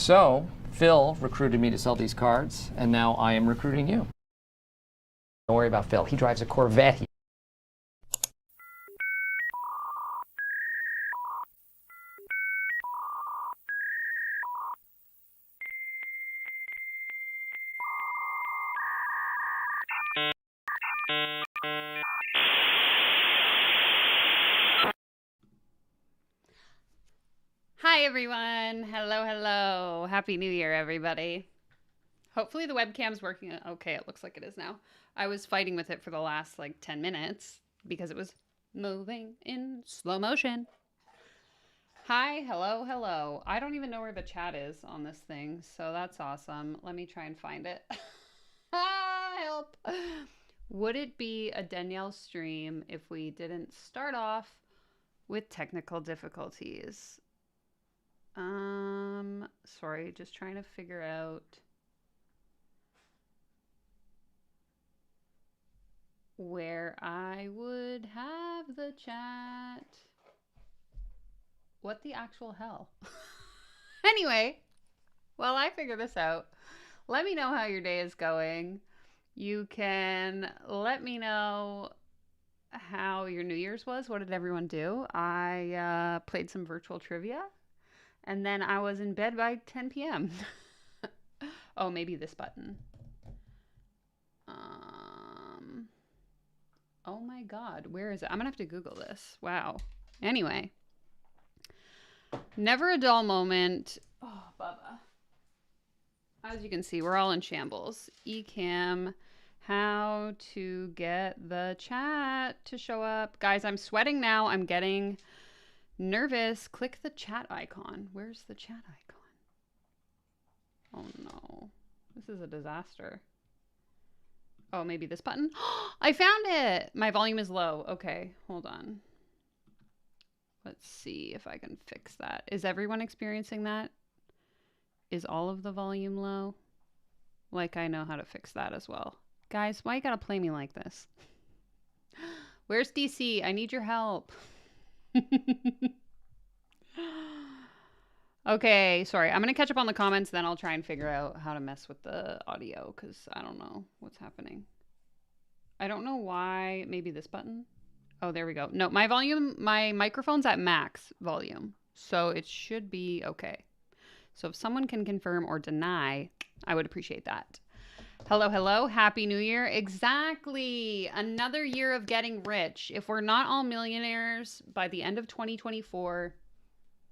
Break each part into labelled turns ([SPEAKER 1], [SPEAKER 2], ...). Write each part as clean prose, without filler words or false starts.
[SPEAKER 1] So, Phil recruited me to sell these cards, and now I am recruiting you. Don't worry about Phil. He drives a Corvette.
[SPEAKER 2] Hi everyone. Hello. Happy New Year, everybody. Hopefully the webcam's working. Okay, it looks like it is now. I was fighting with it for the last 10 minutes because it was moving in slow motion. Hi, hello. I don't even know where the chat is on this thing, so that's awesome. Let me try and find it. Help. Would it be a Danielle stream if we didn't start off with technical difficulties? Sorry, just trying to figure out where I would have the chat. What the actual hell? Anyway, while I figure this out, let me know how your day is going. You can let me know how your New Year's was. What did everyone do? I played some virtual trivia. And then I was in bed by 10 p.m. Oh, maybe this button. Oh my God, where is it? I'm gonna have to Google this. Wow. Anyway. Never a dull moment. Oh, Bubba. As you can see, we're all in shambles. Ecamm, how to get the chat to show up. Guys, I'm sweating now. I'm getting nervous. Click the chat icon. Where's the chat icon? Oh no. This is a disaster. Oh, maybe this button? I found it! My volume is low. Okay, hold on. Let's see if I can fix that. Is everyone experiencing that? Is all of the volume low? I know how to fix that as well. Guys, why you gotta play me like this? Where's DC? I need your help. Okay, sorry. I'm going to catch up on the comments, then I'll try and figure out how to mess with the audio, because I don't know what's happening. I don't know why. Maybe this button? Oh, there we go. No, my microphone's at max volume, so it should be okay. So if someone can confirm or deny, I would appreciate that. Hello. Happy New Year. Exactly. Another year of getting rich. If we're not all millionaires by the end of 2024,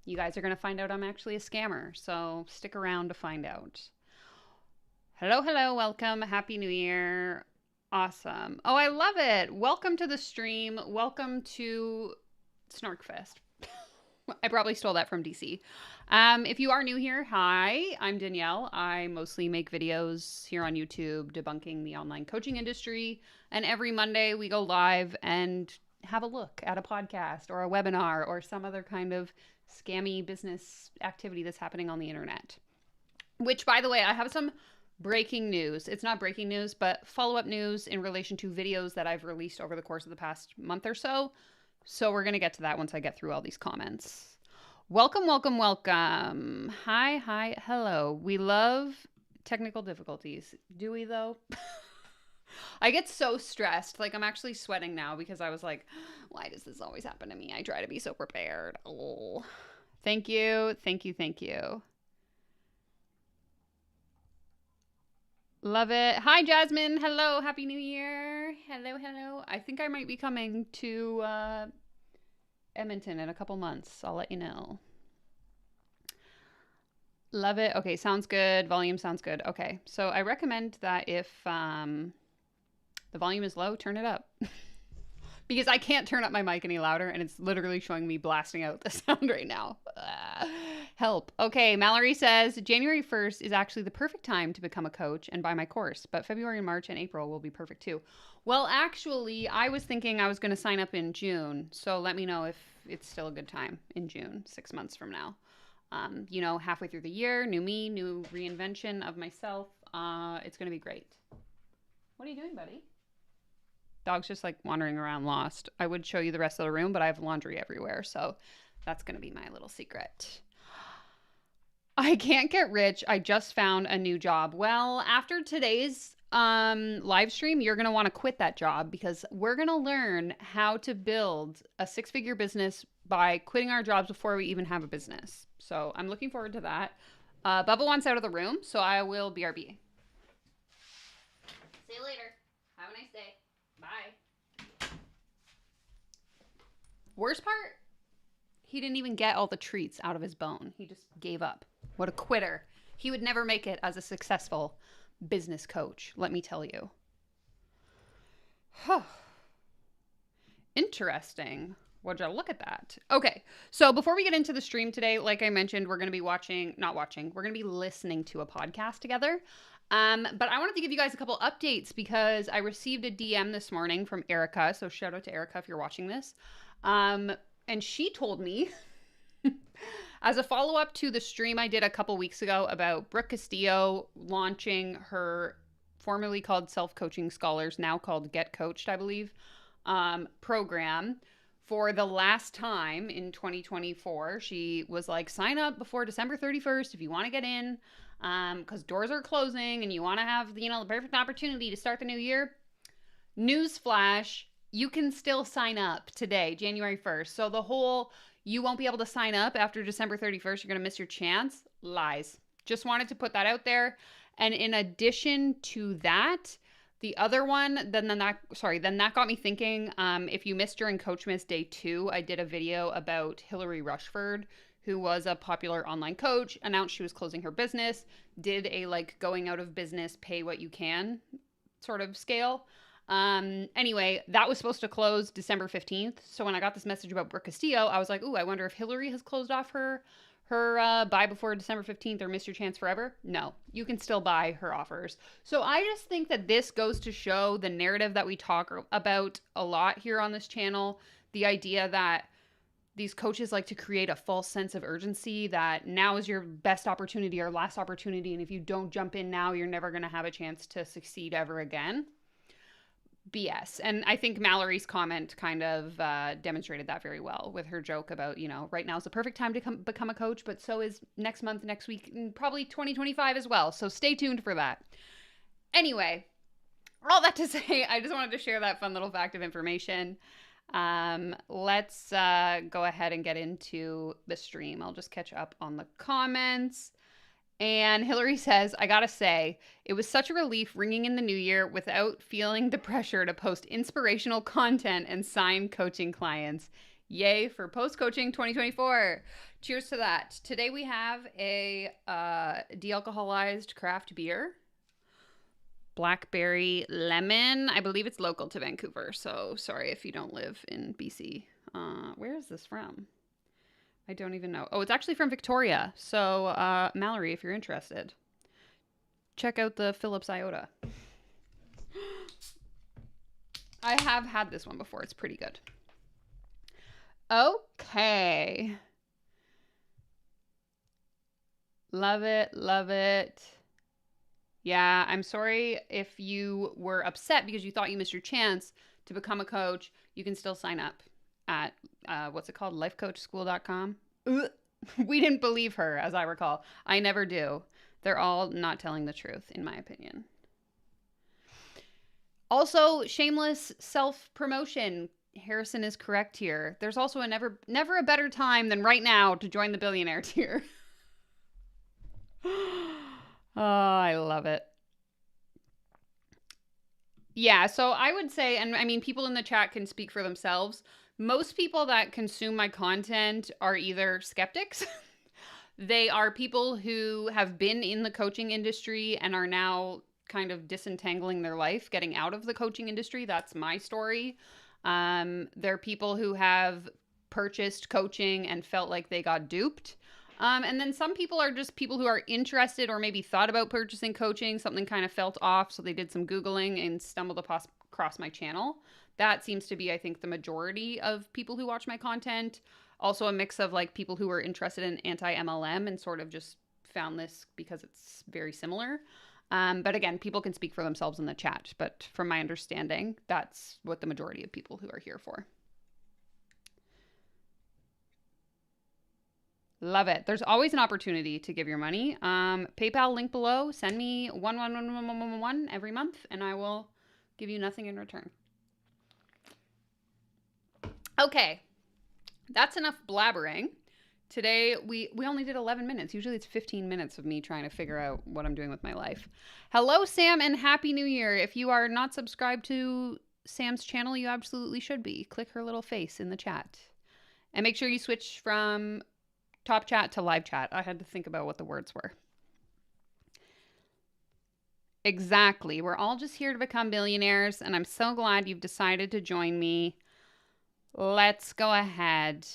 [SPEAKER 2] you guys are going to find out I'm actually a scammer. So stick around to find out. Hello. Welcome. Happy New Year. Awesome. Oh, I love it. Welcome to the stream. Welcome to Snarkfest. I probably stole that from DC. If you are new here, hi, I'm Danielle. I mostly make videos here on YouTube debunking the online coaching industry. And every Monday we go live and have a look at a podcast or a webinar or some other kind of scammy business activity that's happening on the internet. Which, by the way, I have some breaking news. It's not breaking news, but follow-up news in relation to videos that I've released over the course of the past month or so. So we're going to get to that once I get through all these comments. Welcome. Hi, hello. We love technical difficulties. Do we, though? I get so stressed. I'm actually sweating now because I was like, why does this always happen to me? I try to be so prepared. Oh, thank you. Love it. Hi, Jasmine. Hello. Happy New Year. Hello. I think I might be coming to Edmonton in a couple months. I'll let you know. Love it. Okay, sounds good. Volume sounds good. Okay, so I recommend that if the volume is low, turn it up. Because I can't turn up my mic any louder, and it's literally showing me blasting out the sound right now. Help. Okay, Mallory says, January 1st is actually the perfect time to become a coach and buy my course, but February, March, and April will be perfect too. Well, actually, I was thinking I was going to sign up in June, so let me know if it's still a good time in June, 6 months from now. Halfway through the year, new me, new reinvention of myself. It's going to be great. What are you doing, buddy? Dog's just wandering around lost. I would show you the rest of the room, but I have laundry everywhere, so that's going to be my little secret. I can't get rich. I just found a new job. Well, after today's live stream, you're going to want to quit that job because we're going to learn how to build a 6-figure business by quitting our jobs before we even have a business. So I'm looking forward to that. Bubba wants out of the room, so I will BRB. See you later. Have a nice day. Bye. Worst part, he didn't even get all the treats out of his bone. He just gave up. What a quitter. He would never make it as a successful business coach, let me tell you. Interesting. Would you look at that? Okay, so before we get into the stream today, like I mentioned, we're going to be we're going to be listening to a podcast together. But I wanted to give you guys a couple updates because I received a DM this morning from Erica. So shout out to Erica if you're watching this. And she told me, as a follow-up to the stream I did a couple weeks ago about Brooke Castillo launching her formerly called Self-Coaching Scholars, now called Get Coached, I believe, program for the last time in 2024. She was like, sign up before December 31st if you want to get in, because doors are closing and you want to have, the perfect opportunity to start the new year. Newsflash, you can still sign up today, January 1st. So the whole, you won't be able to sign up after December 31st, you're going to miss your chance, lies. Just wanted to put that out there. And in addition to that, the other one, then that got me thinking, if you missed during Coachmas Day 2, I did a video about Hillary Rushford, who was a popular online coach, announced she was closing her business, did a going out of business, pay what you can sort of scale. Anyway, that was supposed to close December 15th. So when I got this message about Brooke Castillo, I was like, ooh, I wonder if Hillary has closed off her buy before December 15th or miss your chance forever. No, you can still buy her offers. So I just think that this goes to show the narrative that we talk about a lot here on this channel. The idea that these coaches like to create a false sense of urgency that now is your best opportunity or last opportunity. And if you don't jump in now, you're never going to have a chance to succeed ever again. BS. And I think Mallory's comment kind of demonstrated that very well with her joke about, right now is the perfect time to become a coach, but so is next month, next week, and probably 2025 as well. So stay tuned for that. Anyway, all that to say, I just wanted to share that fun little fact of information. Let's go ahead and get into the stream. I'll just catch up on the comments. And Hillary says, I gotta say, it was such a relief ringing in the new year without feeling the pressure to post inspirational content and sign coaching clients. Yay for post-coaching 2024. Cheers to that. Today we have a de-alcoholized craft beer. Blackberry lemon. I believe it's local to Vancouver, so sorry if you don't live in BC. Where is this from? I don't even know. Oh, it's actually from Victoria. So, Mallory, if you're interested, check out the Phillips Iota. I have had this one before. It's pretty good. Okay. Love it. Love it. Yeah, I'm sorry if you were upset because you thought you missed your chance to become a coach. You can still sign up at what's it called? lifecoachschool.com. We didn't believe her, as I recall. I never do. They're all not telling the truth, in my opinion. Also, shameless self-promotion. Harrison is correct here. There's also a never a better time than right now to join the billionaire tier. Oh, I love it. Yeah, so I would say, and I mean, people in the chat can speak for themselves. Most people that consume my content are either skeptics. They are people who have been in the coaching industry and are now kind of disentangling their life, getting out of the coaching industry. That's my story. They're people who have purchased coaching and felt like they got duped. And then some people are just people who are interested or maybe thought about purchasing coaching. Something kind of felt off, so they did some Googling and stumbled across my channel. That seems to be, I think, the majority of people who watch my content. Also a mix of people who are interested in anti-MLM and sort of just found this because it's very similar. But again, people can speak for themselves in the chat. But from my understanding, that's what the majority of people who are here for. Love it. There's always an opportunity to give your money. PayPal link below. Send me one every month, and I will give you nothing in return. Okay, that's enough blabbering. Today, we only did 11 minutes. Usually it's 15 minutes of me trying to figure out what I'm doing with my life. Hello, Sam, and Happy New Year. If you are not subscribed to Sam's channel, you absolutely should be. Click her little face in the chat. And make sure you switch from top chat to live chat. I had to think about what the words were. Exactly. We're all just here to become billionaires, and I'm so glad you've decided to join me. Let's go ahead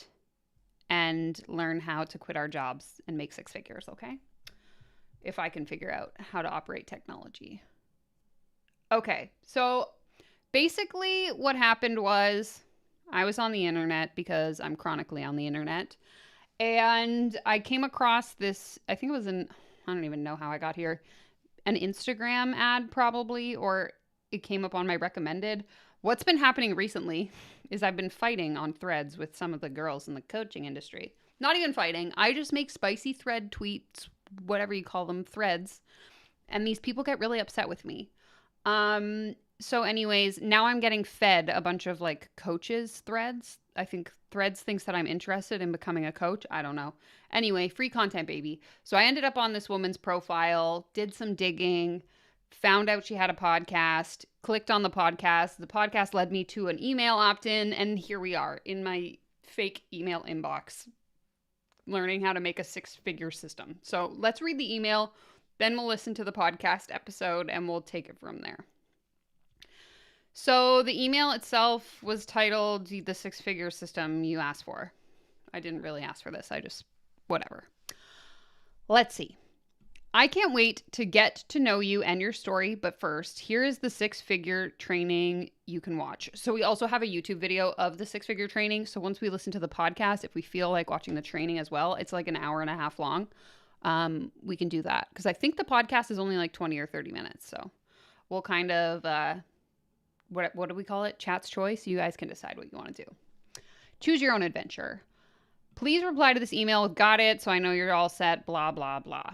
[SPEAKER 2] and learn how to quit our jobs and make 6 figures, okay? If I can figure out how to operate technology. Okay, so basically what happened was I was on the internet because I'm chronically on the internet. And I came across this, I think it was I don't even know how I got here, an Instagram ad probably, or it came up on my recommended. What's been happening recently is I've been fighting on threads with some of the girls in the coaching industry. Not even fighting. I just make spicy thread tweets, whatever you call them, threads. And these people get really upset with me. So anyways, now I'm getting fed a bunch of like coaches threads. I think threads thinks that I'm interested in becoming a coach. I don't know. Anyway, free content, baby. So I ended up on this woman's profile, did some digging, found out she had a podcast, clicked on the podcast. The podcast led me to an email opt-in, and here we are in my fake email inbox, learning how to make a 6-figure system. So let's read the email, then we'll listen to the podcast episode, and we'll take it from there. So the email itself was titled The 6-Figure System You Asked For. I didn't really ask for this. I just, whatever. Let's see. I can't wait to get to know you and your story, but first, here is the 6-figure training you can watch. So we also have a YouTube video of the 6-figure training. So once we listen to the podcast, if we feel like watching the training as well, it's like an hour and a half long. We can do that because I think the podcast is only like 20 or 30 minutes. So we'll kind of, what do we call it? Chat's choice. You guys can decide what you want to do. Choose your own adventure. Please reply to this email with got it, so I know you're all set, blah, blah, blah.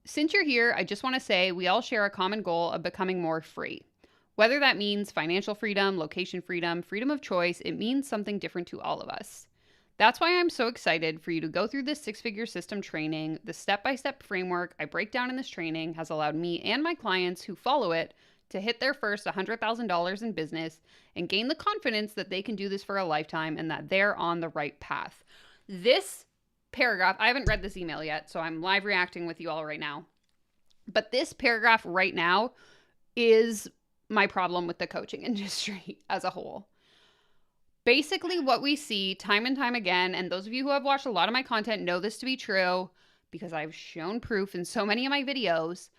[SPEAKER 2] Since you're here, I just want to say we all share a common goal of becoming more free. Whether that means financial freedom, location freedom, freedom of choice, it means something different to all of us. That's why I'm so excited for you to go through this 6-figure system training. The step-by-step framework I break down in this training has allowed me and my clients who follow it to hit their first $100,000 in business and gain the confidence that they can do this for a lifetime and that they're on the right path. This paragraph, I haven't read this email yet, so I'm live reacting with you all right now. But this paragraph right now is my problem with the coaching industry as a whole. Basically, what we see time and time again, and those of you who have watched a lot of my content know this to be true because I've shown proof in so many of my videos.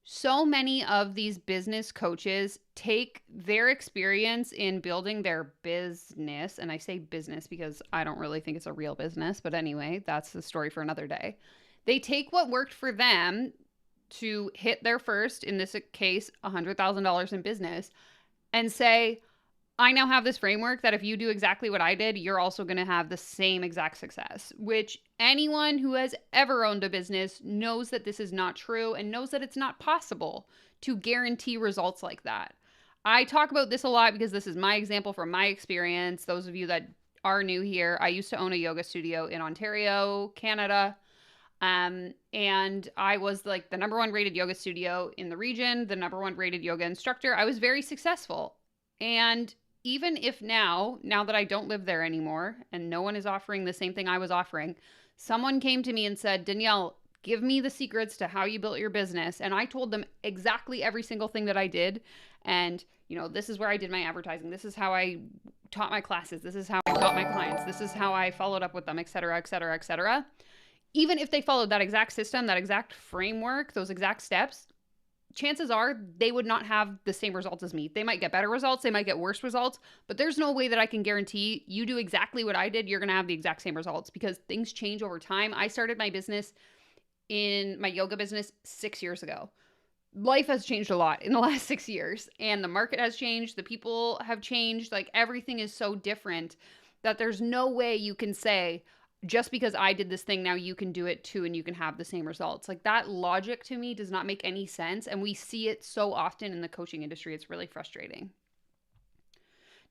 [SPEAKER 2] So many of these business coaches take their experience in building their business, and I say business because I don't really think it's a real business, but anyway, that's the story for another day. They take what worked for them to hit their first, in this case, $100,000 in business, and say, I now have this framework that if you do exactly what I did, you're also going to have the same exact success, which anyone who has ever owned a business knows that this is not true and knows that it's not possible to guarantee results like that. I talk about this a lot because this is my example from my experience. Those of you that are new here, I used to own a yoga studio in Ontario, Canada. And I was like the #1 rated yoga studio in the region, the #1 rated yoga instructor. I was very successful. And even if now that I don't live there anymore and no one is offering the same thing I was offering, someone came to me and said, Danielle, give me the secrets to how you built your business. And I told them exactly every single thing that I did. And, you know, this is where I did my advertising. This is how I taught my classes. This is how I taught my clients. This is how I followed up with them, et cetera, et cetera, et cetera. Even if they followed that exact system, that exact framework, those exact steps, chances are they would not have the same results as me. They might get better results. They might get worse results, but there's no way that I can guarantee you do exactly what I did. You're going to have the exact same results because things change over time. I started my business in my yoga business 6 years ago. Life has changed a lot in the last 6 years and the market has changed. The people have changed. Like everything is so different that there's no way you can say, just because I did this thing, now you can do it too and you can have the same results. Like, that logic to me does not make any sense. And we see it so often in the coaching industry. It's really frustrating.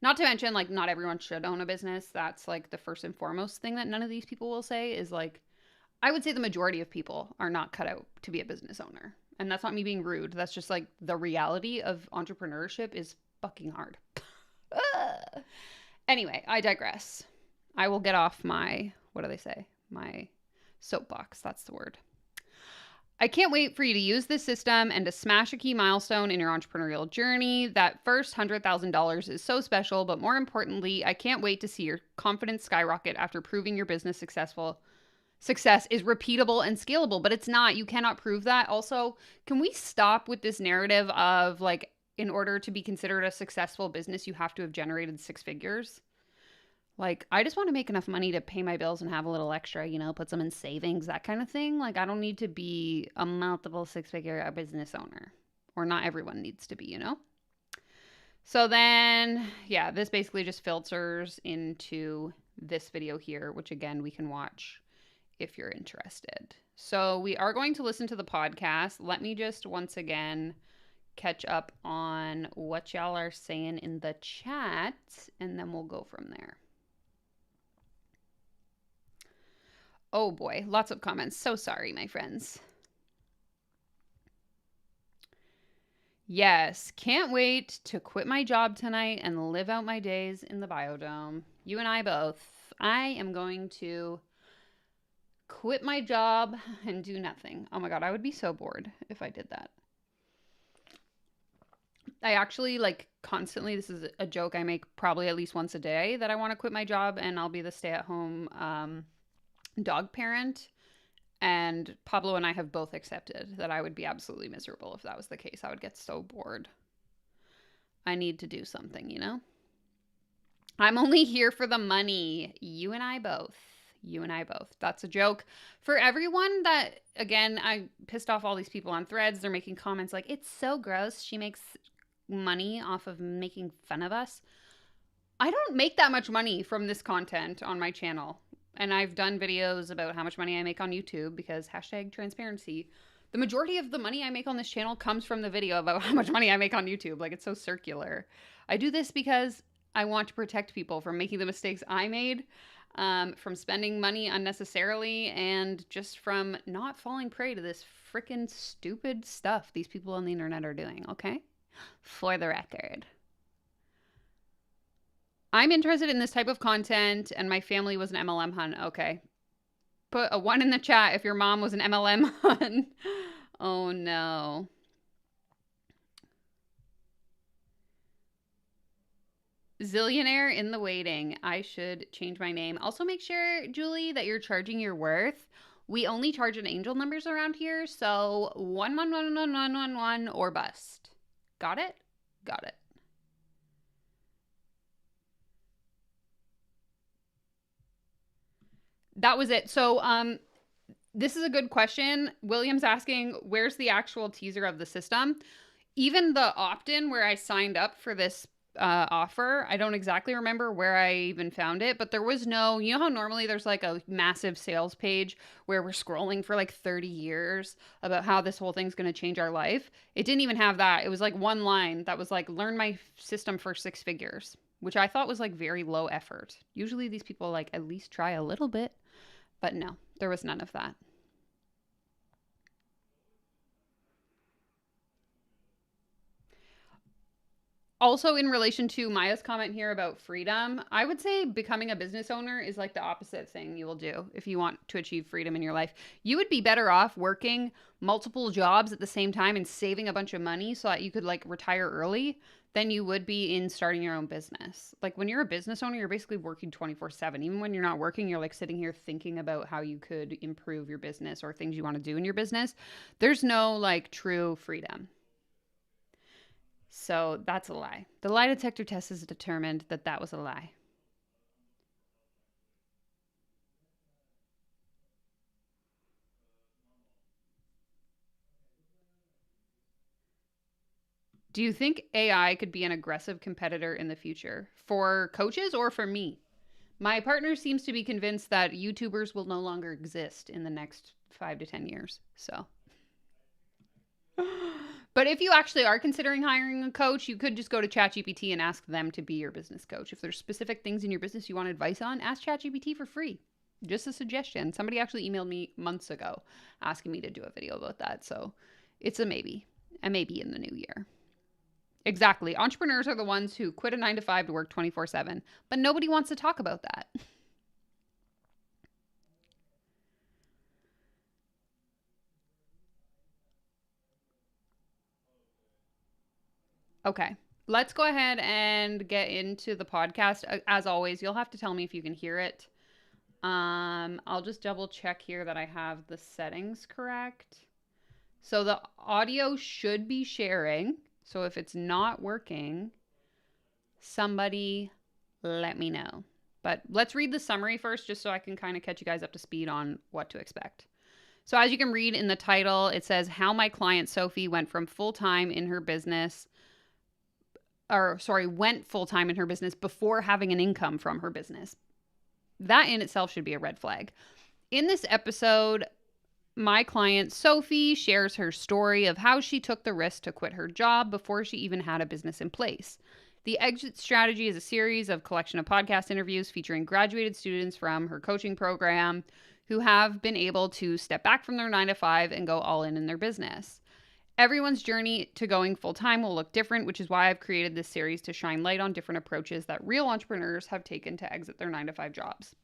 [SPEAKER 2] Not to mention, like, not everyone should own a business. That's like the first and foremost thing that none of these people will say is like, I would say the majority of people are not cut out to be a business owner. And that's not me being rude. That's just like the reality of entrepreneurship is fucking hard. Anyway, I digress. I will get off my, what do they say? My soapbox. That's the word. I can't wait for you to use this system and to smash a key milestone in your entrepreneurial journey. That first $100,000 is so special, but more importantly, I can't wait to see your confidence skyrocket after proving your business success is repeatable and scalable, but it's not. You cannot prove that. Also, can we stop with this narrative of like, in order to be considered a successful business, you have to have generated 6 figures? Like, I just want to make enough money to pay my bills and have a little extra, you know, put some in savings, that kind of thing. Like, I don't need to be a multiple 6-figure business owner, or not everyone needs to be, you know? So then, yeah, this basically just filters into this video here, which again, we can watch if you're interested. So we are going to listen to the podcast. Let me just once again catch up on what y'all are saying in the chat, and then we'll go from there. Oh boy, lots of comments. So sorry, my friends. Yes, can't wait to quit my job tonight and live out my days in the biodome. You and I both. I am going to quit my job and do nothing. Oh my God, I would be so bored if I did that. I actually like constantly, this is a joke I make probably at least once a day, that I want to quit my job and I'll be the stay-at-home dog parent. And Pablo and I have both accepted that I would be absolutely miserable if that was the case. I would get so bored. I need to do something, you know? I'm only here for the money. You and I both. You and I both. That's a joke. For everyone that, again, I pissed off all these people on Threads. They're making comments like, it's so gross. She makes money off of making fun of us. I don't make that much money from this content on my channel. And I've done videos about how much money I make on YouTube because #transparency. The majority of the money I make on this channel comes from the video about how much money I make on YouTube. Like, it's so circular. I do this because I want to protect people from making the mistakes I made, from spending money unnecessarily, and just from not falling prey to this freaking stupid stuff these people on the internet are doing, okay? For the record. I'm interested in this type of content, and my family was an MLM hun. Okay. Put a 1 in the chat if your mom was an MLM hun. Oh, no. Zillionaire in the waiting. I should change my name. Also, make sure, Julie, that you're charging your worth. We only charge in angel numbers around here, so 11111111 or bust. Got it? Got it. That was it. So this is a good question. William's asking, where's the actual teaser of the system? Even the opt-in where I signed up for this offer, I don't exactly remember where I even found it, but there was no, you know how normally there's like a massive sales page where we're scrolling for like 30 years about how this whole thing's going to change our life? It didn't even have that. It was like one line that was like, learn my system for 6 figures, which I thought was like very low effort. Usually these people like at least try a little bit. But no, there was none of that. Also, in relation to Maya's comment here about freedom, I would say becoming a business owner is like the opposite thing you will do if you want to achieve freedom in your life. You would be better off working multiple jobs at the same time and saving a bunch of money so that you could like retire early than you would be in starting your own business. Like, when you're a business owner, you're basically working 24/7. Even when you're not working, you're like sitting here thinking about how you could improve your business or things you want to do in your business. There's no like true freedom. So that's a lie. The lie detector test has determined that that was a lie. Do you think AI could be an aggressive competitor in the future for coaches or for me? My partner seems to be convinced that YouTubers will no longer exist in the next 5 to 10 years. So, but if you actually are considering hiring a coach, you could just go to ChatGPT and ask them to be your business coach. If there's specific things in your business you want advice on, ask ChatGPT for free. Just a suggestion. Somebody actually emailed me months ago asking me to do a video about that. So it's a maybe in the new year. Exactly. Entrepreneurs are the ones who quit a 9 to 5 to work 24/7, but nobody wants to talk about that. Okay. Let's go ahead and get into the podcast. As always, you'll have to tell me if you can hear it. I'll just double check here that I have the settings correct. So the audio should be sharing. So if it's not working, somebody let me know. But let's read the summary first, just so I can kind of catch you guys up to speed on what to expect. So as you can read in the title, it says how my client Sophie went full-time in her business before having an income from her business. That in itself should be a red flag. In this episode, my client Sophie shares her story of how she took the risk to quit her job before she even had a business in place. The exit strategy is a series of collection of podcast interviews featuring graduated students from her coaching program who have been able to step back from their 9 to 5 and go all in their business. Everyone's journey to going full-time will look different, which is why I've created this series to shine light on different approaches that real entrepreneurs have taken to exit their 9 to 5 jobs.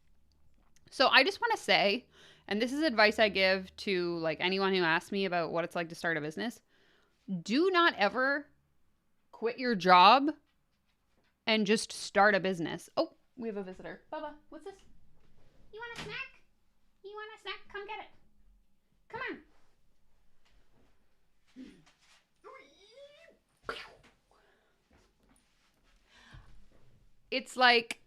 [SPEAKER 2] So I just want to say, and this is advice I give to like anyone who asks me about what it's like to start a business, do not ever quit your job and just start a business. Oh, we have a visitor. Bubba, what's this? You want a snack? You want a snack? Come get it. Come on. It's like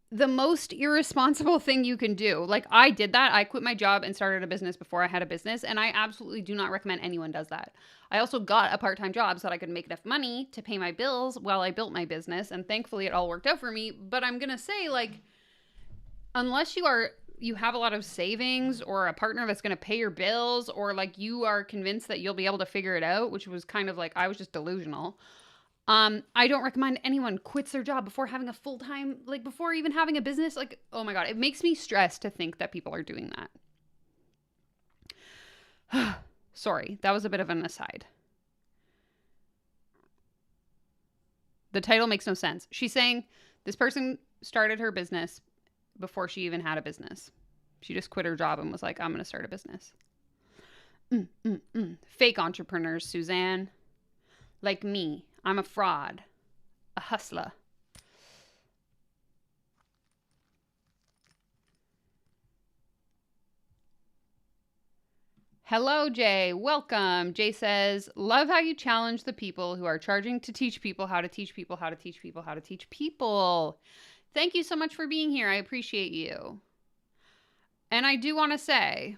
[SPEAKER 2] the most irresponsible thing you can do. Like I did that. I quit my job and started a business before I had a business. And I absolutely do not recommend anyone does that. I also got a part-time job so that I could make enough money to pay my bills while I built my business. And thankfully it all worked out for me. But I'm going to say like, unless you have a lot of savings or a partner that's going to pay your bills, or like you are convinced that you'll be able to figure it out, which was kind of like, I was just delusional. I don't recommend anyone quits their job before having a full-time, like before even having a business. Like, oh my God, it makes me stressed to think that people are doing that. Sorry, that was a bit of an aside. The title makes no sense. She's saying this person started her business before she even had a business. She just quit her job and was like, I'm going to start a business. Fake entrepreneurs, Suzanne. Like me. I'm a fraud, a hustler. Hello, Jay. Welcome. Jay says, love how you challenge the people who are charging to teach people how to teach people how to teach people how to teach people. Thank you so much for being here. I appreciate you. And I do want to say,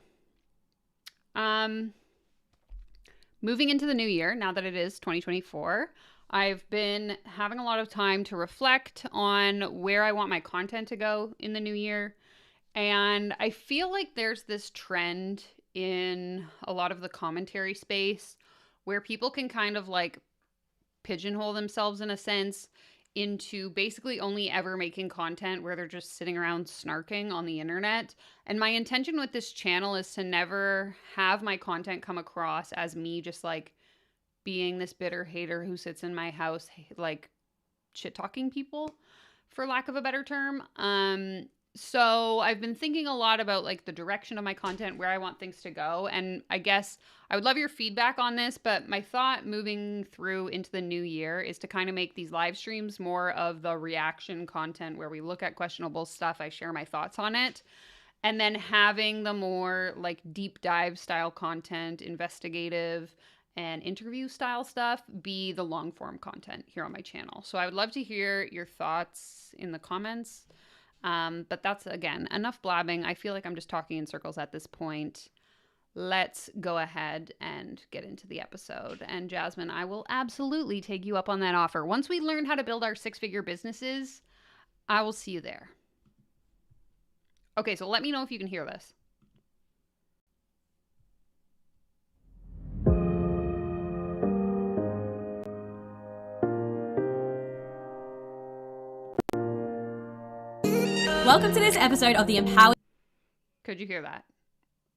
[SPEAKER 2] moving into the new year, now that it is 2024, I've been having a lot of time to reflect on where I want my content to go in the new year. And I feel like there's this trend in a lot of the commentary space where people can kind of like pigeonhole themselves in a sense into basically only ever making content where they're just sitting around snarking on the internet. And my intention with this channel is to never have my content come across as me just like being this bitter hater who sits in my house like shit talking people, for lack of a better term. So I've been thinking a lot about like the direction of my content, where I want things to go. And I guess I would love your feedback on this, but my thought moving through into the new year is to kind of make these live streams more of the reaction content where we look at questionable stuff. I share my thoughts on it. And then having the more like deep dive style content, investigative and interview style stuff be the long form content here on my channel. So I would love to hear your thoughts in the comments. But that's, again, enough blabbing. I feel like I'm just talking in circles at this point. Let's go ahead and get into the episode. And Jasmine, I will absolutely take you up on that offer. Once we learn how to build our 6-figure businesses, I will see you there. Okay, so let me know if you can hear this.
[SPEAKER 3] Welcome to this episode of the Empowered.
[SPEAKER 2] Could you hear that?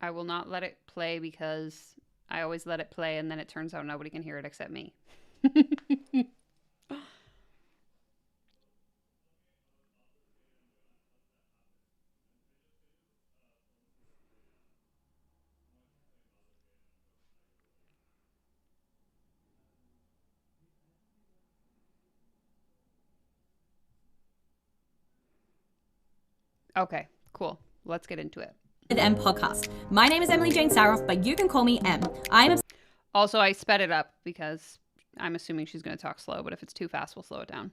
[SPEAKER 2] I will not let it play because I always let it play and then it turns out nobody can hear it except me. Okay, cool. Let's get into it.
[SPEAKER 3] M podcast. My name is Emily Jane Saroff, but you can call me M. I am
[SPEAKER 2] Also, I sped it up because I'm assuming she's going to talk slow, but if it's too fast, we'll slow it down.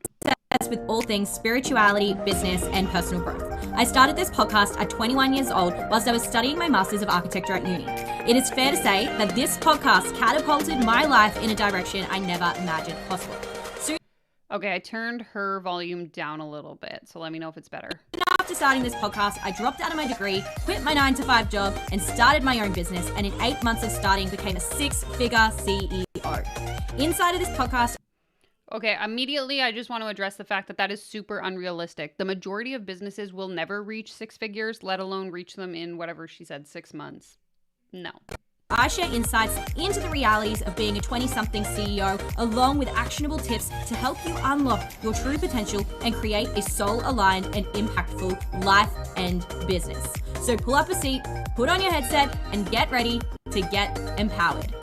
[SPEAKER 3] obsessed with all things spirituality, business, and personal growth. I started this podcast at 21 years old whilst I was studying my Masters of Architecture at uni. It is fair to say that this podcast catapulted my life in a direction I never imagined possible.
[SPEAKER 2] Okay, I turned her volume down a little bit, so let me know if it's better.
[SPEAKER 3] After starting this podcast, I dropped out of my degree, quit my 9-to-5 job, and started my own business, and in 8 months of starting, became a 6-figure CEO. Inside of this podcast,
[SPEAKER 2] Okay, immediately I just want to address the fact that that is super unrealistic. The majority of businesses will never reach 6 figures, let alone reach them in whatever she said, 6 months. No.
[SPEAKER 3] I share insights into the realities of being a 20-something CEO, along with actionable tips to help you unlock your true potential and create a soul-aligned and impactful life and business. So pull up a seat, put on your headset, and get ready to get empowered.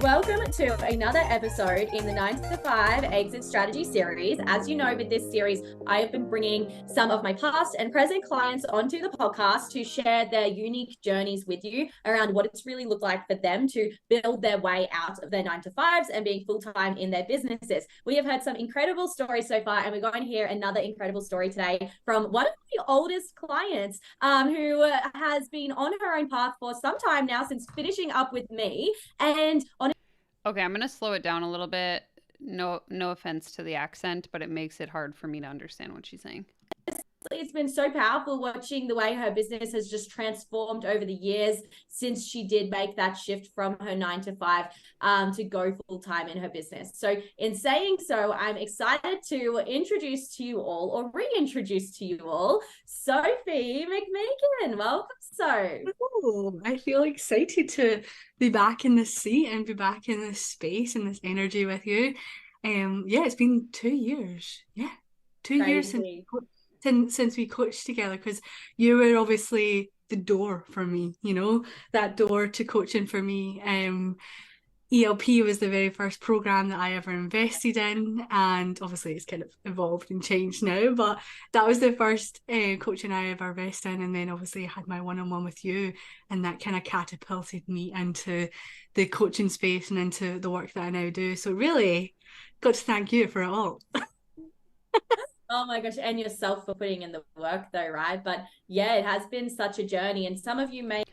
[SPEAKER 3] Welcome to another episode in the 9-to-5 Exit Strategy series. As you know, with this series, I have been bringing some of my past and present clients onto the podcast to share their unique journeys with you around what it's really looked like for them to build their way out of their 9-to-5s and being full-time in their businesses. We have heard some incredible stories so far, and we're going to hear another incredible story today from one of the oldest clients who has been on her own path for some time now, since finishing up with me. And on
[SPEAKER 2] Okay, I'm going to slow it down a little bit. No offense to the accent, but it makes it hard for me to understand what she's saying.
[SPEAKER 3] it's been so powerful watching the way her business has just transformed over the years since she did make that shift from her 9-to-5 to go full time in her business. So in saying so, I'm excited to introduce to you all, or reintroduce to you all, Sophie McMeekin. Welcome, So.
[SPEAKER 4] Oh, I feel excited to be back in this seat and be back in this space and this energy with you. Yeah, it's been 2 years. Yeah, 2 years since we coached together, because you were obviously the door for me, that door to coaching for me. ELP was the very first program that I ever invested in, and obviously it's kind of evolved and changed now, but that was the first coaching I ever invested in. And then obviously I had my one-on-one with you, and that kind of catapulted me into the coaching space and into the work that I now do. So really got to thank you for it all.
[SPEAKER 3] Oh my gosh, and yourself for putting in the work though, right? But yeah, it has been such a journey, and some of you may...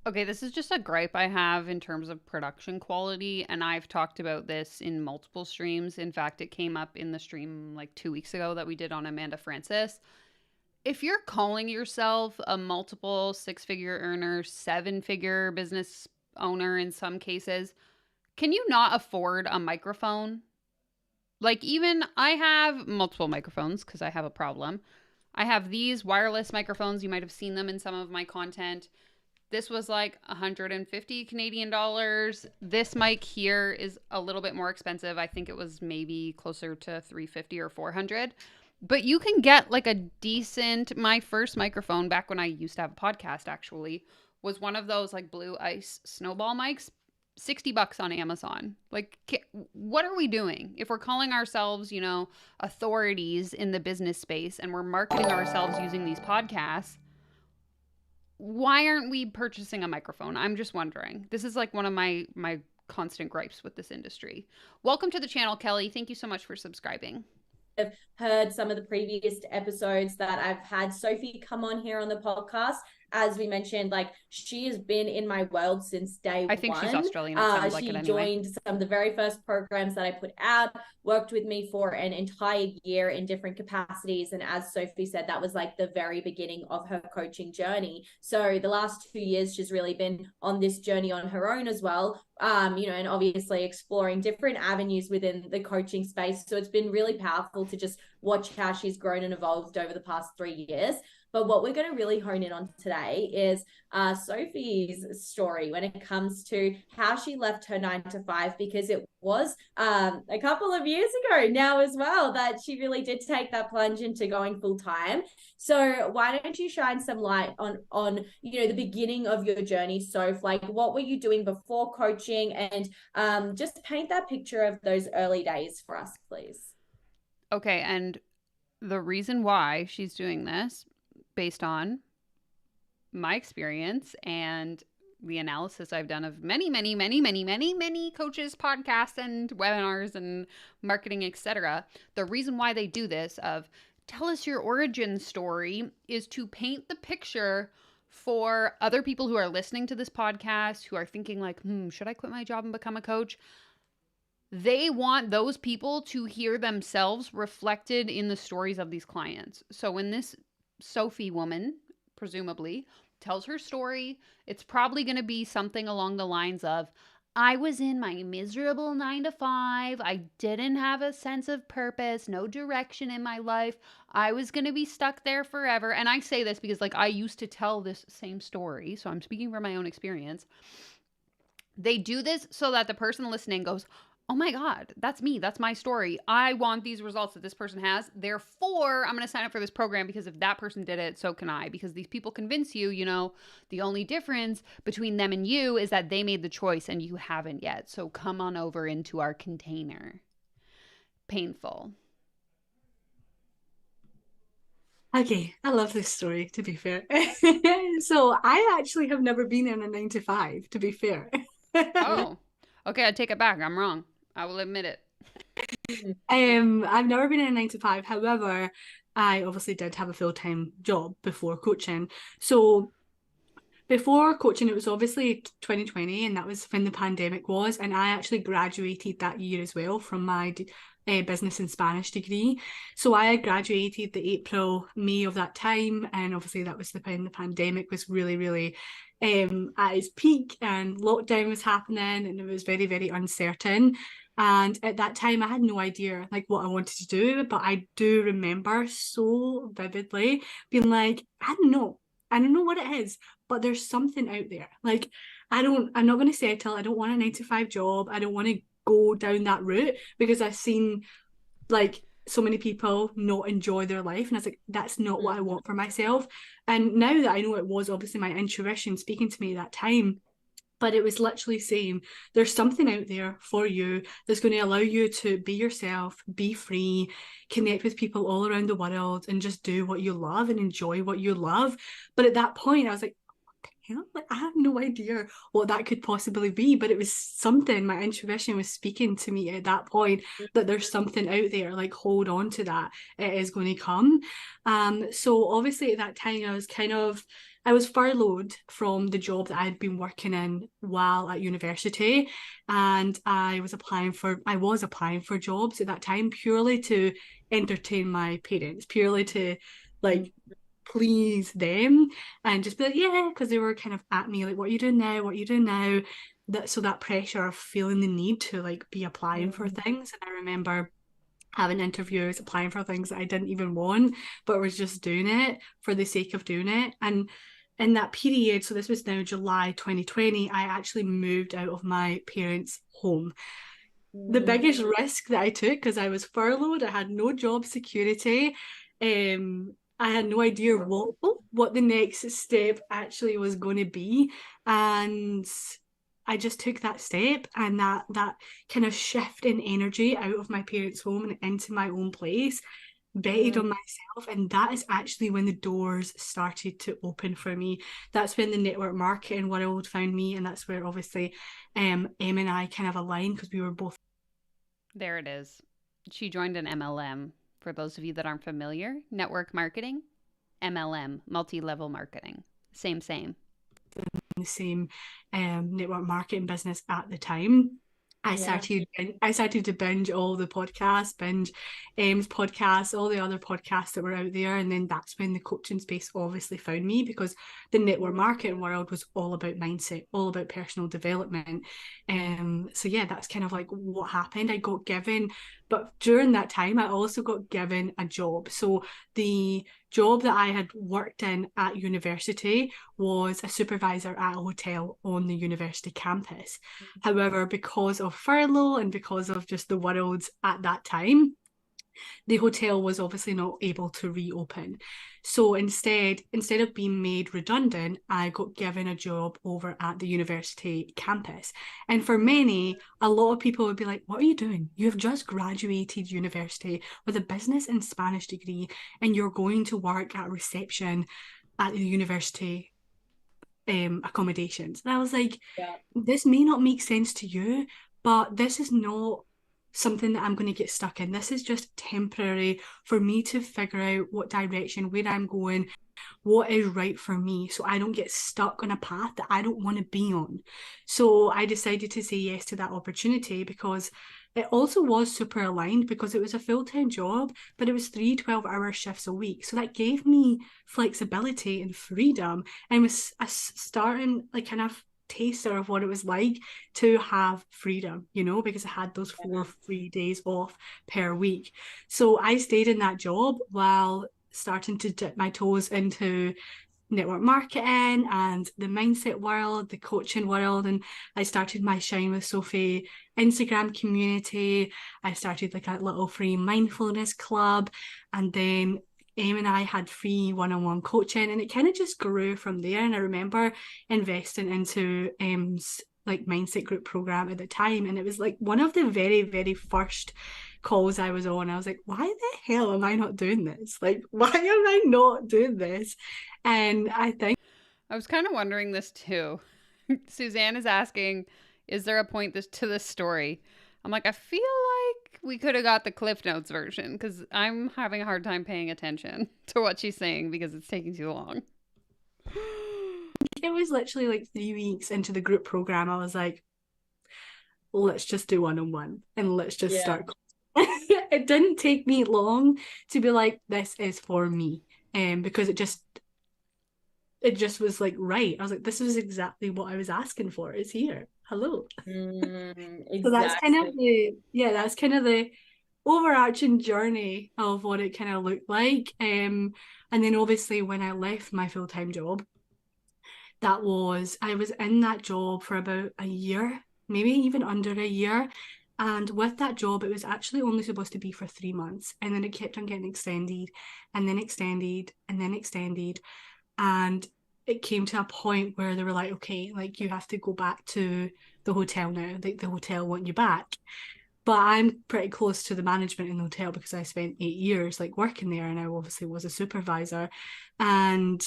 [SPEAKER 2] Okay, this is just a gripe I have in terms of production quality, and I've talked about this in multiple streams. In fact, it came up in the stream like 2 weeks ago that we did on Amanda Francis. If you're calling yourself a multiple 6-figure earner, 7-figure business owner in some cases, can you not afford a microphone? Like, even I have multiple microphones because I have a problem. I have these wireless microphones. You might have seen them in some of my content. This was like 150 Canadian dollars. This mic here is a little bit more expensive. I think it was maybe closer to 350 or 400. But you can get like a decent, my first microphone back when I used to have a podcast actually was one of those like Blue Ice snowball mics, $60 on Amazon. Like, what are we doing? If we're calling ourselves, authorities in the business space and we're marketing ourselves using these podcasts, why aren't we purchasing a microphone? I'm just wondering. This is like one of my constant gripes with this industry. Welcome to the channel, Kelly. Thank you so much for subscribing.
[SPEAKER 3] I've heard some of the previous episodes that I've had Sophie come on here on the podcast. as we mentioned, like she has been in my world since day
[SPEAKER 2] I think
[SPEAKER 3] one.
[SPEAKER 2] she's Australian. It sounds like
[SPEAKER 3] She
[SPEAKER 2] it anyway.
[SPEAKER 3] joined some of the very first programs that I put out, worked with me for an entire year in different capacities. And as Sophie said, that was like the very beginning of her coaching journey. So the last 2 years, she's really been on this journey on her own as well. And obviously exploring different avenues within the coaching space. So it's been really powerful to just watch how she's grown and evolved over the past 3 years. But what we're going to really hone in on today is Sophie's story when it comes to how she left her 9 to 5, because it was a couple of years ago now as well that she really did take that plunge into going full time. So why don't you shine some light on the beginning of your journey, Soph? Like, what were you doing before coaching, and just paint that picture of those early days for us, please.
[SPEAKER 2] Okay, and the reason why she's doing this, based on my experience and the analysis I've done of many coaches, podcasts, and webinars and marketing, etc. The reason why they do this of tell us your origin story is to paint the picture for other people who are listening to this podcast, who are thinking like, should I quit my job and become a coach? They want those people to hear themselves reflected in the stories of these clients. So when this Sophie woman, presumably, tells her story, it's probably going to be something along the lines of, I was in my miserable 9 to 5. I didn't have a sense of purpose, no direction in my life. I was going to be stuck there forever. And I say this because, like, I used to tell this same story. So I'm speaking from my own experience. They do this so that the person listening goes, oh my God, that's me. That's my story. I want these results that this person has. Therefore, I'm going to sign up for this program because if that person did it, so can I. Because these people convince you, the only difference between them and you is that they made the choice and you haven't yet. So come on over into our container. Painful.
[SPEAKER 4] Okay, I love this story, to be fair. So I actually have never been in a 9 to 5, to be fair.
[SPEAKER 2] Oh, okay. I take it back. I'm wrong. I will admit it.
[SPEAKER 4] I've never been in a 9 to 5. However, I obviously did have a full-time job before coaching. So before coaching, it was obviously 2020, and that was when the pandemic was. And I actually graduated that year as well from my business and Spanish degree. So I graduated the April, May of that time. And obviously that was when the pandemic was really, really at its peak, and lockdown was happening, and it was very, very uncertain. And at that time, I had no idea like what I wanted to do, but I do remember so vividly being like, I don't know what it is, but there's something out there. Like, I'm not going to settle. I don't want a 9 to 5 job. I don't want to go down that route because I've seen like so many people not enjoy their life. And I was like, that's not what I want for myself. And now that I know it was obviously my intuition speaking to me at that time, but it was literally saying there's something out there for you that's going to allow you to be yourself, be free, connect with people all around the world, and just do what you love and enjoy what you love. But at that point, I was like, like, I have no idea what that could possibly be, but it was something. My intuition was speaking to me at that point that there's something out there, like hold on to that, it is going to come. So obviously at that time I was furloughed from the job that I had been working in while at university, and I was applying for jobs at that time purely to entertain my parents, purely to like please them and just be like, yeah, because they were kind of at me like, what are you doing now, that pressure of feeling the need to like be applying for things. And I remember having interviews, applying for things that I didn't even want, but was just doing it for the sake of doing it. And in that period, so this was now July 2020, I actually moved out of my parents' home. The biggest risk that I took, because I was furloughed, I had no job security, I had no idea what the next step actually was going to be, and I just took that step, and that kind of shift in energy out of my parents' home and into my own place betted on myself. And that is actually when the doors started to open for me. That's when the network marketing world found me, and that's where obviously Em and I kind of aligned, because we were both.
[SPEAKER 2] There it is. She joined an MLM. For those of you that aren't familiar, network marketing, MLM, multi-level marketing. Same.
[SPEAKER 4] The same network marketing business at the time. I started to binge all the podcasts, binge M's podcasts, all the other podcasts that were out there. And then that's when the coaching space obviously found me, because the network marketing world was all about mindset, all about personal development. So yeah, that's kind of like what happened. I got given, but during that time, I also got given a job. So the job that I had worked in at university was a supervisor at a hotel on the university campus. However, because of furlough and because of just the world at that time, the hotel was obviously not able to reopen. So instead of being made redundant, I got given a job over at the university campus. And for many, a lot of people would be like, what are you doing? You have just graduated university with a business and Spanish degree, and you're going to work at reception at the university accommodations. And I was like, this may not make sense to you, but this is not something that I'm going to get stuck in. This is just temporary for me to figure out what direction, where I'm going, what is right for me, so I don't get stuck on a path that I don't want to be on. So I decided to say yes to that opportunity, because it also was super aligned, because it was a full-time job, but it was 3 12-hour shifts a week. So that gave me flexibility and freedom, and was a starting like kind of taster of what it was like to have freedom, you know, because I had those 4 free days off per week. So I stayed in that job while starting to dip my toes into network marketing and the mindset world, the coaching world. And I started my Shine with Sophie Instagram community. I started like a little free mindfulness club, and then Em and I had free one-on-one coaching, and it kind of just grew from there. And I remember investing into Em's like mindset group program at the time, and it was like one of the very, very first calls I was on. I was like, why the hell am I not doing this? Like, why am I not doing this? And I think
[SPEAKER 2] I was kind of wondering this too. Suzanne is asking, is there a point to this story? I'm like, I feel like we could have got the Cliff Notes version, because I'm having a hard time paying attention to what she's saying because it's taking too long.
[SPEAKER 4] It was literally like 3 weeks into the group program. I was like, let's just do one-on-one and let's just start. It didn't take me long to be like, this is for me. Because it just was like, right. I was like, this is exactly what I was asking for. It's here. Hello.
[SPEAKER 3] Exactly.
[SPEAKER 4] So that's kind of the overarching journey of what it kind of looked like. And then obviously when I left my full-time job, I was in that job for about a year, maybe even under a year. And with that job, it was actually only supposed to be for 3 months. And then it kept on getting extended and then extended and then extended. And it came to a point where they were like, okay, like you have to go back to the hotel now. Like the hotel want you back. But I'm pretty close to the management in the hotel because I spent 8 years like working there, and I obviously was a supervisor. And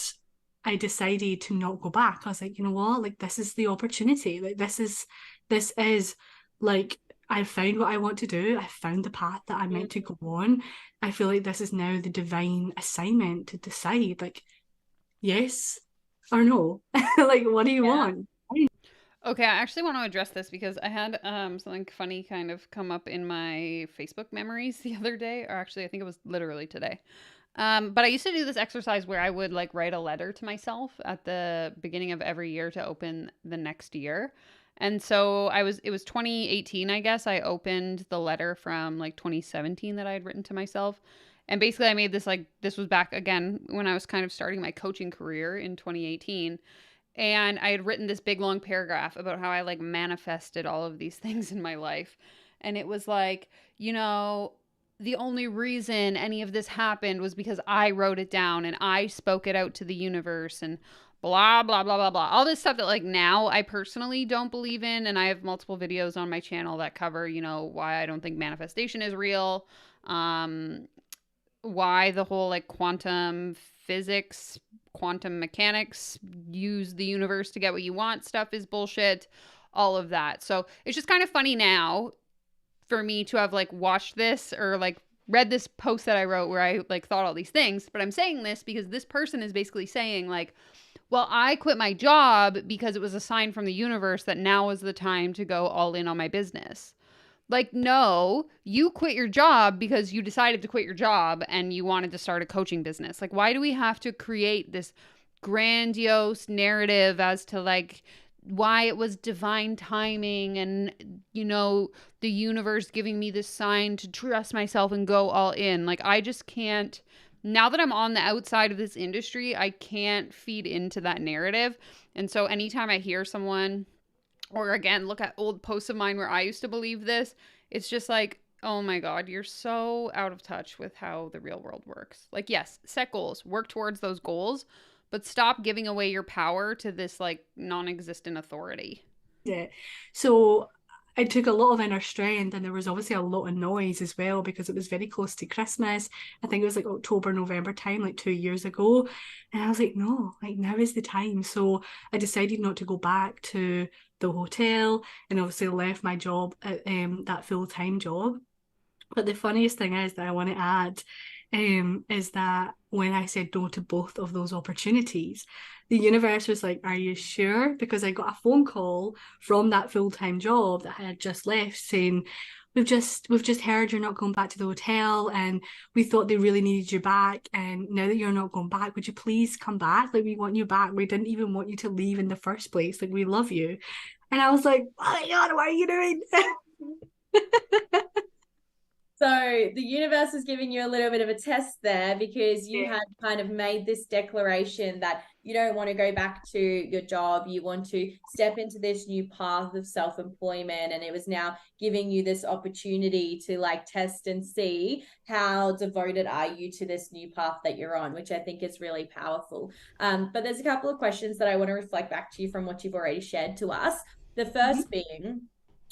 [SPEAKER 4] I decided to not go back. I was like, you know what? Like this is the opportunity. Like this is like I found what I want to do. I found the path that I'm meant to go on. I feel like this is now the divine assignment to decide, like, yes or no. Like, what do you want?
[SPEAKER 2] Okay, I actually want to address this because I had something funny kind of come up in my Facebook memories the other day, or actually I think it was literally today. But I used to do this exercise where I would like write a letter to myself at the beginning of every year to open the next year. And so it was 2018, I guess. I opened the letter from like 2017 that I had written to myself. And basically I made this this was back again when I was kind of starting my coaching career in 2018. And I had written this big long paragraph about how I like manifested all of these things in my life. And it was like, you know, the only reason any of this happened was because I wrote it down and I spoke it out to the universe and blah, blah, blah, blah, blah. All this stuff that like now I personally don't believe in. And I have multiple videos on my channel that cover, you know, why I don't think manifestation is real. Why the whole like quantum physics, quantum mechanics, use the universe to get what you want stuff is bullshit, all of that. So it's just kind of funny now for me to have like watched this or like read this post that I wrote where I like thought all these things. But I'm saying this because this person is basically saying like, well, I quit my job because it was a sign from the universe that now was the time to go all in on my business. Like, no, you quit your job because you decided to quit your job and you wanted to start a coaching business. Like, why do we have to create this grandiose narrative as to like why it was divine timing and, you know, the universe giving me this sign to trust myself and go all in? Like, I just can't. Now that I'm on the outside of this industry, I can't feed into that narrative. And so anytime I hear someone, or again, look at old posts of mine where I used to believe this, it's just like, oh my God, you're so out of touch with how the real world works. Like, yes, set goals, work towards those goals, but stop giving away your power to this like non-existent authority.
[SPEAKER 4] Yeah. So it took a lot of inner strength, and there was obviously a lot of noise as well because it was very close to Christmas. I think it was like October, November time, like 2 years ago. And I was like, no, like now is the time. So I decided not to go back to the hotel, and obviously left my job at that full-time job. But the funniest thing is that I want to add is that when I said no to both of those opportunities, the universe was like, are you sure? Because I got a phone call from that full-time job that I had just left saying, we've just heard you're not going back to the hotel, and we thought they really needed you back, and now that you're not going back, would you please come back? Like, we want you back. We didn't even want you to leave in the first place. Like, we love you. And I was like, oh my God, what are you doing?
[SPEAKER 3] So the universe is giving you a little bit of a test there because you had kind of made this declaration that you don't want to go back to your job. You want to step into this new path of self-employment. And it was now giving you this opportunity to like test and see how devoted are you to this new path that you're on, which I think is really powerful. But there's a couple of questions that I want to reflect back to you from what you've already shared to us. The first being,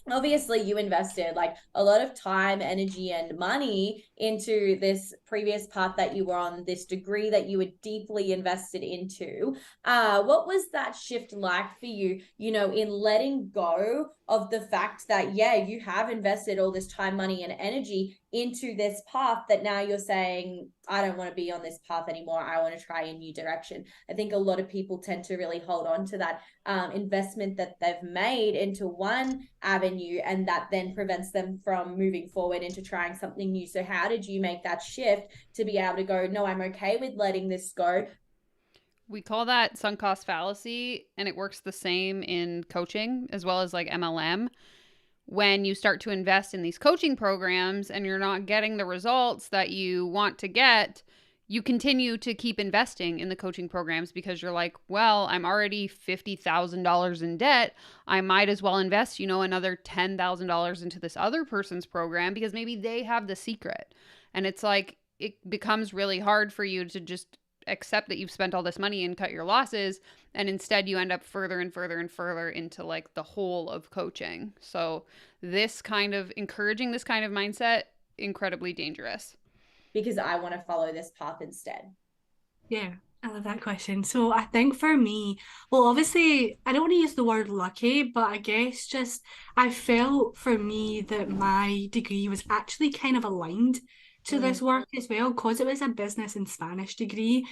[SPEAKER 3] obviously you invested like a lot of time, energy, and money into this previous path that you were on, this degree that you were deeply invested into. What was that shift like for you, you know, in letting go of the fact that, yeah, you have invested all this time, money, and energy into this path that now you're saying, I don't want to be on this path anymore. I want to try a new direction. I think a lot of people tend to really hold on to that investment that they've made into one avenue, and that then prevents them from moving forward into trying something new. So how did you make that shift to be able to go, no, I'm okay with letting this go?
[SPEAKER 2] We call that sunk cost fallacy, and it works the same in coaching as well as like MLM. When you start to invest in these coaching programs and you're not getting the results that you want to get, you continue to keep investing in the coaching programs because you're like, well, I'm already $50,000 in debt. I might as well invest, you know, another $10,000 into this other person's program because maybe they have the secret. And it's like, it becomes really hard for you to just accept that you've spent all this money and cut your losses, and instead you end up further and further and further into like the hole of coaching. So this kind of encouraging this kind of mindset, incredibly dangerous.
[SPEAKER 3] Because I want to follow this path instead.
[SPEAKER 4] Yeah, I love that question. So I think for me, well, obviously, I don't want to use the word lucky, but I guess just I felt for me that my degree was actually kind of aligned to this work as well, because it was a business and Spanish degree.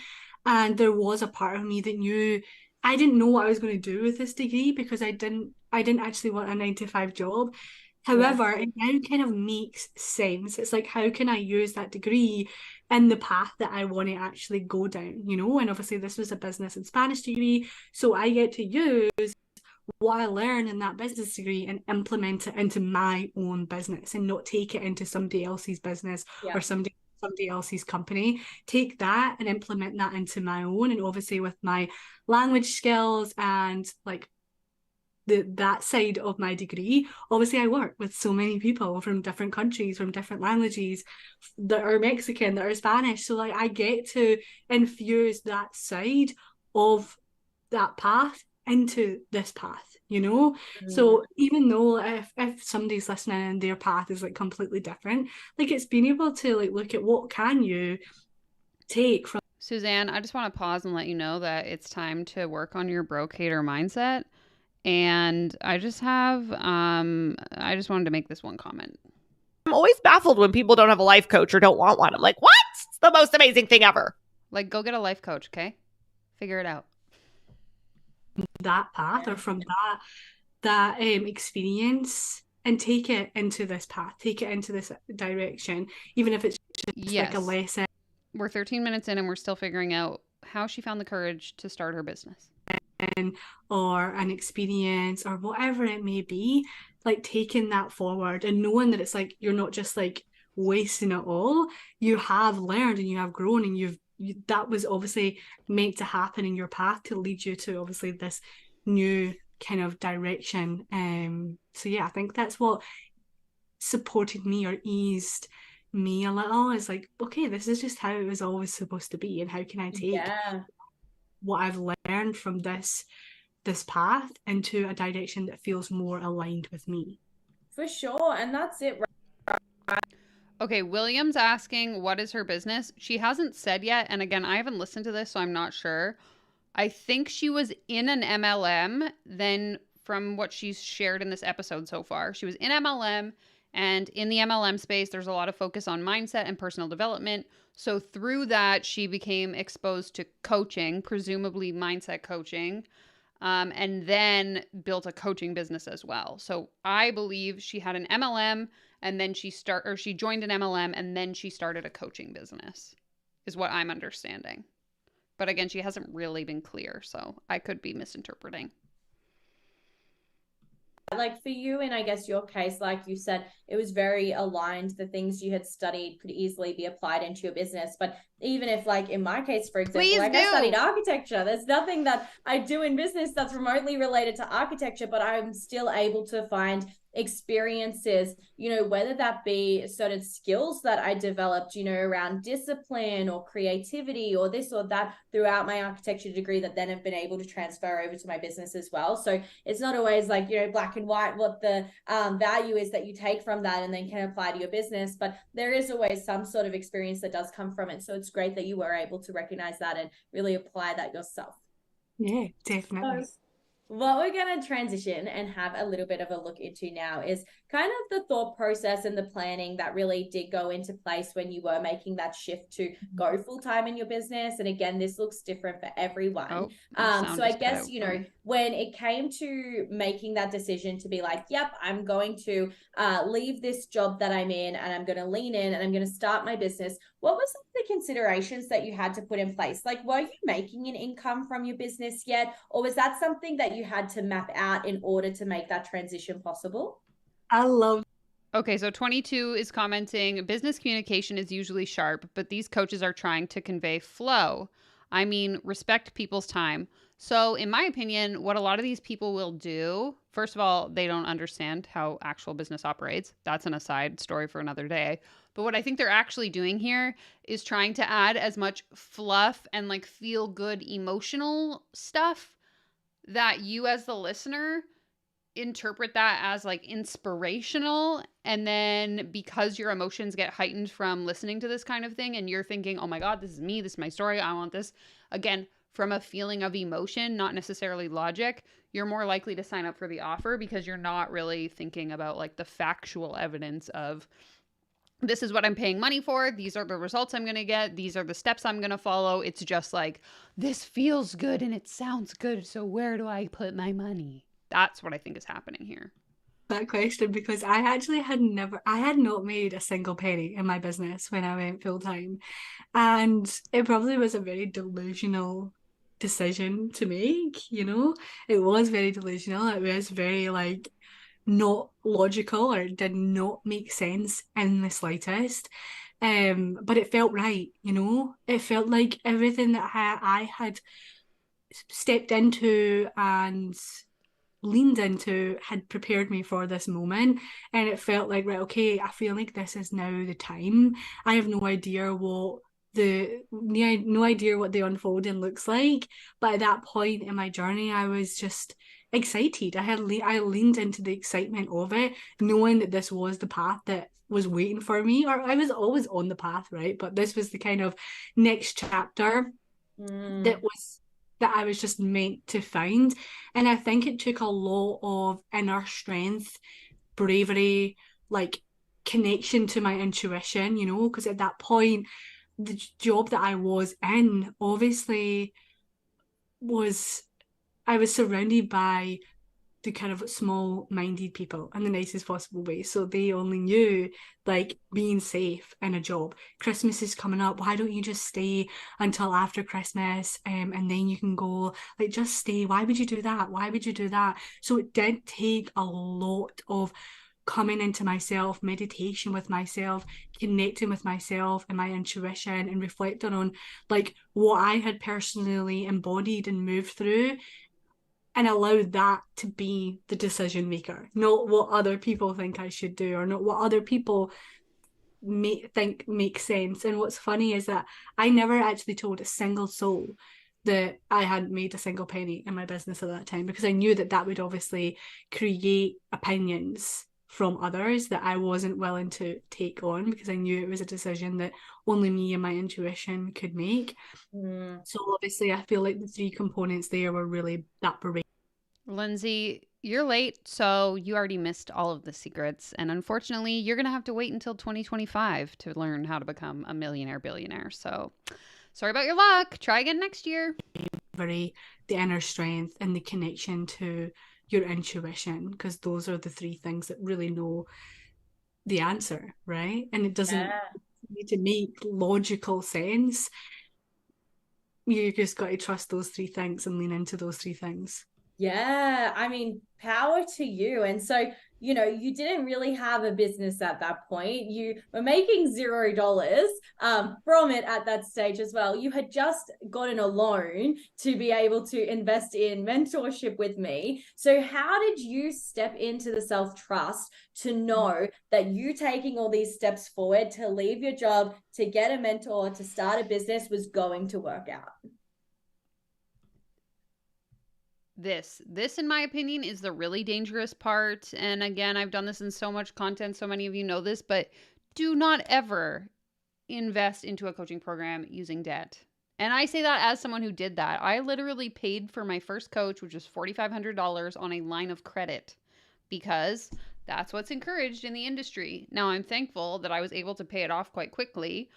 [SPEAKER 4] And there was a part of me that knew I didn't know what I was going to do with this degree because I didn't actually want a 9-to-5 job. However, it now kind of makes sense. It's like, how can I use that degree in the path that I want to actually go down, you know? And obviously this was a business and Spanish degree, so I get to use what I learn in that business degree and implement it into my own business and not take it into somebody else's business or somebody else's company. Take that and implement that into my own. And obviously with my language skills and like that side of my degree, obviously I work with so many people from different countries, from different languages, that are Mexican, that are Spanish. So like I get to infuse that side of that path into this path, you know? So even though if somebody's listening and their path is like completely different, like it's being able to like look at what can you take from.
[SPEAKER 2] Suzanne, I just want to pause and let you know that it's time to work on your broke-hater mindset. And I just wanted to make this one comment.
[SPEAKER 5] I'm always baffled when people don't have a life coach or don't want one. I'm like, what? It's the most amazing thing ever.
[SPEAKER 2] Like, go get a life coach, okay? Figure it out.
[SPEAKER 4] that path or from that experience and take it into this path, take it into this direction, even if it's just like a
[SPEAKER 2] Yes.
[SPEAKER 4] lesson
[SPEAKER 2] We're 13 minutes in and we're still figuring out how she found the courage to start her business.
[SPEAKER 4] or an experience or whatever it may be, like taking that forward and knowing that it's like you're not just like wasting it all. You have learned and you have grown and that was obviously meant to happen in your path to lead you to obviously this new kind of direction. So yeah, I think that's what supported me or eased me a little. Is like, okay, this is just how it was always supposed to be, and how can I take what I've learned from this path into a direction that feels more aligned with me.
[SPEAKER 3] For sure. And that's it.
[SPEAKER 2] Okay, William's asking what is her business. She hasn't said yet, and again, I haven't listened to this, so I'm not sure. I think she was in an MLM, then from what she's shared in this episode so far. She was in MLM, and in the MLM space, there's a lot of focus on mindset and personal development. So through that, she became exposed to coaching, presumably mindset coaching, and then built a coaching business as well. So I believe she had an MLM, and then she joined an MLM, and then she started a coaching business, is what I'm understanding. But again, she hasn't really been clear, so I could be misinterpreting.
[SPEAKER 3] Like for you, in I guess your case, like you said, it was very aligned. The things you had studied could easily be applied into your business. But even if, like in my case, for example, I studied architecture, there's nothing that I do in business that's remotely related to architecture, but I'm still able to find experiences, whether that be certain skills that I developed, around discipline or creativity or this or that throughout my architecture degree that then have been able to transfer over to my business as well. So it's not always like, black and white what the value is that you take from that and then can apply to your business, but there is always some sort of experience that does come from it. So it's great that you were able to recognize that and really apply that yourself.
[SPEAKER 4] Yeah, definitely.
[SPEAKER 3] So what we're going to transition and have a little bit of a look into now is kind of the thought process and the planning that really did go into place when you were making that shift to go full-time in your business. And again, this looks different for everyone. So I guess, when it came to making that decision to be like, yep, I'm going to leave this job that I'm in and I'm going to lean in and I'm going to start my business. What were some of the considerations that you had to put in place? Like, were you making an income from your business yet? Or was that something that you had to map out in order to make that transition possible?
[SPEAKER 4] I love.
[SPEAKER 2] Okay, so 22 is commenting, business communication is usually sharp, but these coaches are trying to convey flow. I mean, respect people's time. So in my opinion, what a lot of these people will do, first of all, they don't understand how actual business operates. That's an aside story for another day. But what I think they're actually doing here is trying to add as much fluff and like feel good emotional stuff that you as the listener interpret that as like inspirational, and then because your emotions get heightened from listening to this kind of thing and you're thinking, oh my god, this is me, this is my story, I want this, again from a feeling of emotion, not necessarily logic, you're more likely to sign up for the offer because you're not really thinking about like the factual evidence of this is what I'm paying money for, these are the results I'm going to get, these are the steps I'm going to follow. It's just like, this feels good and it sounds good, so where do I put my money? That's what I think is happening here.
[SPEAKER 4] That question, because I actually had not made a single penny in my business when I went full time. And it probably was a very delusional decision to make, It was very delusional. It was very like not logical, or it did not make sense in the slightest. But it felt right, It felt like everything that I had stepped into and leaned into had prepared me for this moment, and it felt like, right, okay, I feel like this is now the time. I have no idea what the unfolding looks like, but at that point in my journey I was just excited. I leaned into the excitement of it, knowing that this was the path that was waiting for me, or I was always on the path, right? But this was the kind of next chapter that I was just meant to find. And I think it took a lot of inner strength, bravery, like connection to my intuition, because at that point, the job that I was in obviously was I was surrounded by the kind of small-minded people in the nicest possible way. So they only knew like being safe in a job. Christmas is coming up. Why don't you just stay until after Christmas, and then you can go? Like, just stay. Why would you do that? Why would you do that? So it did take a lot of coming into myself, meditation with myself, connecting with myself and my intuition, and reflecting on like what I had personally embodied and moved through, and allow that to be the decision maker, not what other people think I should do, or not what other people think makes sense. And what's funny is that I never actually told a single soul that I hadn't made a single penny in my business at that time, because I knew that that would obviously create opinions from others that I wasn't willing to take on, because I knew it was a decision that only me and my intuition could make. So obviously I feel like the three components there were really that brave.
[SPEAKER 2] Lindsay, you're late, so you already missed all of the secrets. And unfortunately, you're going to have to wait until 2025 to learn how to become a millionaire billionaire. So sorry about your luck. Try again next year.
[SPEAKER 4] The inner strength and the connection to your intuition, because those are the three things that really know the answer, right? And it doesn't need to make logical sense. You just got to trust those three things and lean into those three things.
[SPEAKER 3] Yeah, I mean, power to you. And so, you know, you didn't really have a business at that point. You were making $0 from it at that stage as well. You had just gotten a loan to be able to invest in mentorship with me. So how did you step into the self-trust to know that you taking all these steps forward to leave your job, to get a mentor, to start a business was going to work out?
[SPEAKER 2] This in my opinion is the really dangerous part. And again, I've done this in so much content, so many of you know this, but do not ever invest into a coaching program using debt. And I say that as someone who did that. I literally paid for my first coach, which was $4,500, on a line of credit, because that's what's encouraged in the industry. Now, I'm thankful that I was able to pay it off quite quickly.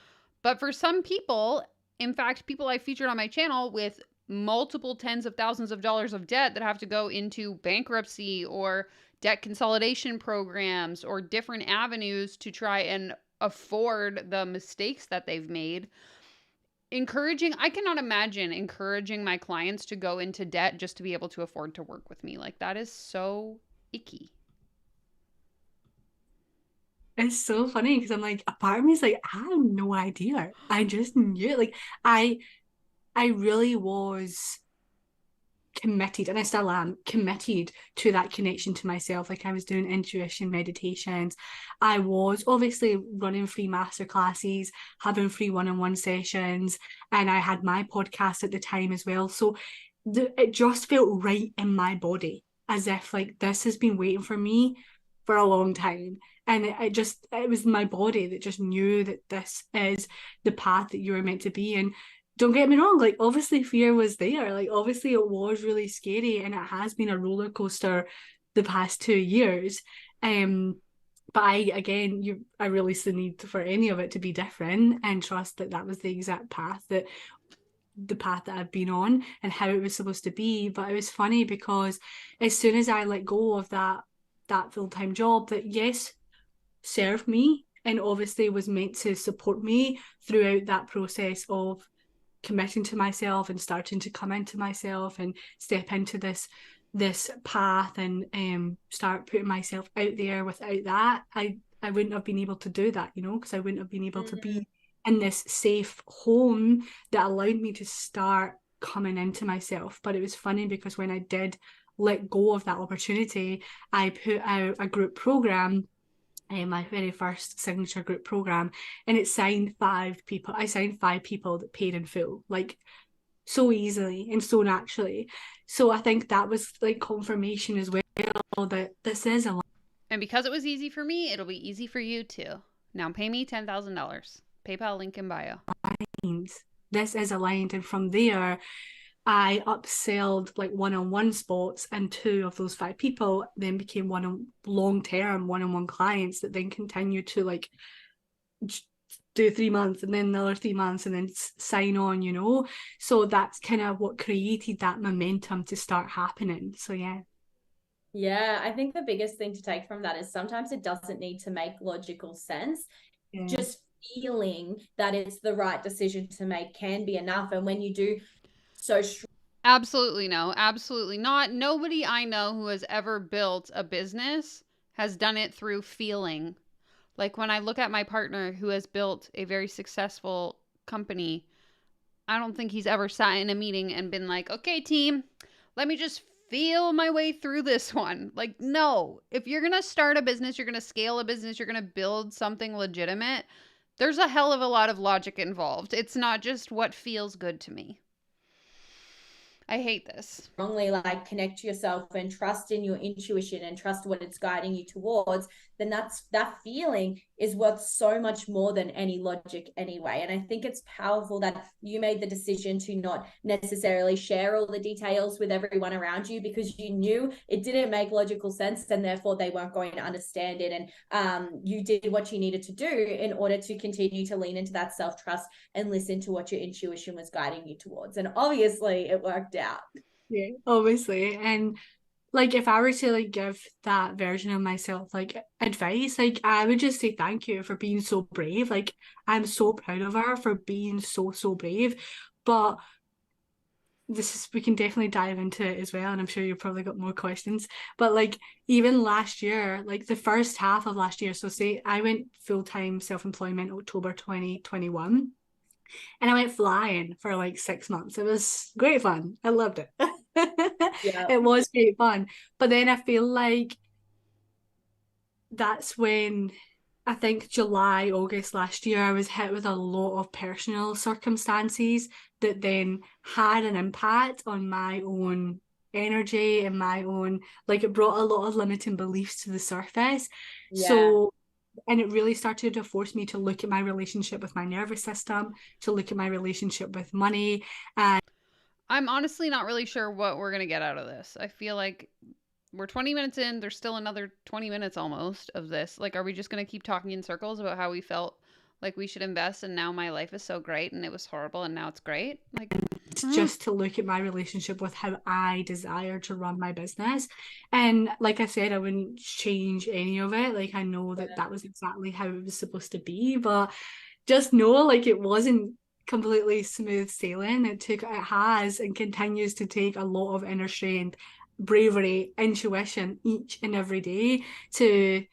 [SPEAKER 2] But for some people, in fact, people I featured on my channel with multiple tens of thousands of dollars of debt that have to go into bankruptcy or debt consolidation programs or different avenues to try and afford the mistakes that they've made. I cannot imagine encouraging my clients to go into debt just to be able to afford to work with me. Like, that is so icky.
[SPEAKER 4] It's so funny because I'm like, a part of me is like, I have no idea. I just knew it. Like, I really was committed, and I still am committed to that connection to myself. Like, I was doing intuition meditations. I was obviously running free masterclasses, having free one-on-one sessions, and I had my podcast at the time as well. So it just felt right in my body, as if like this has been waiting for me for a long time. And it was my body that just knew that this is the path that you were meant to be in. Don't get me wrong, like obviously fear was there. Like obviously it was really scary, and it has been a roller coaster the past 2 years. But I released the need for any of it to be different, and trust that that was the exact path that I've been on and how it was supposed to be. But it was funny because as soon as I let go of that full-time job that, yes, served me and obviously was meant to support me throughout that process of committing to myself and starting to come into myself and step into this path and start putting myself out there. Without that, I wouldn't have been able to do that, because I wouldn't have been able to be in this safe home that allowed me to start coming into myself. But it was funny because when I did let go of that opportunity, I put out a group program, my very first signature group program, and it signed 5 people. I signed 5 people that paid in full, like so easily and so naturally. So I think that was like confirmation as well that this is a.
[SPEAKER 2] And because it was easy for me, it'll be easy for you too. Now pay me $10,000. PayPal link in bio.
[SPEAKER 4] This is aligned, and from there I upselled like one-on-one spots, and 2 of those 5 people then became long-term one-on-one clients that then continue to like do 3 months and then another 3 months and then sign on, you know. So that's kind of what created that momentum to start happening. So yeah.
[SPEAKER 3] Yeah, I think the biggest thing to take from that is sometimes it doesn't need to make logical sense.
[SPEAKER 4] Yeah.
[SPEAKER 3] Just feeling that it's the right decision to make can be enough. And when you do so
[SPEAKER 2] Absolutely no. Absolutely not. Nobody I know who has ever built a business has done it through feeling. Like when I look at my partner who has built a very successful company, I don't think he's ever sat in a meeting and been like, okay, team, let me just feel my way through this one. Like, no. If you're going to start a business, you're going to scale a business, you're going to build something legitimate, there's a hell of a lot of logic involved. It's not just what feels good to me. I hate this.
[SPEAKER 3] strongly like connect to yourself and trust in your intuition and trust what it's guiding you towards, then that feeling is worth so much more than any logic anyway. And I think it's powerful that you made the decision to not necessarily share all the details with everyone around you, because you knew it didn't make logical sense and therefore they weren't going to understand it. And you did what you needed to do in order to continue to lean into that self-trust and listen to what your intuition was guiding you towards. And obviously it worked out.
[SPEAKER 4] Yeah, obviously. And like if I were to like give that version of myself like advice, like I would just say thank you for being so brave. Like I'm so proud of her for being so brave. But we can definitely dive into it as well, and I'm sure you've probably got more questions. But like even last year, like the first half of last year, so say I went full-time self-employment October 2021. And I went flying for like 6 months. It was great fun. I loved it.
[SPEAKER 3] Yeah.
[SPEAKER 4] It was great fun. But then I feel like that's when I think July, August last year, I was hit with a lot of personal circumstances that then had an impact on my own energy and my own, like it brought a lot of limiting beliefs to the surface.
[SPEAKER 3] Yeah.
[SPEAKER 4] So and it really started to force me to look at my relationship with my nervous system, to look at my relationship with money. And
[SPEAKER 2] I'm honestly not really sure what we're going to get out of this. I feel like we're 20 minutes in. There's still another 20 minutes almost of this. Like, are we just going to keep talking in circles about how we felt like we should invest and now my life is so great and it was horrible and now it's great? Like,
[SPEAKER 4] just to look at my relationship with how I desire to run my business. And like I said, I wouldn't change any of it. Like I know that that was exactly how it was supposed to be, but just know like it wasn't completely smooth sailing. It has and continues to take a lot of inner strength, bravery, intuition each and every day to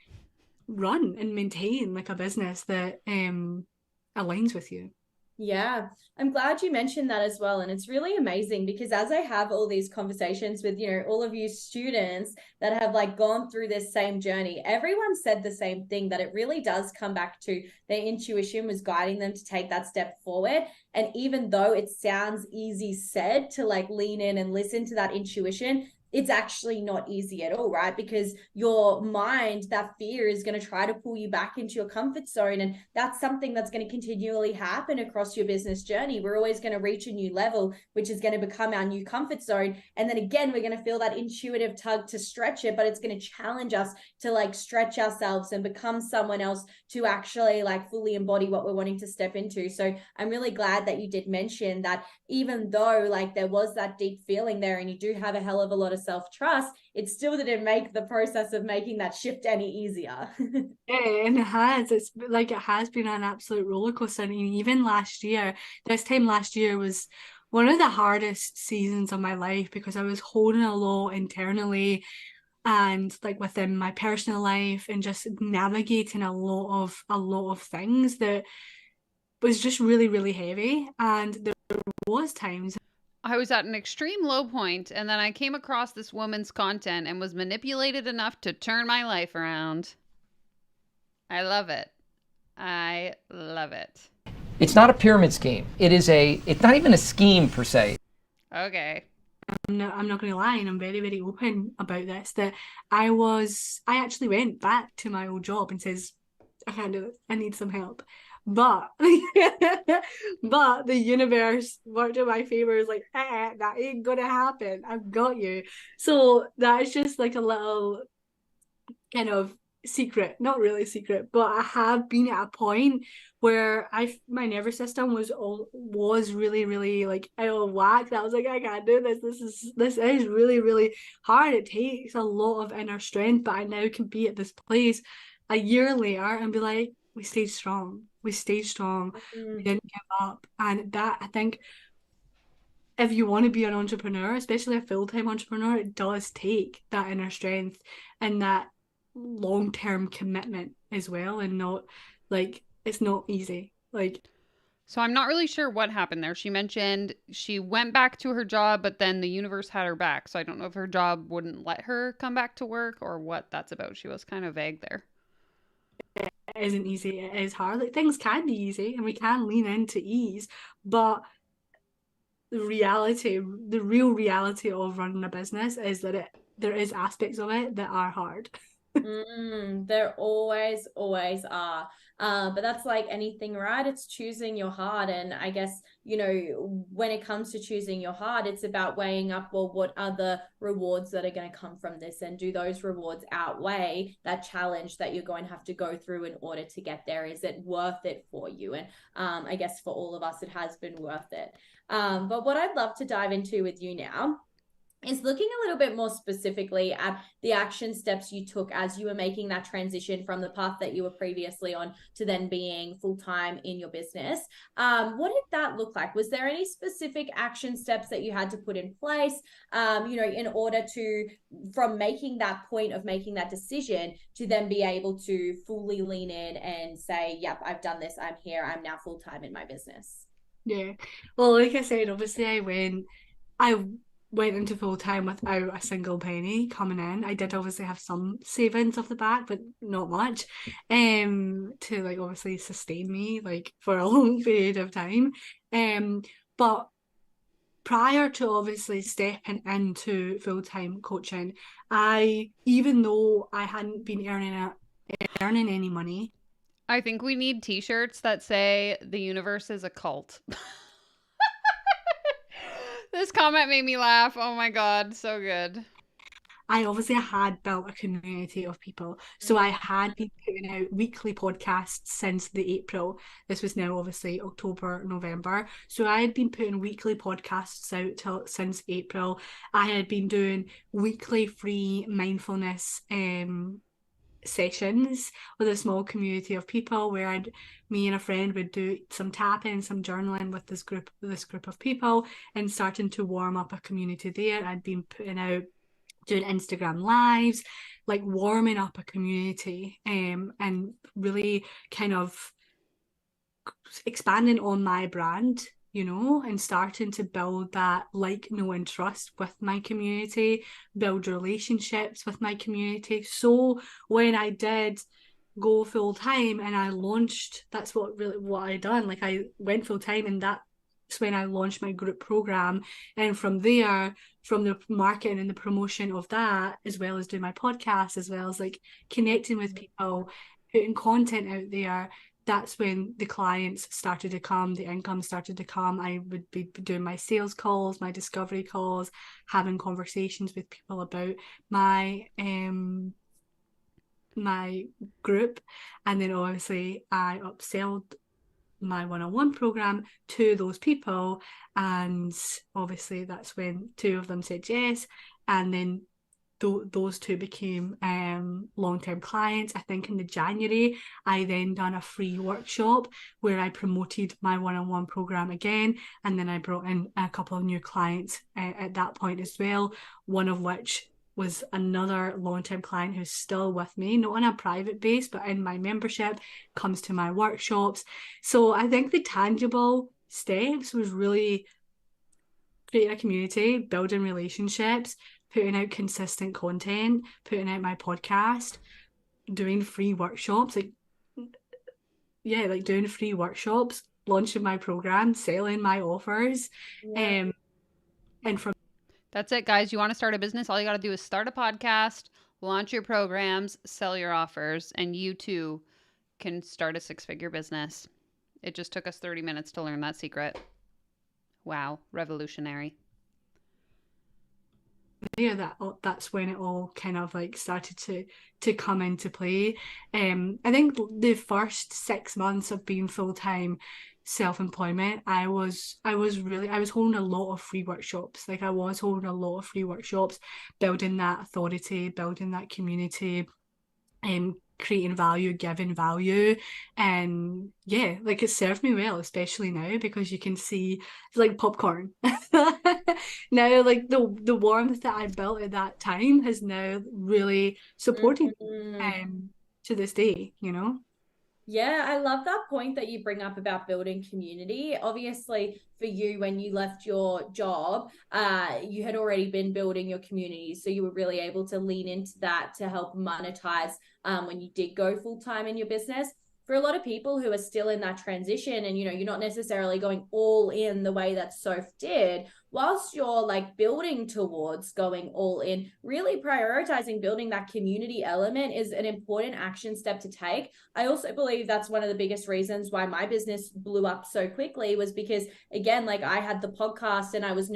[SPEAKER 4] run and maintain like a business that aligns with you.
[SPEAKER 3] Yeah, I'm glad you mentioned that as well. And it's really amazing because as I have all these conversations with, all of you students that have like gone through this same journey, everyone said the same thing, that it really does come back to their intuition was guiding them to take that step forward. And even though it sounds easy said to like lean in and listen to that intuition, it's actually not easy at all, right? Because your mind, that fear is going to try to pull you back into your comfort zone. And that's something that's going to continually happen across your business journey. We're always going to reach a new level, which is going to become our new comfort zone. And then again, we're going to feel that intuitive tug to stretch it, but it's going to challenge us to like stretch ourselves and become someone else to actually like fully embody what we're wanting to step into. So I'm really glad that you did mention that even though like there was that deep feeling there and you do have a hell of a lot of self-trust, it still didn't make the process of making that shift any easier.
[SPEAKER 4] Yeah, and it has. It's like it has been an absolute roller coaster. And even last year, this time last year was one of the hardest seasons of my life because I was holding a lot internally and like within my personal life and just navigating a lot of things that was just really heavy. And there was times
[SPEAKER 2] I was at an extreme low point, and then I came across this woman's content and was manipulated enough to turn my life around. I love it. I love it.
[SPEAKER 1] It's not a pyramid scheme. It's not even a scheme per se.
[SPEAKER 2] Okay.
[SPEAKER 4] I'm not going to lie, and I'm very open about this, that I actually went back to my old job and says, I can't do this, I need some help. But but the universe worked in my favor. Is like, that ain't gonna happen. I've got you. So that's just like a little kind of secret, not really secret, but I have been at a point where my nervous system was really, really like out of whack. That I was like, I can't do this. This is really, really hard. It takes a lot of inner strength, but I now can be at this place a year later and be like, we stayed strong. We stayed strong. We didn't give up. And that, I think, if you want to be an entrepreneur, especially a full-time entrepreneur, it does take that inner strength and that long-term commitment as well, and not like it's not easy. Like,
[SPEAKER 2] So I'm not really sure what happened there. She mentioned she went back to her job, but then the universe had her back. So I don't know if her job wouldn't let her come back to work or what that's about. She was kind of vague there.
[SPEAKER 4] it isn't easy. It is hard. Like, things can be easy and we can lean into ease, but the real reality of running a business is that there is aspects of it that are hard.
[SPEAKER 3] There always are. But that's like anything, right? It's choosing your heart. And I guess, you know, when it comes to choosing your heart, it's about weighing up, well, what are the rewards that are going to come from this? And do those rewards outweigh that challenge that you're going to have to go through in order to get there? Is it worth it for you? And I guess for all of us, it has been worth it. But what I'd love to dive into with you now is looking a little bit more specifically at the action steps you took as you were making that transition from the path that you were previously on to then being full-time in your business. What did that look like? Was there any specific action steps that you had to put in place, you know, in order to, from making that point of making that decision to then be able to fully lean in and say, yep, I've done this, I'm here, I'm now full-time in my business?
[SPEAKER 4] Yeah. Well, like I said, obviously I went into full time without a single penny coming in. I did obviously have some savings off the back, but not much, to like obviously sustain me like for a long period of time. But prior to obviously stepping into full time coaching, even though I hadn't been earning any money.
[SPEAKER 2] I think we need t-shirts that say the universe is a cult. This comment made me laugh. Oh my God. So good.
[SPEAKER 4] I obviously had built a community of people. So I had been putting out weekly podcasts since the April. This was now obviously October, November. So I had been putting weekly podcasts out since April. I had been doing weekly free mindfulness sessions with a small community of people where me and a friend would do some tapping, some journaling with this group of people, and starting to warm up a community there. I'd been putting out, doing Instagram lives, like warming up a community, and really kind of expanding on my brand, you know, and starting to build that like, know, and trust with my community, build relationships with my community. So when I did go full time and I launched, that's what I done. Like, I went full time, and that's when I launched my group program. And from there, from the marketing and the promotion of that, as well as doing my podcast, as well as like connecting with people, putting content out there, that's when the clients started to come, the income started to come. I would be doing my sales calls, my discovery calls, having conversations with people about my my group. And then obviously I upselled my one-on-one program to those people, and obviously that's when two of them said yes, and then those two became long-term clients. I think in the January I then done a free workshop where I promoted my one-on-one program again, and then I brought in a couple of new clients at that point as well, one of which was another long-term client who's still with me, not on a private base, but in my membership, comes to my workshops. So I think the tangible steps was really creating a community, building relationships, putting out consistent content, putting out my podcast, doing free workshops, like doing free workshops, launching my program, selling my offers. And from
[SPEAKER 2] That's it, guys. You want to start a business? All you got to do is start a podcast, launch your programs, sell your offers, and you too can start a six-figure business. It just took us 30 minutes to learn that secret. Wow, revolutionary.
[SPEAKER 4] there, that's when it all kind of like started to come into play. I think the first 6 months of being full-time self-employment, I was holding a lot of free workshops. Like I was holding a lot of free workshops, building that authority, building that community, creating value, giving value. And yeah, like it served me well, especially now, because you can see it's like popcorn. Now, like the warmth that I built at that time has now really supported to this day, you know.
[SPEAKER 3] Yeah, I love that point that you bring up about building community. Obviously, for you, when you left your job, you had already been building your community. So you were really able to lean into that to help monetize when you did go full time in your business. For a lot of people who are still in that transition and, you know, you're not necessarily going all in the way that Soph did, whilst you're like building towards going all in, really prioritizing building that community element is an important action step to take. I also believe that's one of the biggest reasons why my business blew up so quickly, was because, again, like I had the podcast and I was.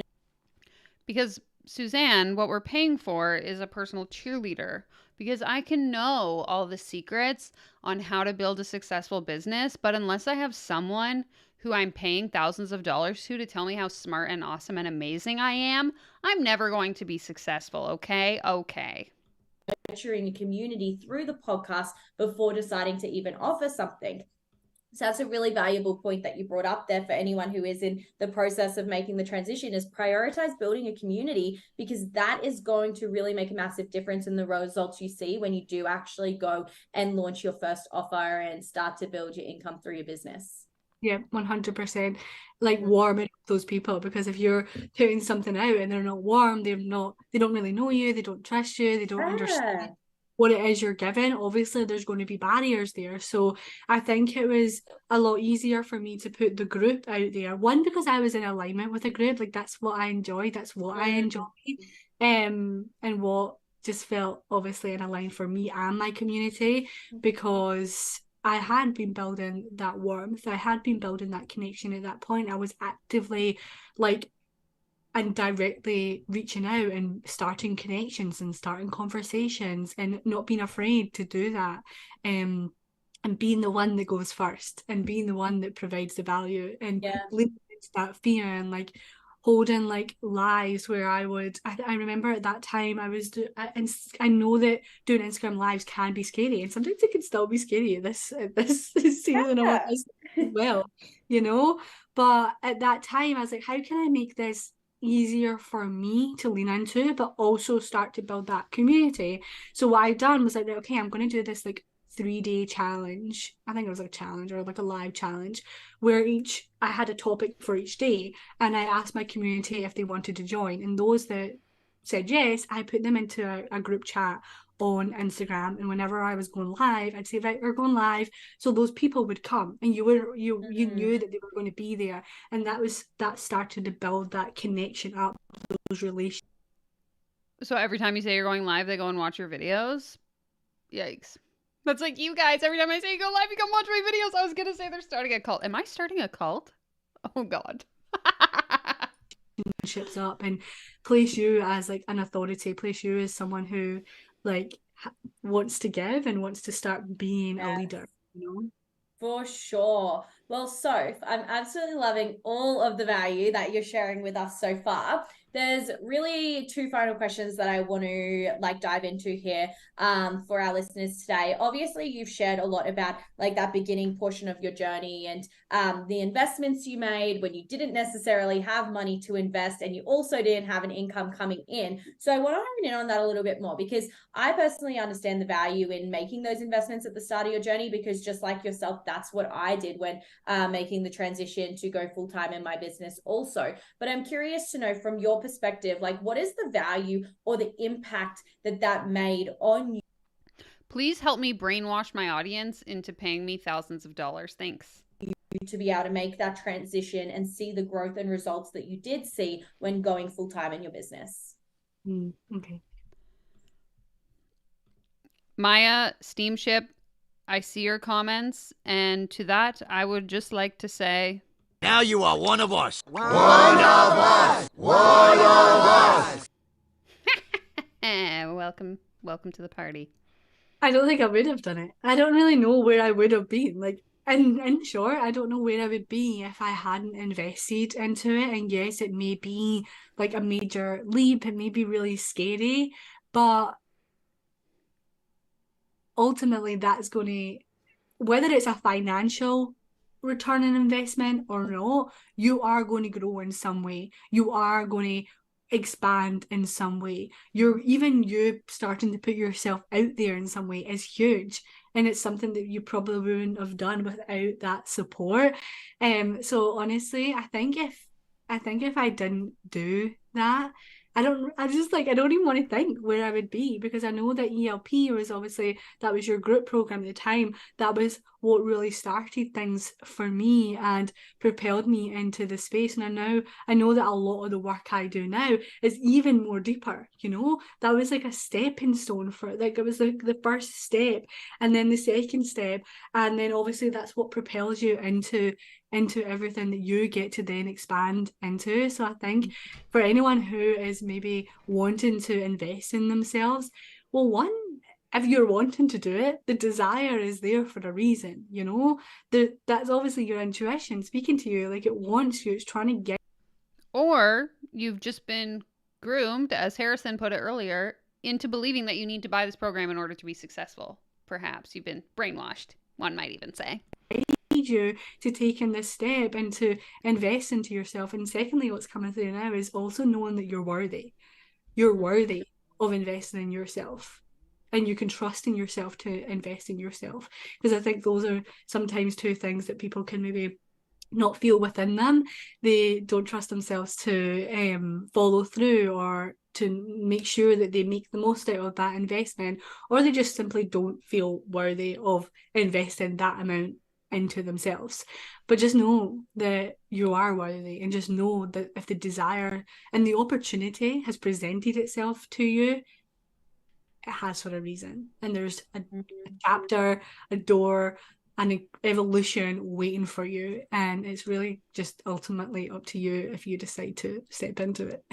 [SPEAKER 2] Because, Suzanne, what we're paying for is a personal cheerleader, because I can know all the secrets on how to build a successful business, but unless I have someone who I'm paying thousands of dollars to tell me how smart and awesome and amazing I am, I'm never going to be successful, okay? Okay.
[SPEAKER 3] Nurturing a community through the podcast before deciding to even offer something. So that's a really valuable point that you brought up there for anyone who is in the process of making the transition, is prioritize building a community, because that is going to really make a massive difference in the results you see when you do actually go and launch your first offer and start to build your income through your business.
[SPEAKER 4] Yeah, 100%. Like warming up those people, because if you're putting something out and they're not warm, they don't really know you, they don't trust you, they don't understand what it is you're giving. Obviously there's going to be barriers there. So I think it was a lot easier for me to put the group out there. One, because I was in alignment with the group, like that's what I enjoyed, and what just felt obviously in a line for me and my community, because I had been building that warmth, I had been building that connection at that point. I was actively like and directly reaching out and starting connections and starting conversations and not being afraid to do that, and being the one that goes first and being the one that provides the value, and leaning into that fear, and like holding like lives where I remember at that time and I know that doing Instagram lives can be scary, and sometimes it can still be scary at this season of my business as well, you know. But at that time I was like, how can I make this easier for me to lean into, but also start to build that community? So what I done was like, okay, I'm going to do this like 3-day challenge. I think it was like a challenge or like a live challenge, where I had a topic for each day, and I asked my community if they wanted to join, and those that said yes, I put them into a group chat on Instagram, and whenever I was going live, I'd say, right, we're going live, so those people would come, and you knew that they were going to be there, and that started to build that connection up, those relationships.
[SPEAKER 2] So every time you say you're going live, they go and watch your videos? Yikes. That's like you guys. Every time I say you go live, you come watch my videos. I was going to say they're starting a cult. Am I starting a cult? Oh, God.
[SPEAKER 4] Relationships up and place you as like an authority, place you as someone who like wants to give and wants to start being a leader, you know?
[SPEAKER 3] For sure. Well, Soph, I'm absolutely loving all of the value that you're sharing with us so far. There's really 2 final questions that I want to like dive into here for our listeners today. Obviously, you've shared a lot about like that beginning portion of your journey and the investments you made when you didn't necessarily have money to invest, and you also didn't have an income coming in. So I want to hone in on that a little bit more, because I personally understand the value in making those investments at the start of your journey, because just like yourself, that's what I did when making the transition to go full-time in my business also. But I'm curious to know from your perspective, like what is the value or the impact that made on you?
[SPEAKER 2] Please help me brainwash my audience into paying me thousands of dollars. Thanks.
[SPEAKER 3] To be able to make that transition and see the growth and results that you did see when going full-time in your business.
[SPEAKER 4] Okay.
[SPEAKER 2] Maya, Steamship, I see your comments, and to that, I would just like to say,
[SPEAKER 6] now you are one of us.
[SPEAKER 7] One of us! One of us!
[SPEAKER 2] Welcome to the party.
[SPEAKER 4] I don't think I would have done it. I don't really know where I would have been. Like, in short, I don't know where I would be if I hadn't invested into it. And yes, it may be like a major leap. It may be really scary, but ultimately that's going to, whether it's a financial return on investment or not, you are going to grow in some way. You are going to expand in some way. You starting to put yourself out there in some way is huge. And it's something that you probably wouldn't have done without that support. So honestly, I think if I didn't do that, I don't even want to think where I would be, because I know that ELP was obviously, that was your group program at the time. That was what really started things for me and propelled me into the space. And I know that a lot of the work I do now is even more deeper, that was like a stepping stone for it. Like, it was like the first step and then the second step. And then obviously that's what propels you into everything that you get to then expand into. So I think for anyone who is maybe wanting to invest in themselves, well, one, if you're wanting to do it, the desire is there for a reason, that's obviously your intuition speaking to you. Like, it wants you, it's trying to get.
[SPEAKER 2] Or you've just been groomed, as Harrison put it earlier, into believing that you need to buy this program in order to be successful. Perhaps you've been brainwashed, one might even say.
[SPEAKER 4] You to take in this step and to invest into yourself. And secondly, what's coming through now is also knowing that you're worthy of investing in yourself, and you can trust in yourself to invest in yourself, because I think those are sometimes two things that people can maybe not feel within them. They don't trust themselves to follow through or to make sure that they make the most out of that investment, or they just simply don't feel worthy of investing that amount into themselves. But just know that you are worthy, and just know that if the desire and the opportunity has presented itself to you, it has for a reason, and there's a chapter, a door, an evolution waiting for you, and it's really just ultimately up to you if you decide to step into it.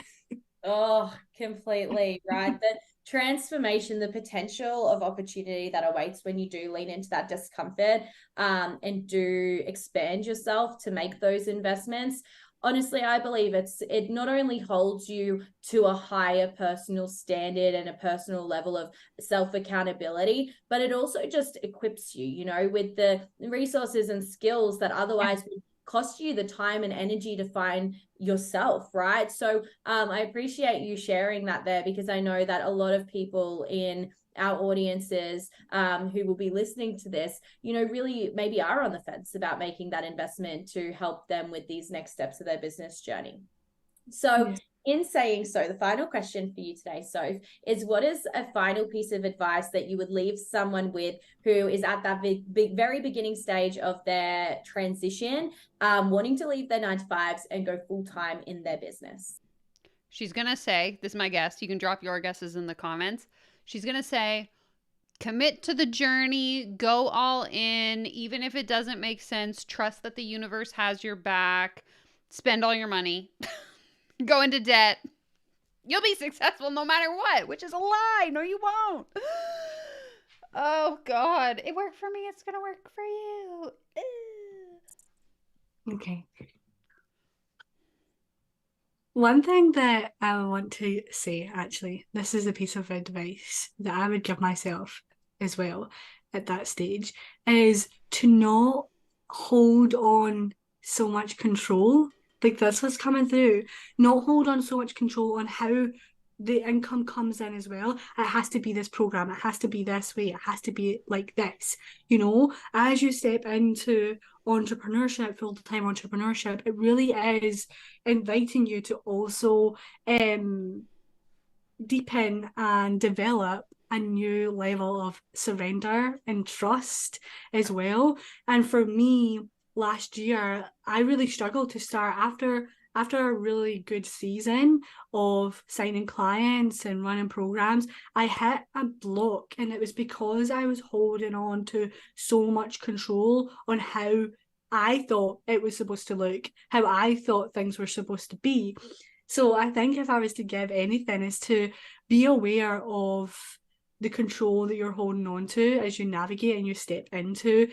[SPEAKER 3] Oh, completely right. The transformation, the potential of opportunity that awaits when you do lean into that discomfort, and do expand yourself to make those investments. Honestly, I believe it not only holds you to a higher personal standard and a personal level of self-accountability, but it also just equips you, with the resources and skills that otherwise would cost you the time and energy to find yourself, right? So I appreciate you sharing that there, because I know that a lot of people in our audiences who will be listening to this, really maybe are on the fence about making that investment to help them with these next steps of their business journey. So in saying so, the final question for you today, Soph, is what is a final piece of advice that you would leave someone with who is at that very beginning stage of their transition, wanting to leave their 9-to-5s and go full-time in their business?
[SPEAKER 2] She's going to say, this is my guess, you can drop your guesses in the comments. She's going to say, commit to the journey, go all in, even if it doesn't make sense, trust that the universe has your back, spend all your money. Go into debt. You'll be successful no matter what, which is a lie. No, you won't. Oh, God. It worked for me. It's going to work for you.
[SPEAKER 4] Okay. One thing that I want to say, actually, this is a piece of advice that I would give myself as well at that stage, is to not hold on so much control. Like, that's what's coming through. Not hold on so much control on how the income comes in as well. It has to be this program. It has to be this way. It has to be like this. As you step into entrepreneurship, full-time entrepreneurship, it really is inviting you to also deepen and develop a new level of surrender and trust as well. And for me, last year, I really struggled to start after a really good season of signing clients and running programs. I hit a block, and it was because I was holding on to so much control on how I thought it was supposed to look, how I thought things were supposed to be. So I think if I was to give anything, is to be aware of the control that you're holding on to as you navigate and you step into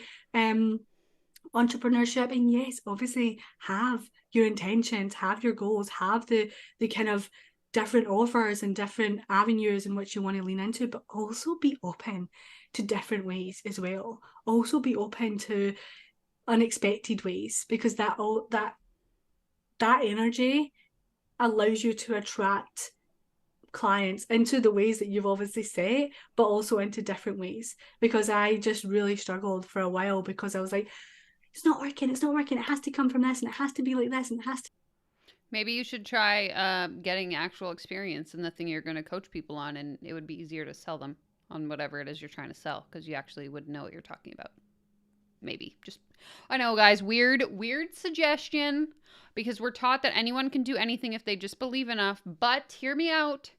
[SPEAKER 4] entrepreneurship. And yes, obviously have your intentions, have your goals, have the kind of different offers and different avenues in which you want to lean into, but also be open to different ways as well. Also be open to unexpected ways, because that energy allows you to attract clients into the ways that you've obviously set, but also into different ways. Because I just really struggled for a while, because I was like, it's not working, it has to come from this, and it has to be like this, and it has to.
[SPEAKER 2] Maybe you should try getting actual experience in the thing you're going to coach people on, and it would be easier to sell them on whatever it is you're trying to sell, because you actually would know what you're talking about. Maybe. Just, I know, guys, weird suggestion, because we're taught that anyone can do anything if they just believe enough. But hear me out.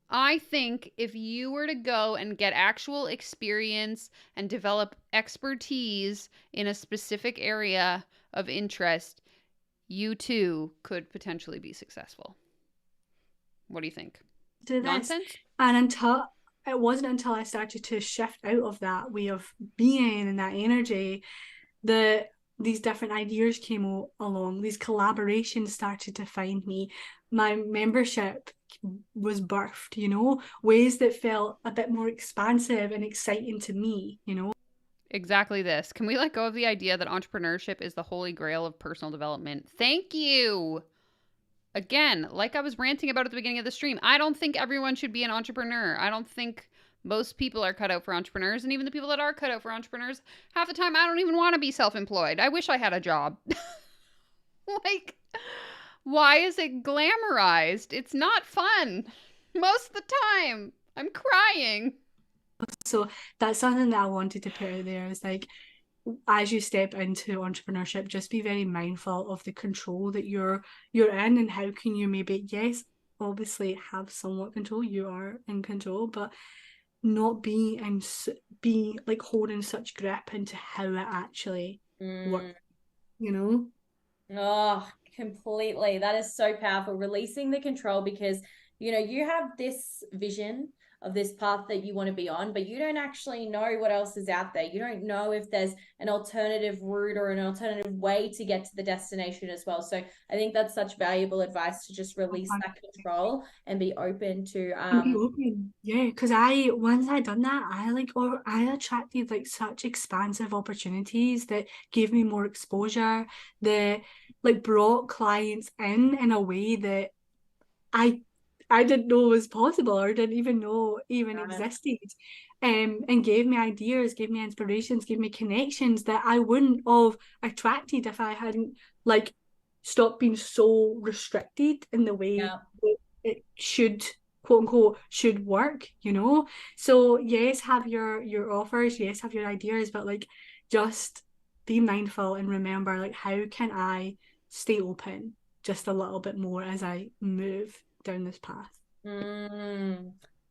[SPEAKER 2] I think if you were to go and get actual experience and develop expertise in a specific area of interest, you too could potentially be successful. What do you think?
[SPEAKER 4] Do this.
[SPEAKER 2] Nonsense?
[SPEAKER 4] And it wasn't until I started to shift out of that way of being and that energy that these different ideas came along. These collaborations started to find me. My membership was birthed, you know, ways that felt a bit more expansive and exciting to me, you know.
[SPEAKER 2] Exactly this. Can we let go of the idea that entrepreneurship is the holy grail of personal development? Thank you. Again, like I was ranting about at the beginning of the stream, I don't think everyone should be an entrepreneur. I don't think most people are cut out for entrepreneurs. And even the people that are cut out for entrepreneurs, half the time, I don't even want to be self-employed. I wish I had a job. Like, why is it glamorized? It's not fun. Most of the time, I'm crying.
[SPEAKER 4] So that's something that I wanted to put out there, is like, as you step into entrepreneurship, just be very mindful of the control that you're in, and how can you maybe, yes, obviously have somewhat control, you are in control, but not be like holding such grip into how it actually works, you know.
[SPEAKER 3] Oh, completely. That is so powerful. Releasing the control, because, you know, you have this vision of this path that you want to be on, but you don't actually know what else is out there. You don't know if there's an alternative route or an alternative way to get to the destination as well. So I think that's such valuable advice, to just release that control and be open to
[SPEAKER 4] Be open. Yeah, because once I done that, I attracted like such expansive opportunities that gave me more exposure, that like brought clients in a way that I didn't know was possible, or didn't even know even existed. And gave me ideas, gave me inspirations, gave me connections that I wouldn't have attracted if I hadn't like stopped being so restricted in the way
[SPEAKER 3] yeah.
[SPEAKER 4] that it should, quote unquote, should work, you know. So yes, have your offers, yes, have your ideas, but like just be mindful and remember, like, how can I stay open just a little bit more as I move down this path.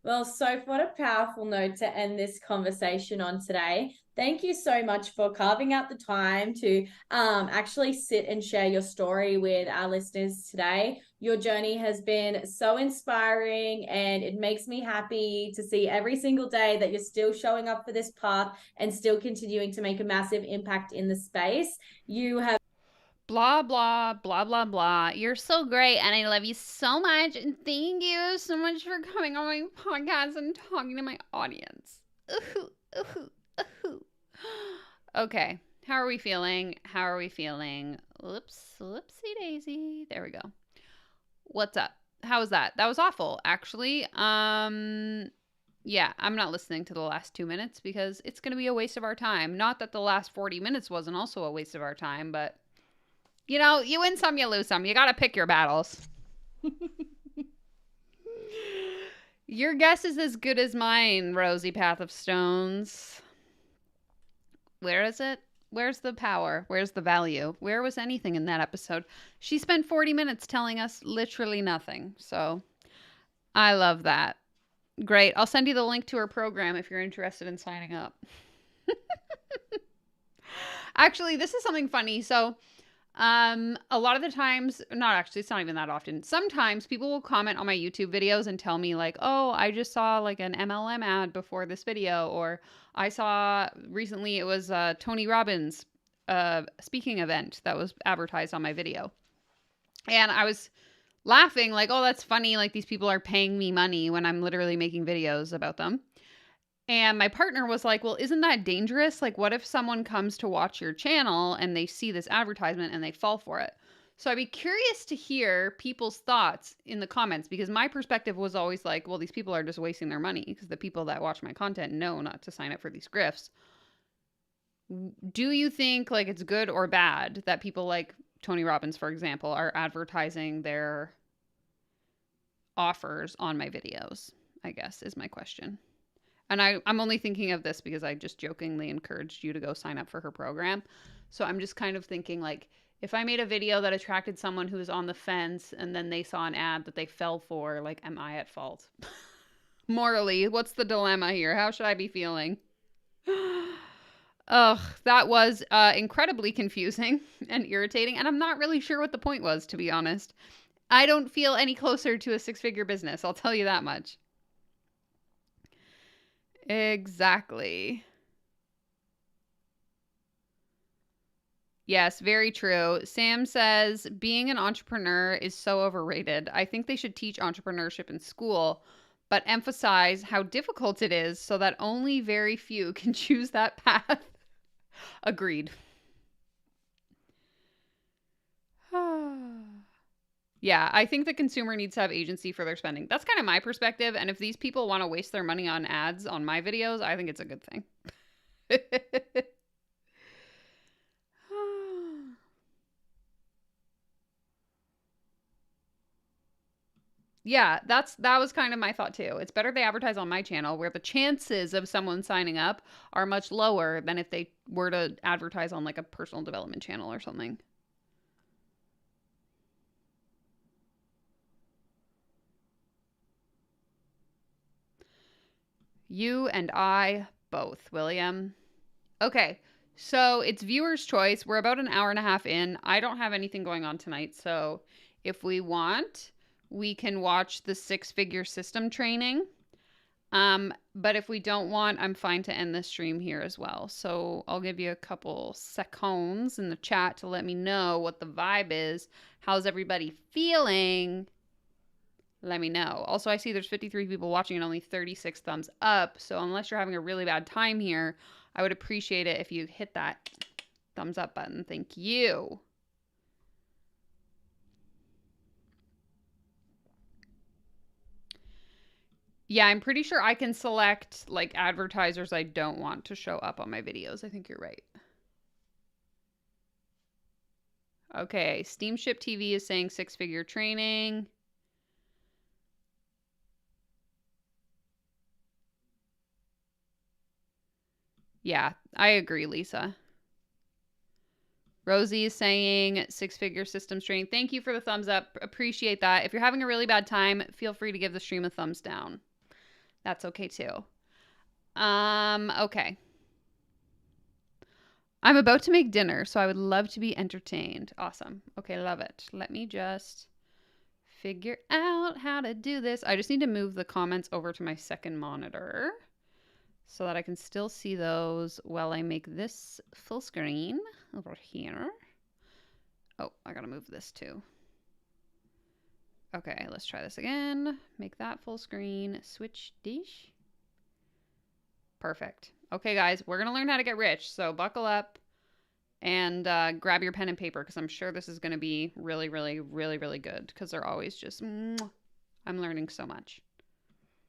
[SPEAKER 3] Well, Soph, what a powerful note to end this conversation on today. Thank you so much for carving out the time to actually sit and share your story with our listeners today. Your journey has been so inspiring, and it makes me happy to see every single day that you're still showing up for this path and still continuing to make a massive impact in the space. You have
[SPEAKER 2] Blah, blah, blah, blah, blah. You're so great, and I love you so much. And thank you so much for coming on my podcast and talking to my audience. Okay, how are we feeling? Whoopsie daisy. There we go. What's up? How was that? That was awful, actually. Yeah, I'm not listening to the last 2 minutes because it's going to be a waste of our time. Not that the last 40 minutes wasn't also a waste of our time, but you know, you win some, you lose some. You got to pick your battles. Your guess is as good as mine, Rosie Path of Stones. Where is it? Where's the power? Where's the value? Where was anything in that episode? She spent 40 minutes telling us literally nothing. So I love that. Great. I'll send you the link to her program if you're interested in signing up. Actually, this is something funny. So A lot of the times, not actually, it's not even that often. Sometimes people will comment on my YouTube videos and tell me like, oh, I just saw like an MLM ad before this video, or I saw recently it was Tony Robbins speaking event that was advertised on my video. And I was laughing like, oh, that's funny. Like these people are paying me money when I'm literally making videos about them. And my partner was like, well, isn't that dangerous? Like, what if someone comes to watch your channel and they see this advertisement and they fall for it? So I'd be curious to hear people's thoughts in the comments, because my perspective was always like, well, these people are just wasting their money because the people that watch my content know not to sign up for these grifts. Do you think like it's good or bad that people like Tony Robbins, for example, are advertising their offers on my videos? I guess is my question. And I'm only thinking of this because I just jokingly encouraged you to go sign up for her program. So I'm just kind of thinking like, if I made a video that attracted someone who was on the fence and then they saw an ad that they fell for, like, am I at fault? Morally, what's the dilemma here? How should I be feeling? Ugh, that was incredibly confusing and irritating. And I'm not really sure what the point was, to be honest. I don't feel any closer to a six-figure business. I'll tell you that much. Exactly. Yes, very true. Sam says, being an entrepreneur is so overrated. I think they should teach entrepreneurship in school, but emphasize how difficult it is so that only very few can choose that path. Agreed. Yeah, I think the consumer needs to have agency for their spending. That's kind of my perspective. And if these people want to waste their money on ads on my videos, I think it's a good thing. Yeah, that was kind of my thought too. It's better they advertise on my channel where the chances of someone signing up are much lower than if they were to advertise on like a personal development channel or something. You and I both, William. Okay, so it's viewer's choice. We're about an hour and a half in. I don't have anything going on tonight, so if we want, we can watch the six-figure system training. But if we don't want, I'm fine to end the stream here as well. So I'll give you a couple seconds in the chat to let me know what the vibe is. How's everybody feeling? Let me know. Also, I see there's 53 people watching and only 36 thumbs up. So unless you're having a really bad time here, I would appreciate it if you hit that thumbs up button. Thank you. Yeah, I'm pretty sure I can select like advertisers I don't want to show up on my videos. I think you're right. Okay, Steamship TV is saying six-figure training. Yeah, I agree, Lisa. Rosie is saying six-figure systems training. Thank you for the thumbs up. Appreciate that. If you're having a really bad time, feel free to give the stream a thumbs down. That's okay too. Okay. I'm about to make dinner, so I would love to be entertained. Awesome. Okay, love it. Let me just figure out how to do this. I just need to move the comments over to my second monitor so that I can still see those while I make this full screen over here. Oh, I gotta move this too. Okay, let's try this again. Make that full screen. Switch dish. Perfect. Okay, guys, we're gonna learn how to get rich, so buckle up and grab your pen and paper because I'm sure this is gonna be really, really, really, really good because they're always just, I'm learning so much.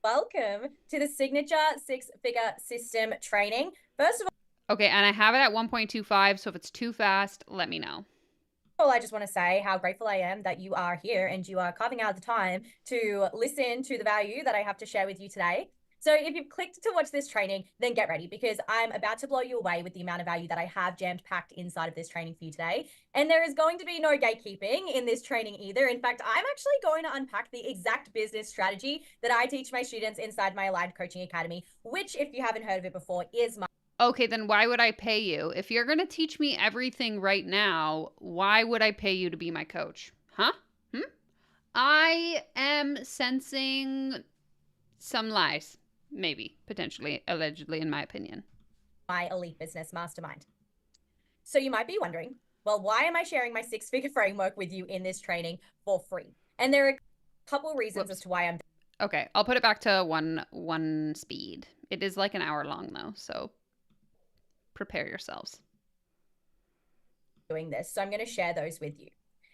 [SPEAKER 3] Welcome to the signature six-figure system training. First of
[SPEAKER 2] okay, and I have it at 1.25, so if it's too fast, let me know.
[SPEAKER 3] all, I just want to say how grateful I am that you are here and you are carving out the time to listen to the value that I have to share with you today. So if you've clicked to watch this training, then get ready because I'm about to blow you away with the amount of value that I have jammed packed inside of this training for you today. And there is going to be no gatekeeping in this training either. In fact, I'm actually going to unpack the exact business strategy that I teach my students inside my Aligned Coaching Academy, which, if you haven't heard of it before, is my
[SPEAKER 2] Okay, then why would I pay you? If you're going to teach me everything right now, why would I pay you to be my coach? Huh? I am sensing some lies. Maybe, potentially, allegedly, in my opinion.
[SPEAKER 3] My elite business mastermind. So you might be wondering, well, why am I sharing my 6-figure framework with you in this training for free? And there are a couple reasons as to why I'm
[SPEAKER 2] Okay, I'll put it back to one speed. It is like an hour long though, so prepare yourselves.
[SPEAKER 3] doing this. So I'm going to share those with you.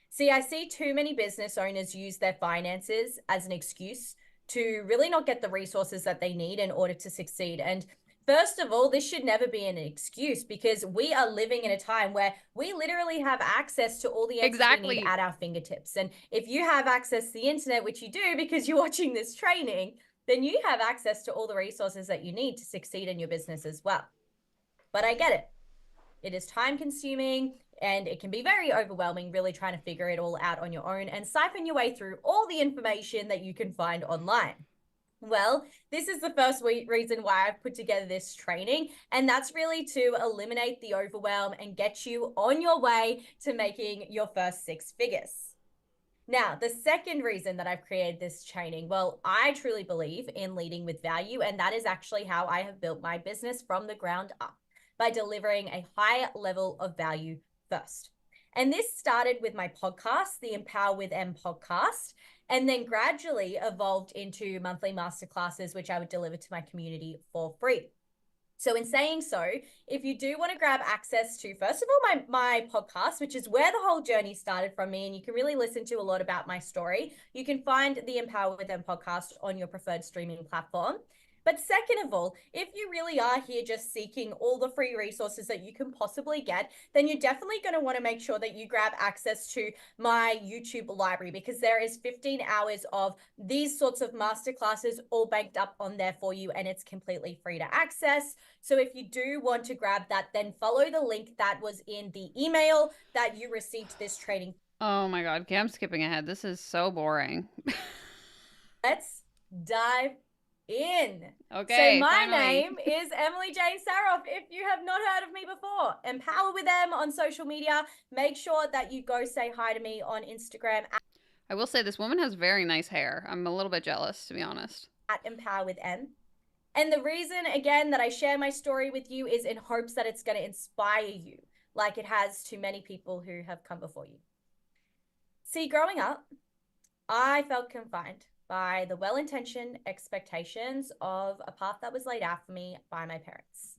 [SPEAKER 3] See, I see too many business owners use their finances as an excuse to really not get the resources that they need in order to succeed. And first of all, this should never be an excuse because we are living in a time where we literally have access to all the answers we need at our fingertips. And if you have access to the internet, which you do because you're watching this training, then you have access to all the resources that you need to succeed in your business as well. But I get it. It is time consuming and it can be very overwhelming really trying to figure it all out on your own and siphon your way through all the information that you can find online. Well, this is the first reason why I've put together this training, and that's really to eliminate the overwhelm and get you on your way to making your first 6 figures. Now, the second reason that I've created this training, well, I truly believe in leading with value, and that is actually how I have built my business from the ground up, by delivering a high level of value first. And this started with my podcast, the Empower with M podcast, and then gradually evolved into monthly masterclasses, which I would deliver to my community for free. So in saying so, if you do want to grab access to, first of all, my podcast, which is where the whole journey started from me, and you can really listen to a lot about my story, you can find the Empower with Them podcast on your preferred streaming platform. But second of all, if you really are here just seeking all the free resources that you can possibly get, then you're definitely going to want to make sure that you grab access to my YouTube library, because there is 15 hours of these sorts of masterclasses all banked up on there for you, and it's completely free to access. So if you do want to grab that, then follow the link that was in the email that you received this training.
[SPEAKER 2] Oh my God, okay, I'm skipping ahead. This is so boring.
[SPEAKER 3] Let's dive in.
[SPEAKER 2] Okay.
[SPEAKER 3] So my
[SPEAKER 2] finally.
[SPEAKER 3] name is Emily Jane Saroff. If you have not heard of me before, Empower with Them on social media. Make sure that you go say hi to me on Instagram
[SPEAKER 2] I will say this woman has very nice hair. I'm a little bit jealous, to be honest.
[SPEAKER 3] at Empower with M. And the reason, again, that I share my story with you is in hopes that it's going to inspire you, like it has to many people who have come before you. See, growing up, I felt confined by the well-intentioned expectations of a path that was laid out for me by my parents.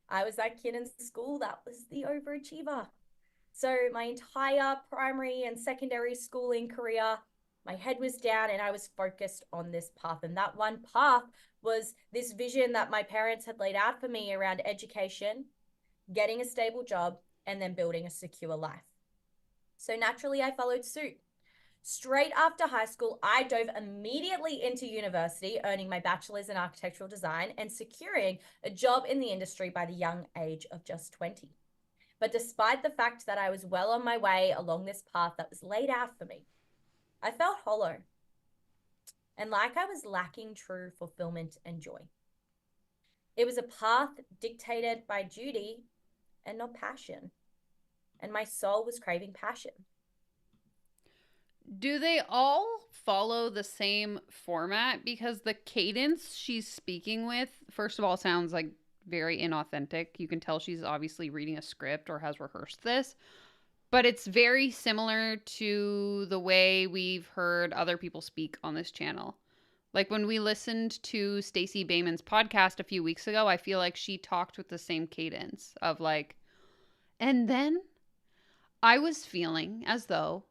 [SPEAKER 3] I was that kid in school that was the overachiever. So my entire primary and secondary schooling career, my head was down and I was focused on this path. And that one path was this vision that my parents had laid out for me around education, getting a stable job, and then building a secure life. So naturally, I followed suit. Straight after high school, I dove immediately into university, earning my bachelor's in architectural design and securing a job in the industry by the young age of just 20. But despite the fact that I was well on my way along this path that was laid out for me, I felt hollow and like I was lacking true fulfillment and joy. It was a path dictated by duty and not passion, and my soul was craving passion.
[SPEAKER 2] Do they all follow the same format? Because the cadence she's speaking with, first of all, sounds like very inauthentic. You can tell she's obviously reading a script or has rehearsed this. But it's very similar to the way we've heard other people speak on this channel. Like when we listened to Stacey Bayman's podcast a few weeks ago, I feel like she talked with the same cadence of like, and then I was feeling as though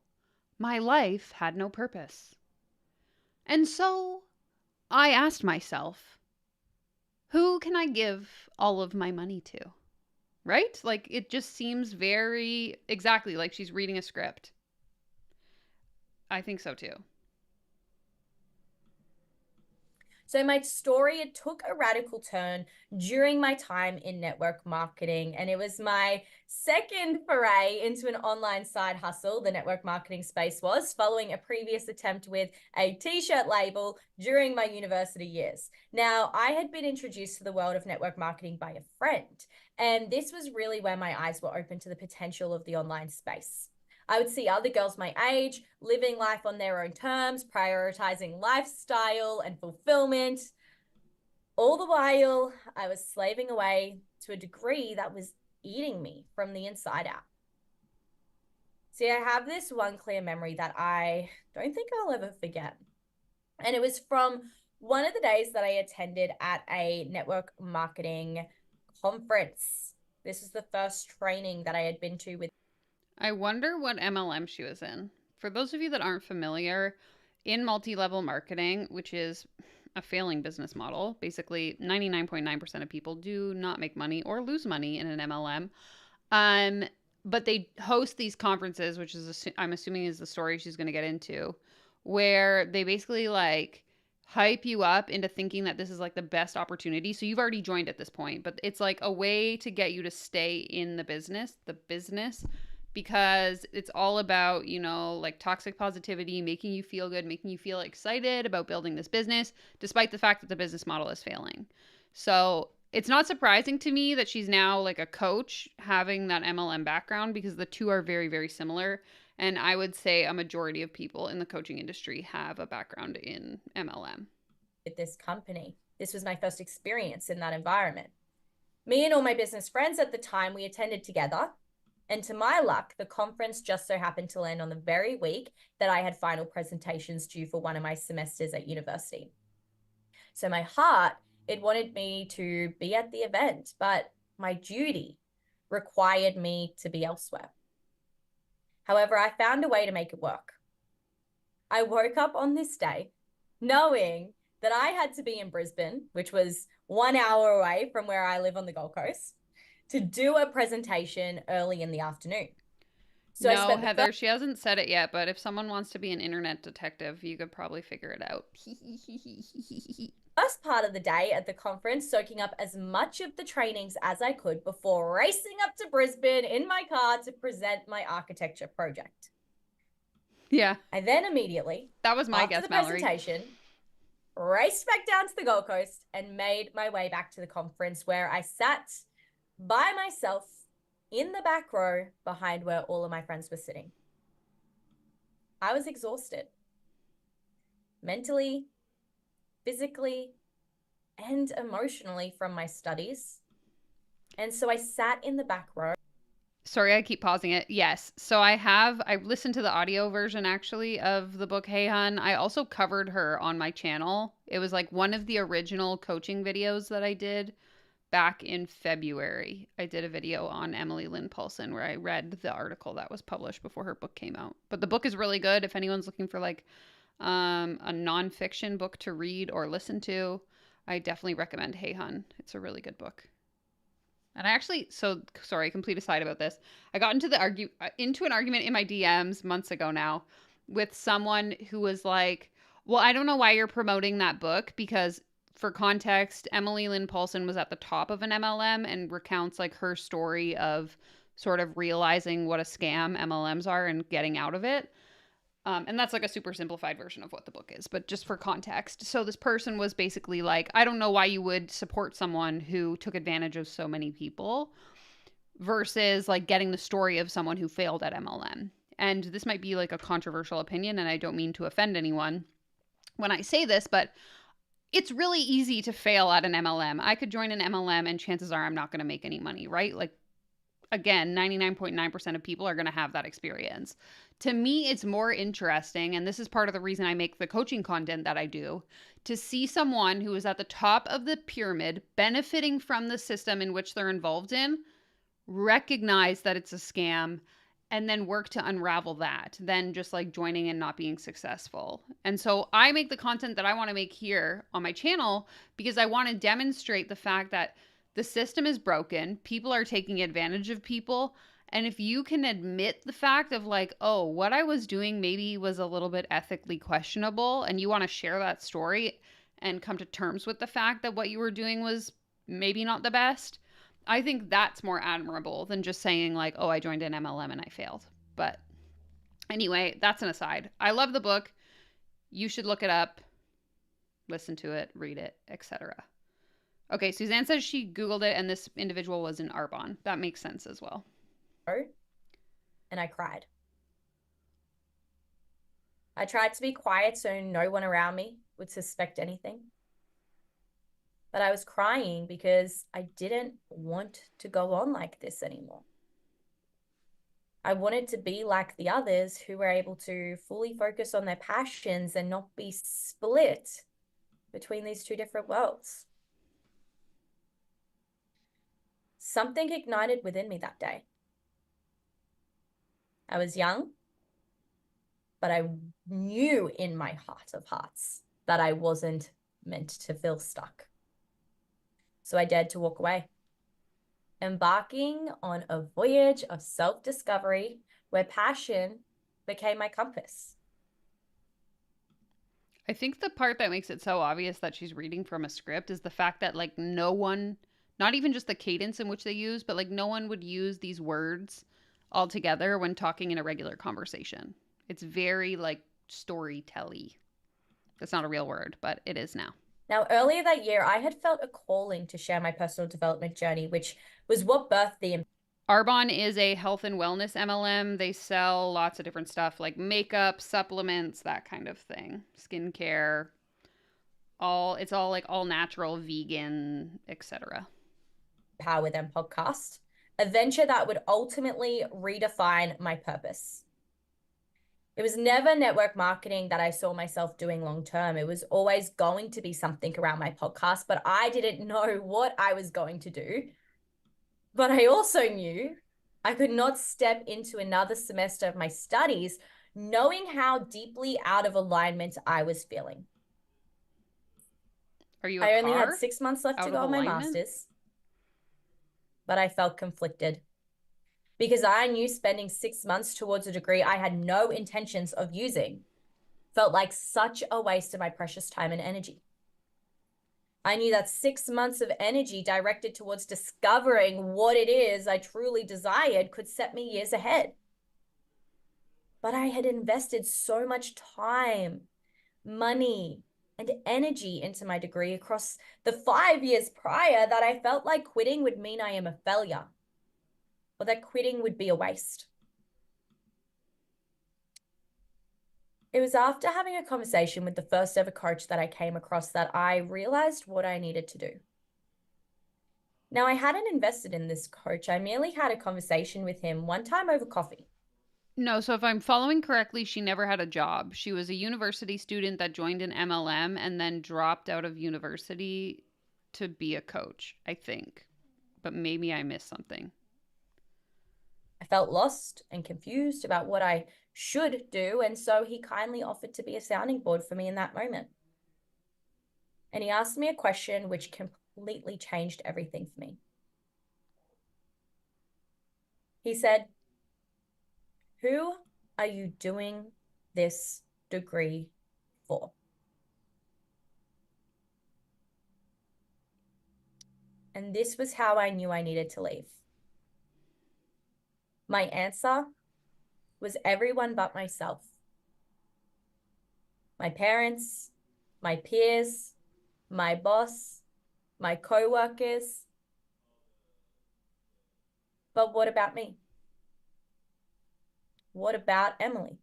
[SPEAKER 2] my life had no purpose. And so I asked myself, who can I give all of my money to? Right? Like it just seems very exactly like she's reading a script. I think so too.
[SPEAKER 3] So my story, it took a radical turn during my time in network marketing, and it was my second foray into an online side hustle. The network marketing space was following a previous attempt with a t-shirt label during my university years. Now, I had been introduced to the world of network marketing by a friend, and this was really where my eyes were open to the potential of the online space. I would see other girls my age living life on their own terms, prioritizing lifestyle and fulfillment. All the while, I was slaving away to a degree that was eating me from the inside out. See, I have this one clear memory that I don't think I'll ever forget. And it was from one of the days that I attended at a network marketing conference. This was the first training that I had been to with.
[SPEAKER 2] I wonder what MLM she was in. For those of you that aren't familiar, in multi-level marketing, which is a failing business model, basically 99.9% of people do not make money or lose money in an MLM. But they host these conferences, which is, I'm assuming is the story she's going to get into, where they basically like hype you up into thinking that this is like the best opportunity. So you've already joined at this point, but it's like a way to get you to stay in the business, because it's all about, you know, like toxic positivity, making you feel good, making you feel excited about building this business, despite the fact that the business model is failing. So it's not surprising to me that she's now like a coach having that MLM background, because the two are very, very similar. And I would say a majority of people in the coaching industry have a background in MLM.
[SPEAKER 3] With this company, this was my first experience in that environment. Me and all my business friends at the time, we attended together. And to my luck, the conference just so happened to land on the very week that I had final presentations due for one of my semesters at university. So my heart, it wanted me to be at the event, but my duty required me to be elsewhere. However, I found a way to make it work. I woke up on this day knowing that I had to be in Brisbane, which was 1 hour away from where I live on the Gold Coast, to do a presentation early in the afternoon. So
[SPEAKER 2] no, Heather, she hasn't said it yet, but if someone wants to be an internet detective, you could probably figure it out.
[SPEAKER 3] First part of the day at the conference, soaking up as much of the trainings as I could before racing up to Brisbane in my car to present my architecture project.
[SPEAKER 2] Yeah.
[SPEAKER 3] I then immediately,
[SPEAKER 2] that was my
[SPEAKER 3] after
[SPEAKER 2] guess,
[SPEAKER 3] the
[SPEAKER 2] Mallory,
[SPEAKER 3] presentation, raced back down to the Gold Coast and made my way back to the conference, where I sat by myself in the back row behind where all of my friends were sitting. I was exhausted, mentally, physically, and emotionally from my studies. And so I sat in the back row.
[SPEAKER 2] Sorry, I keep pausing it. Yes. So I listened to the audio version actually of the book Hey Hun. I also covered her on my channel. It was like one of the original coaching videos that I did back in February. I did a video on Emily Lynn Paulson where I read the article that was published before her book came out. But the book is really good. If anyone's looking for like a nonfiction book to read or listen to, I definitely recommend Hey Hun. It's a really good book. And I actually, so sorry, complete aside about this. I got into an argument in my DMs months ago now with someone who was like, well, I don't know why you're promoting that book, because for context, Emily Lynn Paulson was at the top of an MLM and recounts like her story of sort of realizing what a scam MLMs are and getting out of it. And that's like a super simplified version of what the book is, but just for context. So this person was basically like, I don't know why you would support someone who took advantage of so many people versus like getting the story of someone who failed at MLM. And this might be like a controversial opinion, and I don't mean to offend anyone when I say this, but it's really easy to fail at an MLM. I could join an MLM and chances are I'm not going to make any money, right? Like, again, 99.9% of people are going to have that experience. To me, it's more interesting, and this is part of the reason I make the coaching content that I do, to see someone who is at the top of the pyramid benefiting from the system in which they're involved in, recognize that it's a scam, and then work to unravel that, than just like joining and not being successful. And so I make the content that I want to make here on my channel because I want to demonstrate the fact that the system is broken. People are taking advantage of people. And if you can admit the fact of like, oh, what I was doing maybe was a little bit ethically questionable, and you want to share that story, and come to terms with the fact that what you were doing was maybe not the best. I think that's more admirable than just saying like, oh, I joined an MLM and I failed. But anyway, that's an aside. I love the book. You should look it up, listen to it, read it, etc. Okay, Suzanne says she Googled it and this individual was in Arbon. That makes sense as well.
[SPEAKER 3] And I cried. I tried to be quiet so no one around me would suspect anything. But I was crying because I didn't want to go on like this anymore. I wanted to be like the others who were able to fully focus on their passions and not be split between these two different worlds. Something ignited within me that day. I was young, but I knew in my heart of hearts that I wasn't meant to feel stuck. So I dared to walk away, embarking on a voyage of self-discovery where passion became my compass.
[SPEAKER 2] I think the part that makes it so obvious that she's reading from a script is the fact that like no one, not even just the cadence in which they use, but like no one would use these words all together when talking in a regular conversation. It's very like storytelly. That's not a real word, but it is now.
[SPEAKER 3] Now, earlier that year, I had felt a calling to share my personal development journey, which was what birthed the
[SPEAKER 2] Arbon is a health and wellness MLM. They sell lots of different stuff like makeup, supplements, that kind of thing, skincare. It's all like all natural, vegan, etc.
[SPEAKER 3] Power Them podcast, a venture that would ultimately redefine my purpose. It was never network marketing that I saw myself doing long term. It was always going to be something around my podcast, but I didn't know what I was going to do. But I also knew I could not step into another semester of my studies knowing how deeply out of alignment I was feeling.
[SPEAKER 2] Are you
[SPEAKER 3] I only had 6 months left to go on my
[SPEAKER 2] alignment?
[SPEAKER 3] master's, but I felt conflicted because I knew spending 6 months towards a degree I had no intentions of using felt like such a waste of my precious time and energy. I knew that 6 months of energy directed towards discovering what it is I truly desired could set me years ahead. But I had invested so much time, money, and energy into my degree across the 5 years prior that I felt like quitting would mean I am a failure, or that quitting would be a waste. It was after having a conversation with the first ever coach that I came across that I realized what I needed to do. Now, I hadn't invested in this coach. I merely had a conversation with him one time over coffee.
[SPEAKER 2] No, so if I'm following correctly, she never had a job. She was a university student that joined an MLM and then dropped out of university to be a coach, I think. But maybe I missed something.
[SPEAKER 3] I felt lost and confused about what I should do, and so he kindly offered to be a sounding board for me in that moment. And he asked me a question which completely changed everything for me. He said, "Who are you doing this degree for?" And this was how I knew I needed to leave. My answer was everyone but myself. My parents, my peers, my boss, my co-workers. But what about me? What about Emily?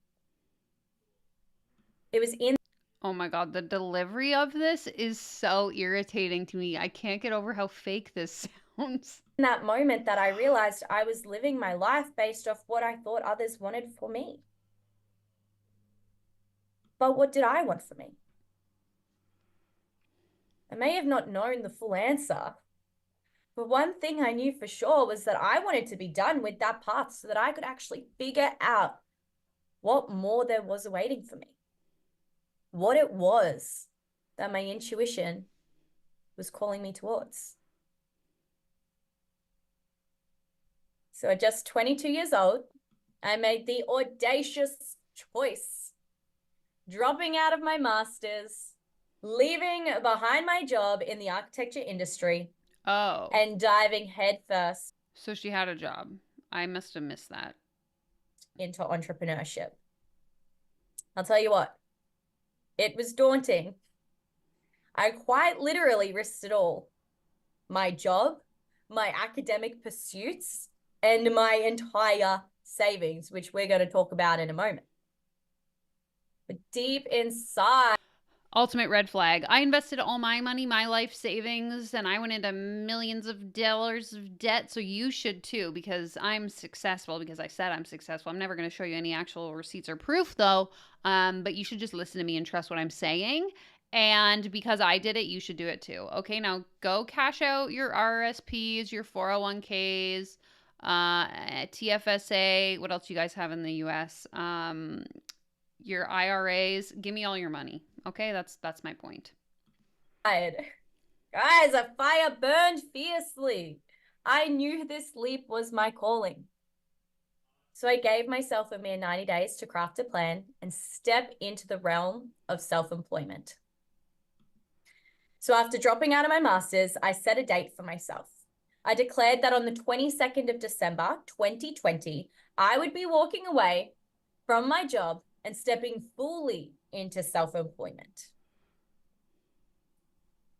[SPEAKER 3] It was in
[SPEAKER 2] Oh my God, the delivery of this is so irritating to me. I can't get over how fake this sounds.
[SPEAKER 3] that moment that I realized I was living my life based off what I thought others wanted for me. But what did I want for me? I may have not known the full answer, but one thing I knew for sure was that I wanted to be done with that path so that I could actually figure out what more there was awaiting for me. What it was that my intuition was calling me towards. So at just 22 years old, I made the audacious choice, dropping out of my master's, leaving behind my job in the architecture industry
[SPEAKER 2] Oh.
[SPEAKER 3] and diving headfirst
[SPEAKER 2] So she had a job. I must have missed that.
[SPEAKER 3] into entrepreneurship. I'll tell you what, it was daunting. I quite literally risked it all. My job, my academic pursuits, and my entire savings, which we're going to talk about in a moment. But deep inside,
[SPEAKER 2] Ultimate red flag. I invested all my money, my life savings, and I went into millions of dollars of debt. So you should too, because I'm successful, because I said I'm successful. I'm never going to show you any actual receipts or proof though. But you should just listen to me and trust what I'm saying. And because I did it, you should do it too. Okay, now go cash out your RSPs, your 401ks, TFSA. What else you guys have in the US? Your IRAs. Give me all your money. Okay, that's my point.
[SPEAKER 3] guys, a fire burned fiercely. I knew this leap was my calling. So I gave myself a mere 90 days to craft a plan and step into the realm of self-employment. So after dropping out of my master's, I set a date for myself. I declared that on the 22nd of December, 2020, I would be walking away from my job and stepping fully into self-employment.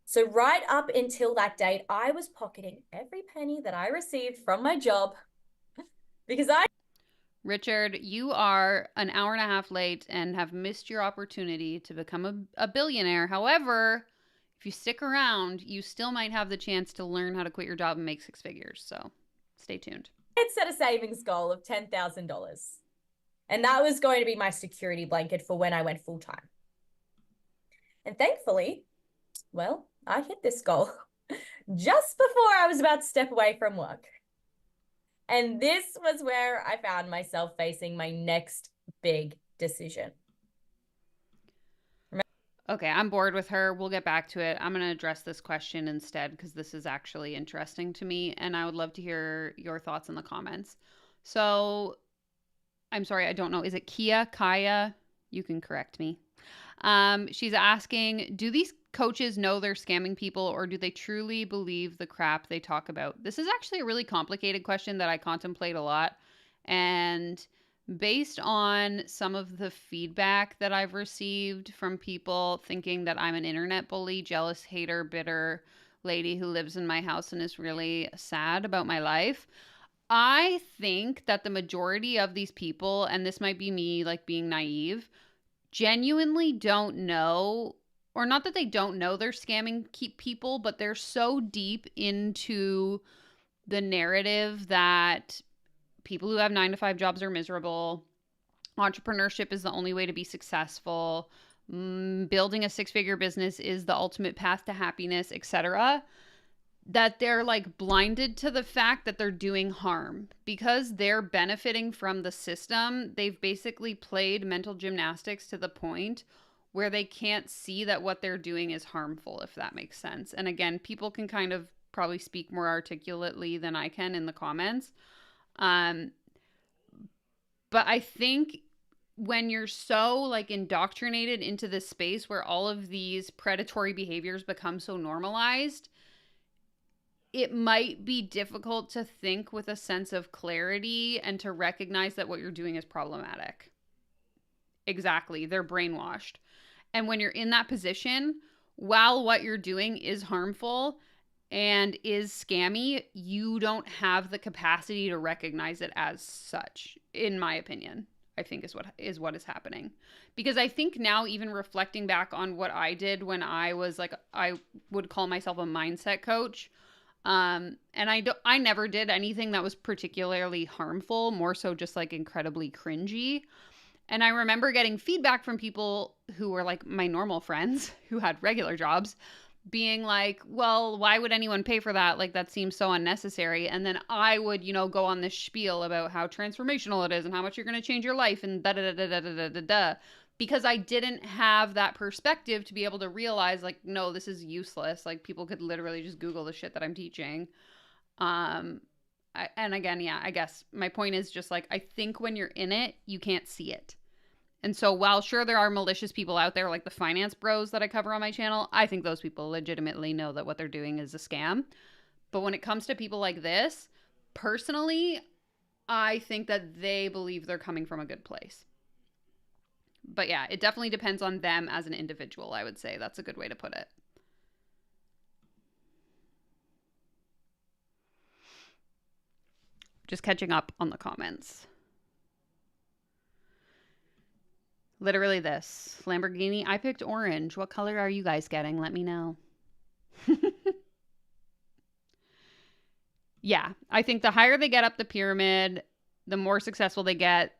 [SPEAKER 3] So right up until that date, I was pocketing every penny that I received from my job because
[SPEAKER 2] Richard, you are an hour and a half late and have missed your opportunity to become a billionaire. However, if you stick around, you still might have the chance to learn how to quit your job and make 6 figures. So stay tuned.
[SPEAKER 3] had set a savings goal of $10,000. And that was going to be my security blanket for when I went full time. And thankfully, well, I hit this goal just before I was about to step away from work. And this was where I found myself facing my next big decision.
[SPEAKER 2] Okay, I'm bored with her. We'll get back to it. I'm going to address this question instead because this is actually interesting to me and I would love to hear your thoughts in the comments. So, I'm sorry, I don't know. Is it Kaya? You can correct me. She's asking, do these coaches know they're scamming people or do they truly believe the crap they talk about? This is actually a really complicated question that I contemplate a lot. And based on some of the feedback that I've received from people thinking that I'm an internet bully, jealous, hater, bitter lady who lives in my house and is really sad about my life, I think that the majority of these people, and this might be me like being naive, genuinely don't know, or not that they don't know they're scamming people, but they're so deep into the narrative that people who have 9-to-5 jobs are miserable, entrepreneurship is the only way to be successful, building a 6-figure business is the ultimate path to happiness, etc., that they're like blinded to the fact that they're doing harm. Because they're benefiting from the system, they've basically played mental gymnastics to the point where they can't see that what they're doing is harmful, if that makes sense. And again, people can kind of probably speak more articulately than I can in the comments. But I think when you're so like indoctrinated into this space where all of these predatory behaviors become so normalized, it might be difficult to think with a sense of clarity and to recognize that what you're doing is problematic. Exactly. They're brainwashed. And when you're in that position, while what you're doing is harmful and is scammy, you don't have the capacity to recognize it as such, in my opinion. I think is what is happening. Because I think now, even reflecting back on what I did when I was like, I would call myself a mindset coach. And I never did anything that was particularly harmful, more so just like incredibly cringy. And I remember getting feedback from people who were like my normal friends who had regular jobs being like, well, why would anyone pay for that? Like, that seems so unnecessary. And then I would, go on this spiel about how transformational it is and how much you're going to change your life and da-da-da-da-da-da-da-da. Because I didn't have that perspective to be able to realize, like, no, this is useless. Like, people could literally just Google the shit that I'm teaching. And again, yeah, I guess my point is just like, I think when you're in it, you can't see it. And so while sure there are malicious people out there like the finance bros that I cover on my channel, I think those people legitimately know that what they're doing is a scam. But when it comes to people like this, personally, I think that they believe they're coming from a good place. But yeah, it definitely depends on them as an individual, I would say. That's a good way to put it. Just catching up on the comments. Literally this. Lamborghini, I picked orange. What color are you guys getting? Let me know. Yeah, I think the higher they get up the pyramid, the more successful they get,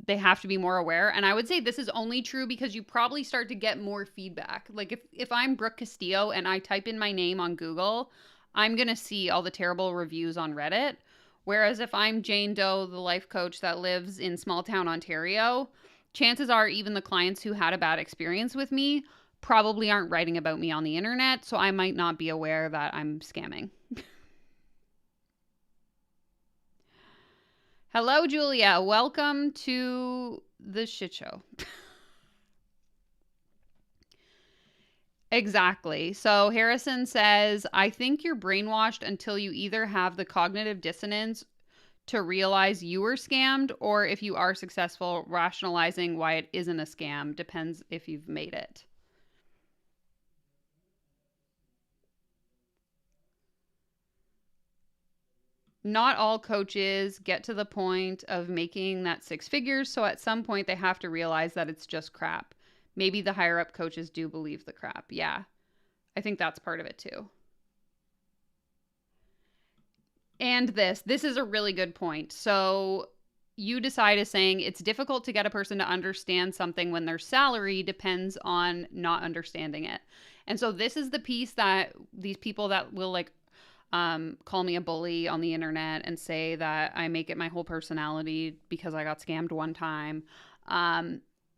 [SPEAKER 2] they have to be more aware. And I would say this is only true because you probably start to get more feedback. Like if I'm Brooke Castillo and I type in my name on Google, I'm going to see all the terrible reviews on Reddit. Whereas if I'm Jane Doe, the life coach that lives in small town Ontario, chances are even the clients who had a bad experience with me probably aren't writing about me on the internet. So I might not be aware that I'm scamming. Hello, Julia. Welcome to the shit show. Exactly. So Harrison says, I think you're brainwashed until you either have the cognitive dissonance to realize you were scammed, or if you are successful, rationalizing why it isn't a scam. Depends if you've made it. Not all coaches get to the point of making that 6 figures, so at some point they have to realize that it's just crap. Maybe the higher up coaches do believe the crap. Yeah, I think that's part of it too. And this is a really good point. So you decide as saying it's difficult to get a person to understand something when their salary depends on not understanding it. And so this is the piece that these people that will like call me a bully on the internet and say that I make it my whole personality because I got scammed one time.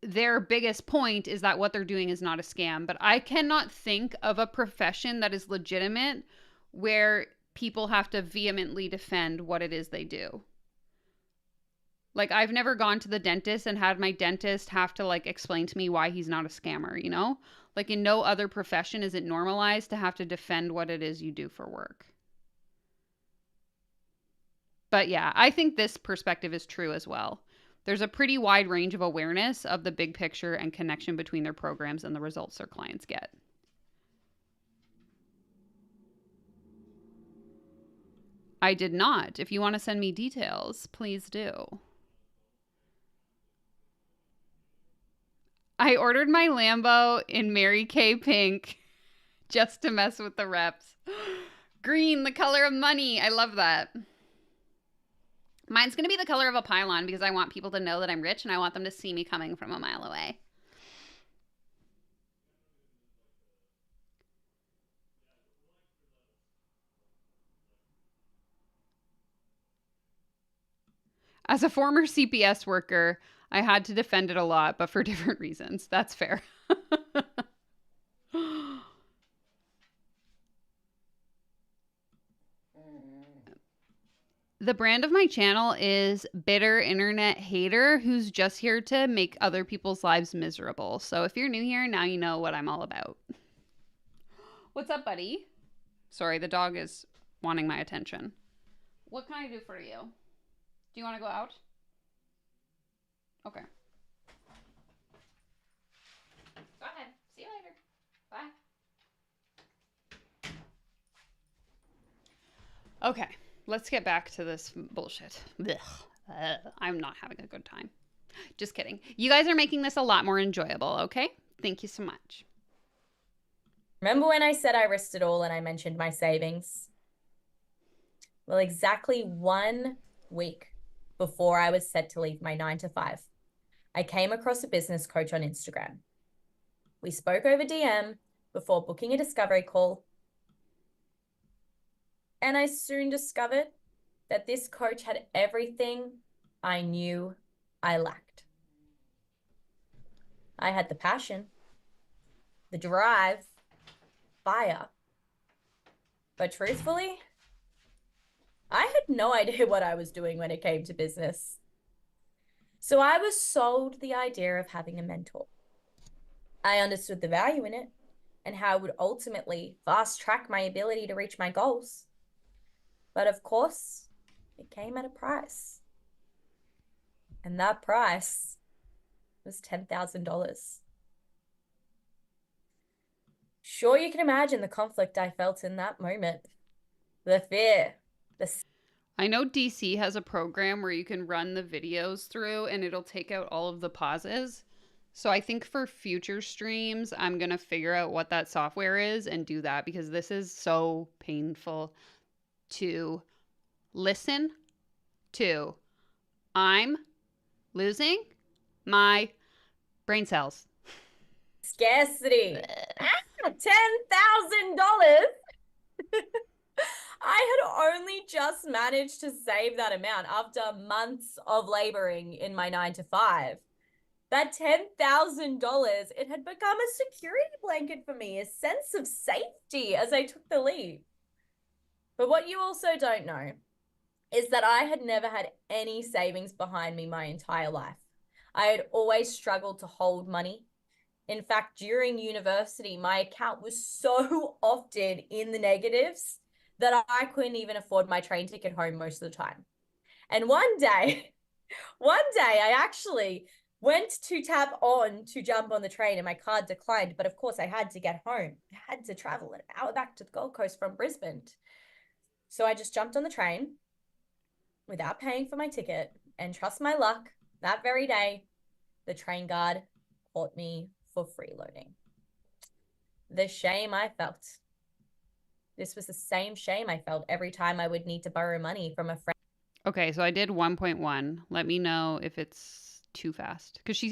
[SPEAKER 2] Their biggest point is that what they're doing is not a scam. But I cannot think of a profession that is legitimate where people have to vehemently defend what it is they do. Like, I've never gone to the dentist and had my dentist have to like explain to me why he's not a scammer, you know? Like in no other profession is it normalized to have to defend what it is you do for work. But yeah, I think this perspective is true as well. There's a pretty wide range of awareness of the big picture and connection between their programs and the results their clients get. I did not. If you want to send me details, please do. I ordered my Lambo in Mary Kay pink just to mess with the reps. Green, the color of money. I love that. Mine's going to be the color of a pylon because I want people to know that I'm rich and I want them to see me coming from a mile away. As a former CPS worker, I had to defend it a lot, but for different reasons. That's fair. The brand of my channel is Bitter Internet Hater, who's just here to make other people's lives miserable. So if you're new here, now you know what I'm all about. What's up, buddy? Sorry, the dog is wanting my attention. What can I do for you? Do you want to go out? Okay. Go ahead. See you later. Bye. Okay, let's get back to this bullshit. I'm not having a good time. Just kidding. You guys are making this a lot more enjoyable, okay? Thank you so much.
[SPEAKER 3] Remember when I said I risked it all and I mentioned my savings? Well, exactly 1 week before I was set to leave my 9-to-5, I came across a business coach on Instagram. We spoke over DM before booking a discovery call. And I soon discovered that this coach had everything I knew I lacked. I had the passion, the drive, fire. But truthfully, I had no idea what I was doing when it came to business. So I was sold the idea of having a mentor. I understood the value in it and how it would ultimately fast track my ability to reach my goals. But of course, it came at a price. And that price was $10,000. Sure, you can imagine the conflict I felt in that moment. The fear, the
[SPEAKER 2] I know DC has a program where you can run the videos through and it'll take out all of the pauses. So I think for future streams, I'm going to figure out what that software is and do that because this is so painful to listen to. I'm losing my brain cells.
[SPEAKER 3] scarcity. $10,000. I had only just managed to save that amount after months of laboring in my 9 to 5. That $10,000, it had become a security blanket for me, a sense of safety as I took the leap. But what you also don't know is that I had never had any savings behind me my entire life. I had always struggled to hold money. In fact, during university, my account was so often in the negatives that I couldn't even afford my train ticket home most of the time. And one day I actually went to tap on to jump on the train and my card declined. But of course, I had to get home. I had to travel an hour back to the Gold Coast from Brisbane. So I just jumped on the train without paying for my ticket, and trust my luck, that very day, the train guard caught me for freeloading. The shame I felt. This was the same shame I felt every time I would need to borrow money from a friend.
[SPEAKER 2] Okay, so I did 1.1. Let me know if it's too fast. Because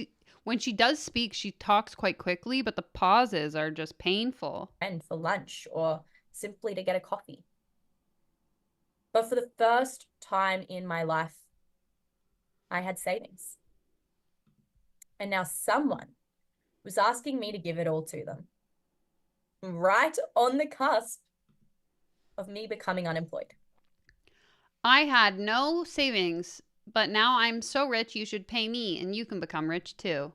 [SPEAKER 2] when she does speak, she talks quite quickly, but the pauses are just painful.
[SPEAKER 3] And for lunch or simply to get a coffee. But for the first time in my life, I had savings. And now someone was asking me to give it all to them. Right on the cusp of me becoming unemployed.
[SPEAKER 2] I had no savings, but now I'm so rich you should pay me and you can become rich too.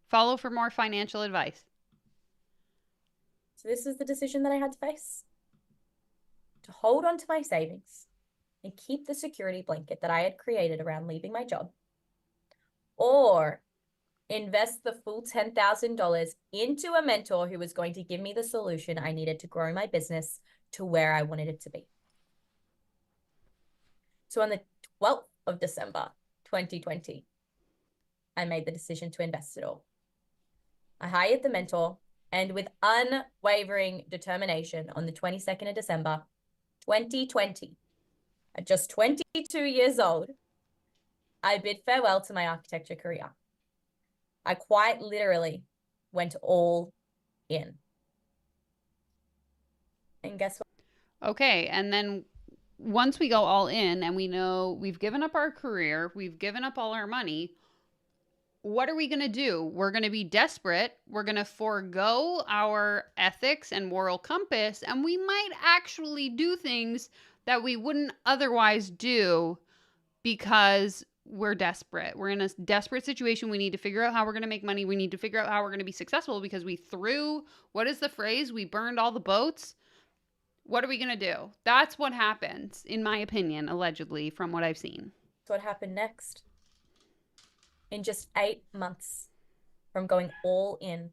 [SPEAKER 2] Follow for more financial advice.
[SPEAKER 3] So this is the decision that I had to face. To hold on to my savings and keep the security blanket that I had created around leaving my job, or invest the full $10,000 into a mentor who was going to give me the solution I needed to grow my business to where I wanted it to be. So on the 12th of December, 2020, I made the decision to invest it all. I hired the mentor, and with unwavering determination on the 22nd of December, 2020, at just 22 years old, I bid farewell to my architecture career. I quite literally went all in. And guess what?
[SPEAKER 2] Okay, and then once we go all in and we know we've given up our career, we've given up all our money, what are we going to do? We're going to be desperate. We're going to forego our ethics and moral compass, and we might actually do things that we wouldn't otherwise do because we're desperate. We're in a desperate situation. We need to figure out how we're going to make money. We need to figure out how we're going to be successful because we threw, what is the phrase? We burned all the boats. What are we going to do? That's what happens, in my opinion, allegedly, from what I've seen.
[SPEAKER 3] That's what happened next. In just 8 months from going all in,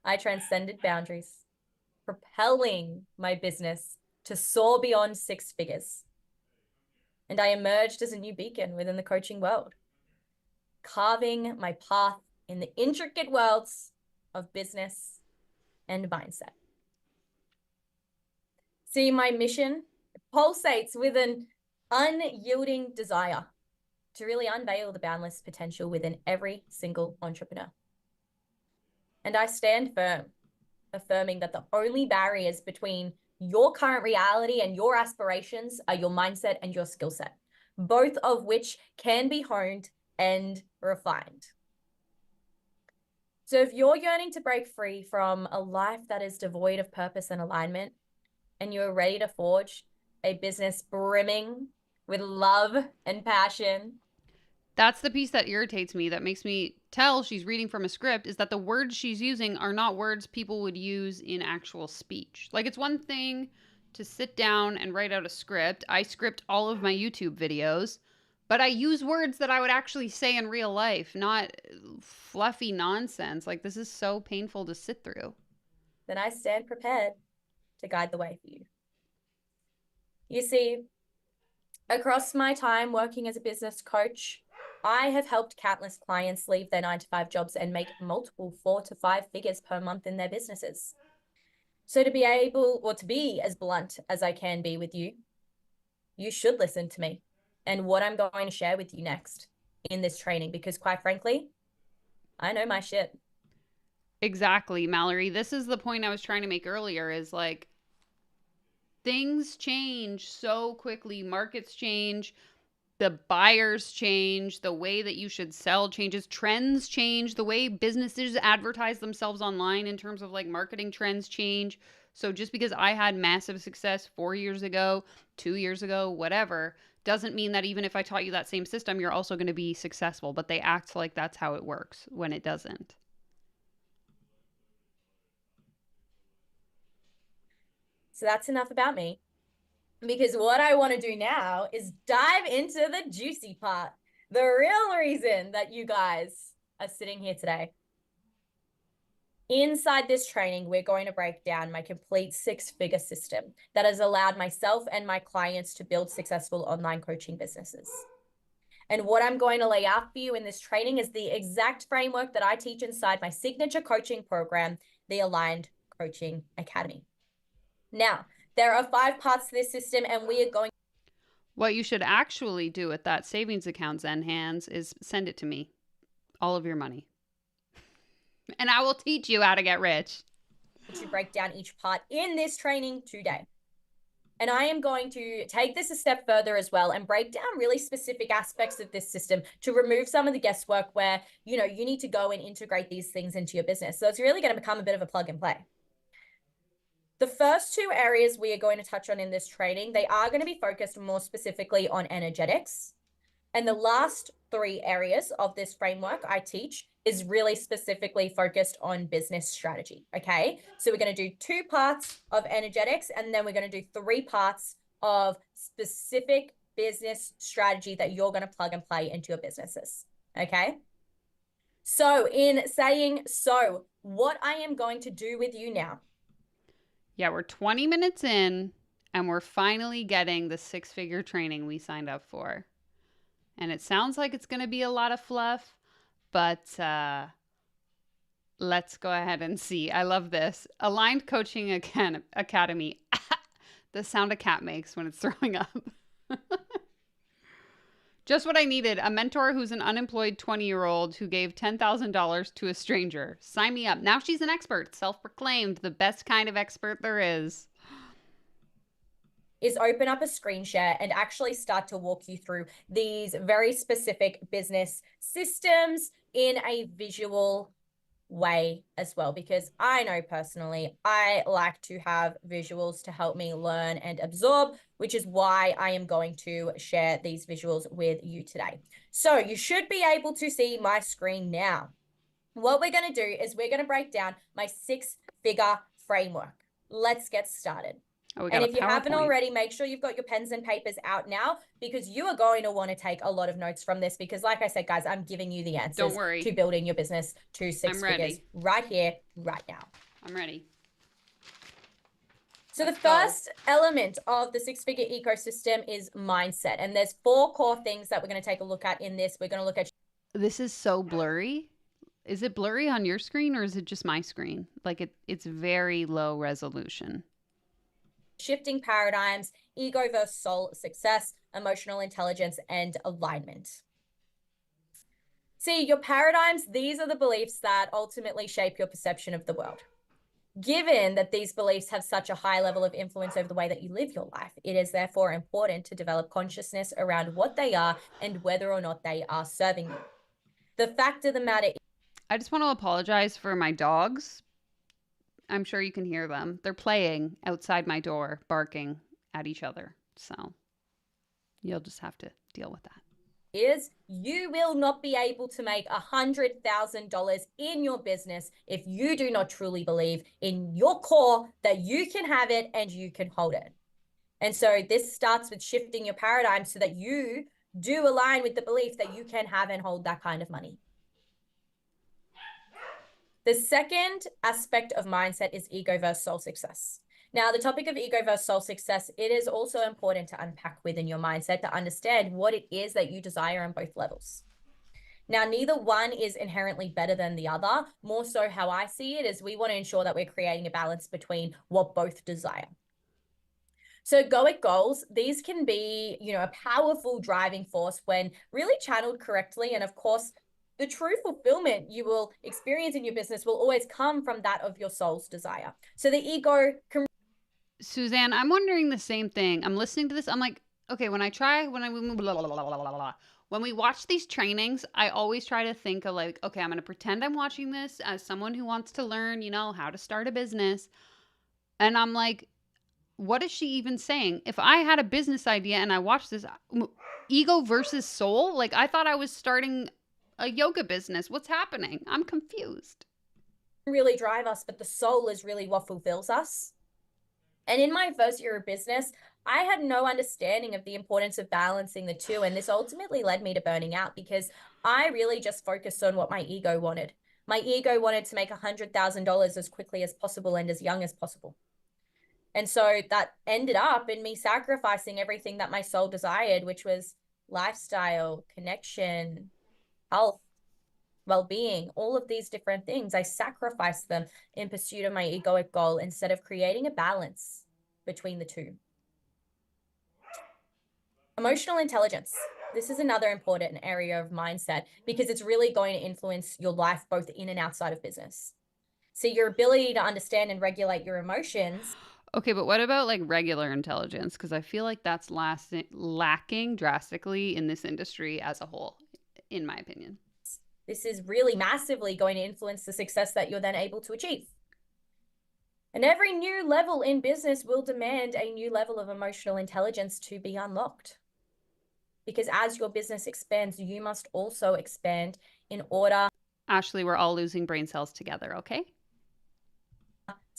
[SPEAKER 3] I transcended boundaries, propelling my business to soar beyond 6 figures. And I emerged as a new beacon within the coaching world, carving my path in the intricate worlds of business and mindset. See, my mission pulsates with an unyielding desire to really unveil the boundless potential within every single entrepreneur. And I stand firm, affirming that the only barriers between your current reality and your aspirations are your mindset and your skill set, both of which can be honed and refined. So if you're yearning to break free from a life that is devoid of purpose and alignment, and you're ready to forge a business brimming with love and passion,
[SPEAKER 2] That's the piece that irritates me, that makes me tell she's reading from a script, is that the words she's using are not words people would use in actual speech. Like, it's one thing to sit down and write out a script. I script all of my YouTube videos, but I use words that I would actually say in real life, not fluffy nonsense. Like, this is so painful to sit through.
[SPEAKER 3] Then I stand prepared to guide the way for you. You see, across my time working as a business coach, I have helped countless clients leave their 9-to-5 jobs and make multiple 4 to 5 figures per month in their businesses. So to be as blunt as I can be with you, you should listen to me and what I'm going to share with you next in this training, because quite frankly, I know my shit.
[SPEAKER 2] Exactly, Mallory. This is the point I was trying to make earlier, is like, things change so quickly. Markets change. The buyers change. The way that you should sell changes. Trends change. The way businesses advertise themselves online in terms of like marketing trends change. So just because I had massive success 4 years ago, 2 years ago, whatever, doesn't mean that even if I taught you that same system, you're also going to be successful. But they act like that's how it works when it doesn't.
[SPEAKER 3] So that's enough about me, because what I want to do now is dive into the juicy part, the real reason that you guys are sitting here today. Inside this training, we're going to break down my complete 6-figure system that has allowed myself and my clients to build successful online coaching businesses. And what I'm going to lay out for you in this training is the exact framework that I teach inside my signature coaching program, the Aligned Coaching Academy. Now, there are 5 parts to this system, and we are going.
[SPEAKER 2] What you should actually do with that savings account, Zen Hands, is send it to me. All of your money. And I will teach you how to get rich.
[SPEAKER 3] To break down each part in this training today. And I am going to take this a step further as well and break down really specific aspects of this system to remove some of the guesswork where, you need to go and integrate these things into your business. So it's really going to become a bit of a plug and play. The first 2 areas we are going to touch on in this training, they are going to be focused more specifically on energetics. And the last 3 areas of this framework I teach is really specifically focused on business strategy, okay? So we're going to do 2 parts of energetics, and then we're going to do 3 parts of specific business strategy that you're going to plug and play into your businesses, okay? So in saying so, what I am going to do with you now.
[SPEAKER 2] Yeah, we're 20 minutes in, and we're finally getting the 6-figure training we signed up for. And it sounds like it's going to be a lot of fluff, but let's go ahead and see. I love this. Aligned Coaching Academy. The sound a cat makes when it's throwing up. Just what I needed. A mentor who's an unemployed 20-year-old who gave $10,000 to a stranger. Sign me up. Now she's an expert. Self-proclaimed. The best kind of expert there is.
[SPEAKER 3] Is open up a screen share and actually start to walk you through these very specific business systems in a visual way as well, because I know personally I like to have visuals to help me learn and absorb, which is why I am going to share these visuals with you today. So you should be able to see my screen now. What we're going to do is we're going to break down my 6-figure framework. Let's get started.
[SPEAKER 2] Oh,
[SPEAKER 3] and if you haven't already, make sure you've got your pens and papers out now, because you are going to want to take a lot of notes from this, because like I said, guys, I'm giving you the answers to building your business to 6 figures right here, right now.
[SPEAKER 2] I'm ready.
[SPEAKER 3] So the first element of the 6-figure ecosystem is mindset. And there's 4 core things that we're going to take a look at in this. We're going to look at.
[SPEAKER 2] This is so blurry. Is it blurry on your screen, or is it just my screen? Like it's very low resolution.
[SPEAKER 3] Shifting paradigms, ego versus soul, success, emotional intelligence, and alignment. See, your paradigms, these are the beliefs that ultimately shape your perception of the world. Given that these beliefs have such a high level of influence over the way that you live your life, it is therefore important to develop consciousness around what they are and whether or not they are serving you. The fact of the matter is,
[SPEAKER 2] I just want to apologize for my dogs. I'm sure you can hear them. They're playing outside my door, barking at each other. So you'll just have to deal with that.
[SPEAKER 3] is you will not be able to make $100,000 in your business if you do not truly believe in your core that you can have it and you can hold it. And so this starts with shifting your paradigm so that you do align with the belief that you can have and hold that kind of money. The second aspect of mindset is ego versus soul success. Now, the topic of ego versus soul success, it is also important to unpack within your mindset to understand what it is that you desire on both levels. Now, neither one is inherently better than the other. More so how I see it is we want to ensure that we're creating a balance between what both desire. So egoic goals, these can be, a powerful driving force when really channeled correctly. And of course, the true fulfillment you will experience in your business will always come from that of your soul's desire. So the ego can...
[SPEAKER 2] Suzanne, I'm wondering the same thing. I'm listening to this. I'm like, okay, when we watch these trainings, I always try to think of like, okay, I'm going to pretend I'm watching this as someone who wants to learn, how to start a business. And I'm like, what is she even saying? If I had a business idea and I watched this, ego versus soul, like I thought I was starting a yoga business. What's happening? I'm confused.
[SPEAKER 3] Really drive us, but the soul is really what fulfills us. And in my first year of business, I had no understanding of the importance of balancing the two. And this ultimately led me to burning out because I really just focused on what my ego wanted. My ego wanted to make $100,000 as quickly as possible and as young as possible. And so that ended up in me sacrificing everything that my soul desired, which was lifestyle, connection, health, well-being, all of these different things. I sacrificed them in pursuit of my egoic goal instead of creating a balance between the two. Emotional intelligence. This is another important area of mindset because it's really going to influence your life both in and outside of business. So your ability to understand and regulate your emotions.
[SPEAKER 2] Okay, but what about like regular intelligence? Because I feel like that's lacking drastically in this industry as a whole, in my opinion.
[SPEAKER 3] This is really massively going to influence the success that you're then able to achieve. And every new level in business will demand a new level of emotional intelligence to be unlocked. Because as your business expands, you must also expand in order.
[SPEAKER 2] Ashley, we're all losing brain cells together, okay?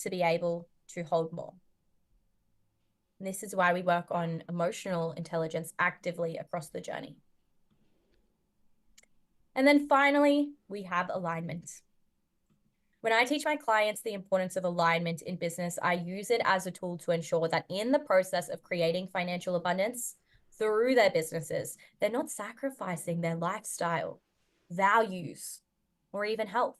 [SPEAKER 3] To be able to hold more. And this is why we work on emotional intelligence actively across the journey. And then finally, we have alignment. When I teach my clients the importance of alignment in business, I use it as a tool to ensure that in the process of creating financial abundance through their businesses, they're not sacrificing their lifestyle, values, or even health.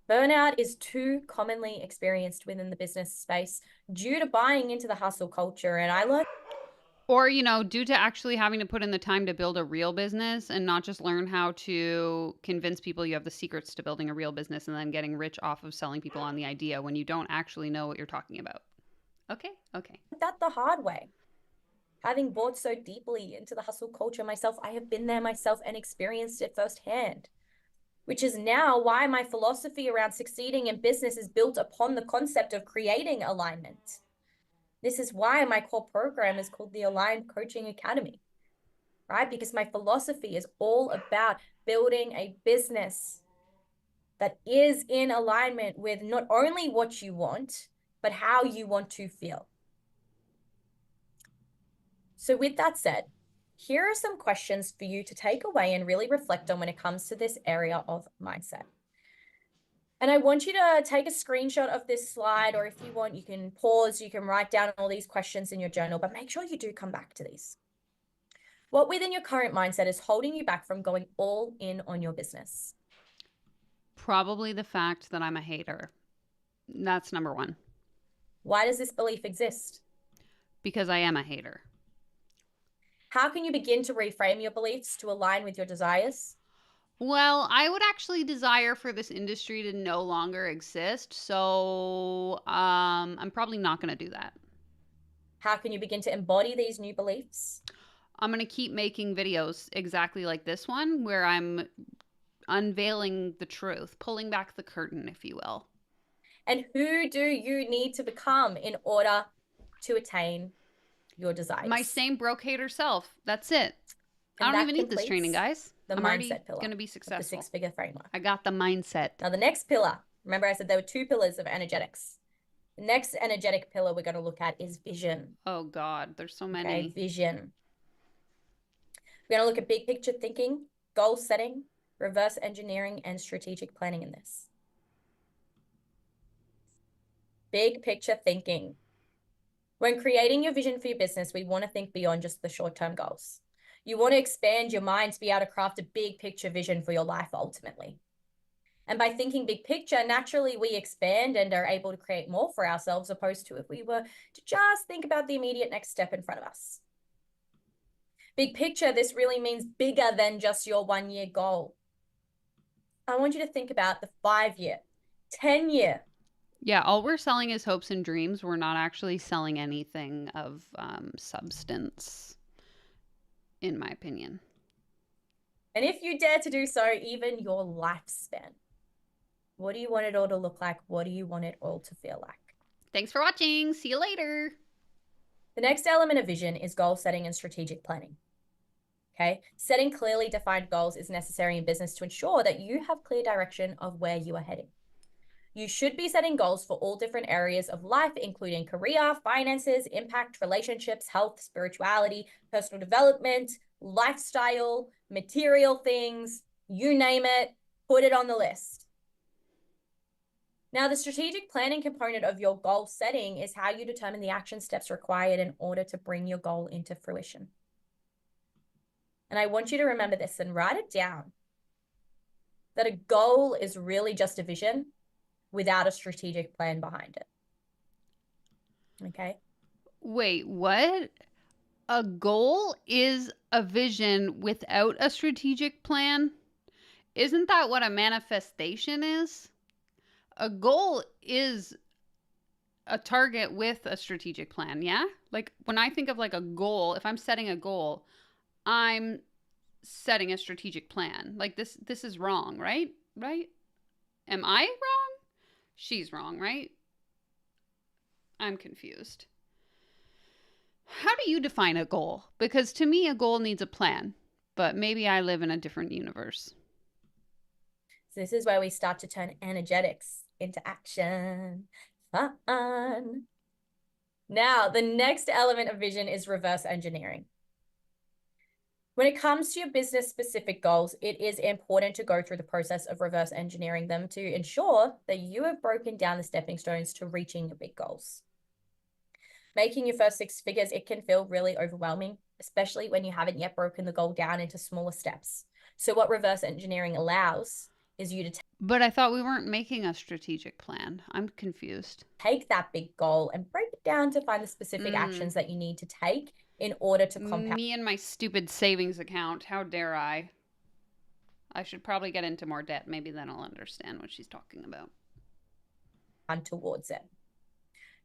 [SPEAKER 3] Burnout is too commonly experienced within the business space due to buying into the hustle culture. And I learned...
[SPEAKER 2] Or, due to actually having to put in the time to build a real business and not just learn how to convince people you have the secrets to building a real business and then getting rich off of selling people on the idea when you don't actually know what you're talking about. Okay.
[SPEAKER 3] That the hard way. Having bought so deeply into the hustle culture myself, I have been there myself and experienced it firsthand, which is now why my philosophy around succeeding in business is built upon the concept of creating alignment. This is why my core program is called the Aligned Coaching Academy, right? Because my philosophy is all about building a business that is in alignment with not only what you want, but how you want to feel. So with that said, here are some questions for you to take away and really reflect on when it comes to this area of mindset. And I want you to take a screenshot of this slide, or if you want, you can pause, you can write down all these questions in your journal, but make sure you do come back to these. What within your current mindset is holding you back from going all in on your business?
[SPEAKER 2] Probably the fact that I'm a hater. That's number one.
[SPEAKER 3] Why does this belief exist?
[SPEAKER 2] Because I am a hater.
[SPEAKER 3] How can you begin to reframe your beliefs to align with your desires?
[SPEAKER 2] Well, I would actually desire for this industry to no longer exist. So I'm probably not going to do that.
[SPEAKER 3] How can you begin to embody these new beliefs?
[SPEAKER 2] I'm going to keep making videos exactly like this one, where I'm unveiling the truth, pulling back the curtain, if you will.
[SPEAKER 3] And who do you need to become in order to attain your desires?
[SPEAKER 2] My same broke hater self. That's it. I
[SPEAKER 3] And
[SPEAKER 2] don't
[SPEAKER 3] that
[SPEAKER 2] even need this training,
[SPEAKER 3] completes
[SPEAKER 2] guys.
[SPEAKER 3] the
[SPEAKER 2] I'm already
[SPEAKER 3] mindset pillar
[SPEAKER 2] going to be
[SPEAKER 3] of the
[SPEAKER 2] successful.
[SPEAKER 3] six-figure framework.
[SPEAKER 2] I got the mindset.
[SPEAKER 3] Now, the next pillar, remember I said there were 2 pillars of energetics. The next energetic pillar we're going to look at is vision.
[SPEAKER 2] Oh, God. There's so many.
[SPEAKER 3] Okay, vision. We're going to look at big picture thinking, goal setting, reverse engineering, and strategic planning in this. Big picture thinking. When creating your vision for your business, we want to think beyond just the short-term goals. You want to expand your mind to be able to craft a big picture vision for your life ultimately. And by thinking big picture, naturally we expand and are able to create more for ourselves, opposed to if we were to just think about the immediate next step in front of us. Big picture, this really means bigger than just your 1-year goal. I want you to think about the 5-year, 10-year.
[SPEAKER 2] Yeah, all we're selling is hopes and dreams. We're not actually selling anything of substance, in my opinion.
[SPEAKER 3] And if you dare to do so, even your lifespan. What do you want it all to look like? What do you want it all to feel like?
[SPEAKER 2] Thanks for watching. See you later.
[SPEAKER 3] The next element of vision is goal setting and strategic planning. Okay, setting clearly defined goals is necessary in business to ensure that you have clear direction of where you are heading. You should be setting goals for all different areas of life, including career, finances, impact, relationships, health, spirituality, personal development, lifestyle, material things, you name it, put it on the list. Now, the strategic planning component of your goal setting is how you determine the action steps required in order to bring your goal into fruition. And I want you to remember this and write it down, that a goal is really just a vision without a strategic plan behind it. Okay?
[SPEAKER 2] Wait, what? A goal is a vision without a strategic plan? Isn't that what a manifestation is? A goal is a target with a strategic plan, yeah? Like when I think of like a goal, if I'm setting a goal, I'm setting a strategic plan. Like this is wrong, right? Right? Am I wrong? She's wrong, right? I'm confused. How do you define a goal? Because to me, a goal needs a plan, but maybe I live in a different universe.
[SPEAKER 3] So this is where we start to turn energetics into action. Fun. Now, the next element of vision is reverse engineering. When it comes to your business specific goals, it is important to go through the process of reverse engineering them to ensure that you have broken down the stepping stones to reaching your big goals. Making your first 6 figures, it can feel really overwhelming, especially when you haven't yet broken the goal down into smaller steps. So what reverse engineering allows is you to
[SPEAKER 2] But I thought we weren't making a strategic plan. I'm confused.
[SPEAKER 3] take that big goal and break it down to find the specific actions that you need to take in order to compound.
[SPEAKER 2] Me and my stupid savings account. How dare I? I should probably get into more debt. Maybe then I'll understand what she's talking about.
[SPEAKER 3] Towards it.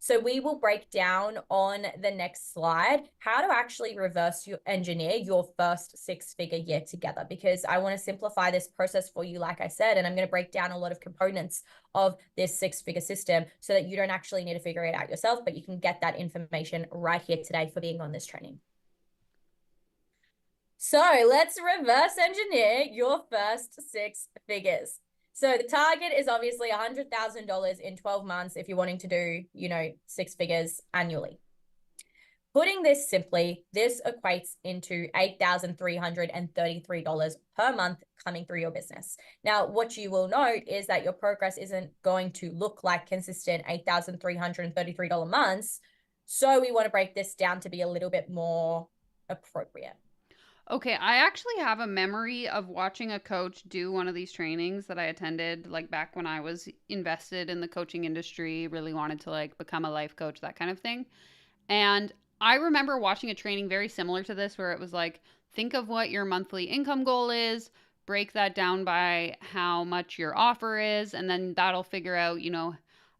[SPEAKER 3] So we will break down on the next slide how to actually reverse engineer your first 6-figure year together, because I want to simplify this process for you, like I said, and I'm going to break down a lot of components of this 6-figure system so that you don't actually need to figure it out yourself, but you can get that information right here today for being on this training. So let's reverse engineer your first 6 figures. So the target is obviously $100,000 in 12 months if you're wanting to do, 6 figures annually. Putting this simply, this equates into $8,333 per month coming through your business. Now, what you will note is that your progress isn't going to look like consistent $8,333 months. So we want to break this down to be a little bit more appropriate.
[SPEAKER 2] Okay, I actually have a memory of watching a coach do one of these trainings that I attended, like back when I was invested in the coaching industry, really wanted to like become a life coach, that kind of thing. And I remember watching a training very similar to this where it was like, think of what your monthly income goal is, break that down by how much your offer is, and then that'll figure out,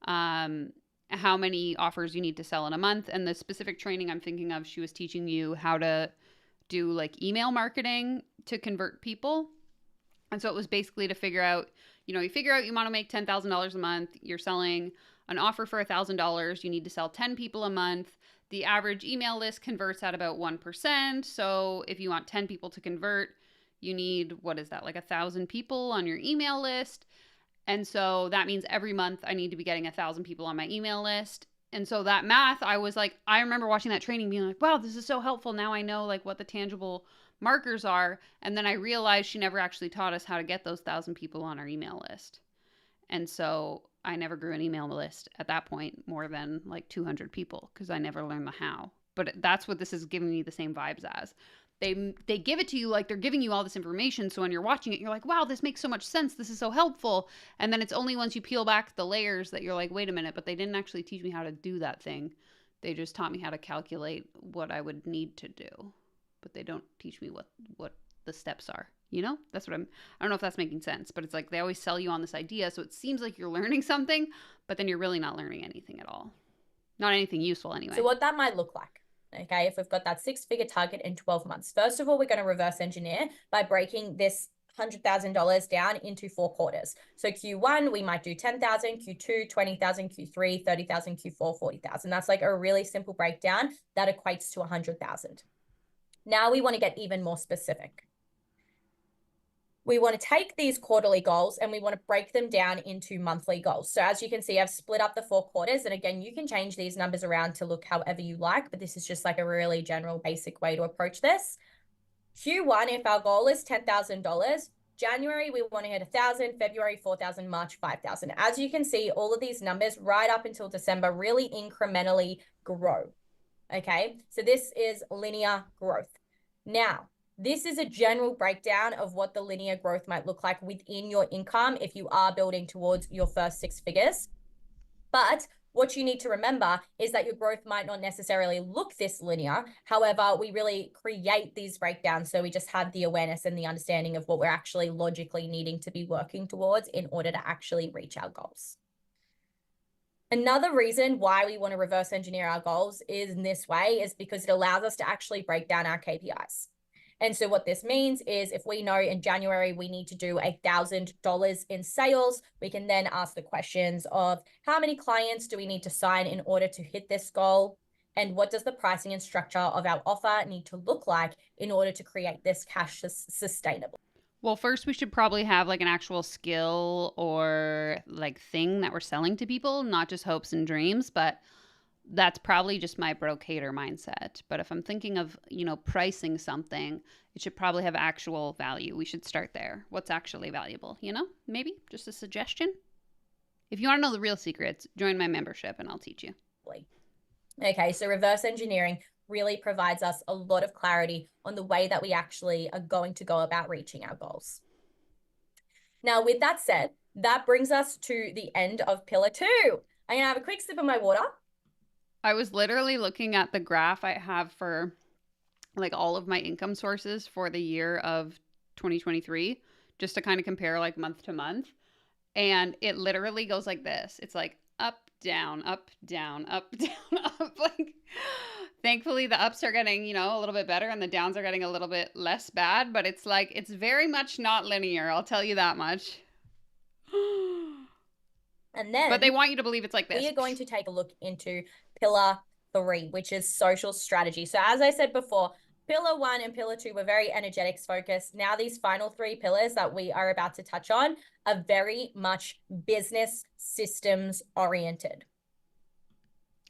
[SPEAKER 2] how many offers you need to sell in a month. And the specific training I'm thinking of, she was teaching you how to do like email marketing to convert people. And so it was basically to figure out, you want to make $10,000 a month. You're selling an offer for $1,000. You need to sell 10 people a month. the average email list converts at about 1%. So if you want 10 people to convert, you need, what is that, like 1,000 people on your email list. And so that means every month I need to be getting 1,000 people on my email list. And so that math, I was like, I remember watching that training being like, wow, this is so helpful. Now I know like what the tangible markers are. And then I realized she never actually taught us how to get those 1,000 people on our email list. And so I never grew an email list at that point more than like 200 people because I never learned the how. But that's what this is giving me the same vibes as. They give it to you like they're giving you all this information. So when you're watching it, you're like, wow, this makes so much sense. This is so helpful. And then it's only once you peel back the layers that you're like, wait a minute, but they didn't actually teach me how to do that thing. They just taught me how to calculate what I would need to do. But they don't teach me what the steps are. You know, that's what I don't know if that's making sense, but it's like they always sell you on this idea. So it seems like you're learning something, but then you're really not learning anything at all. Not anything useful anyway.
[SPEAKER 3] So what that might look like, okay, if we've got that 6-figure target in 12 months, first of all, we're going to reverse engineer by breaking this $100,000 down into 4 quarters. So Q1, we might do 10,000, Q2, 20,000, Q3, 30,000, Q4, 40,000. That's like a really simple breakdown that equates to 100,000. Now we want to get even more specific. We want to take these quarterly goals and we want to break them down into monthly goals. So as you can see, I've split up the 4 quarters. And again, you can change these numbers around to look however you like, but this is just like a really general basic way to approach this. Q1, if our goal is $10,000, January, we want to hit 1,000, February, 4,000, March, 5,000. As you can see, all of these numbers right up until December really incrementally grow. Okay, so this is linear growth. Now, this is a general breakdown of what the linear growth might look like within your income if you are building towards your first 6 figures. But what you need to remember is that your growth might not necessarily look this linear. However, we really create these breakdowns so we just have the awareness and the understanding of what we're actually logically needing to be working towards in order to actually reach our goals. Another reason why we want to reverse engineer our goals is in this way is because it allows us to actually break down our KPIs. And so what this means is if we know in January we need to do $1,000 in sales, we can then ask the questions of how many clients do we need to sign in order to hit this goal? And what does the pricing and structure of our offer need to look like in order to create this cash sustainable?
[SPEAKER 2] Well, first we should probably have like an actual skill or like thing that we're selling to people, not just hopes and dreams, but that's probably just my brocator mindset. But if I'm thinking of, you know, pricing something, it should probably have actual value. We should start there. What's actually valuable, you know? Maybe just a suggestion. If you want to know the real secrets, join my membership and I'll teach you.
[SPEAKER 3] Okay, so reverse engineering really provides us a lot of clarity on the way that we actually are going to go about reaching our goals. Now, with that said, that brings us to the end of pillar 2. I'm going to have a quick sip of my water.
[SPEAKER 2] I was literally looking at the graph I have for like all of my income sources for the year of 2023, just to kind of compare like month to month. And it literally goes like this. It's like up, down, up, down, up, down, up. Like, thankfully the ups are getting, you know, a little bit better and the downs are getting a little bit less bad, but it's like, it's very much not linear. I'll tell you that much.
[SPEAKER 3] And then,
[SPEAKER 2] but they want you to believe it's like this.
[SPEAKER 3] We are going to take a look into pillar 3, which is social strategy. So as I said before, pillar 1 and pillar 2 were very energetics focused. Now these final 3 pillars that we are about to touch on are very much business systems oriented.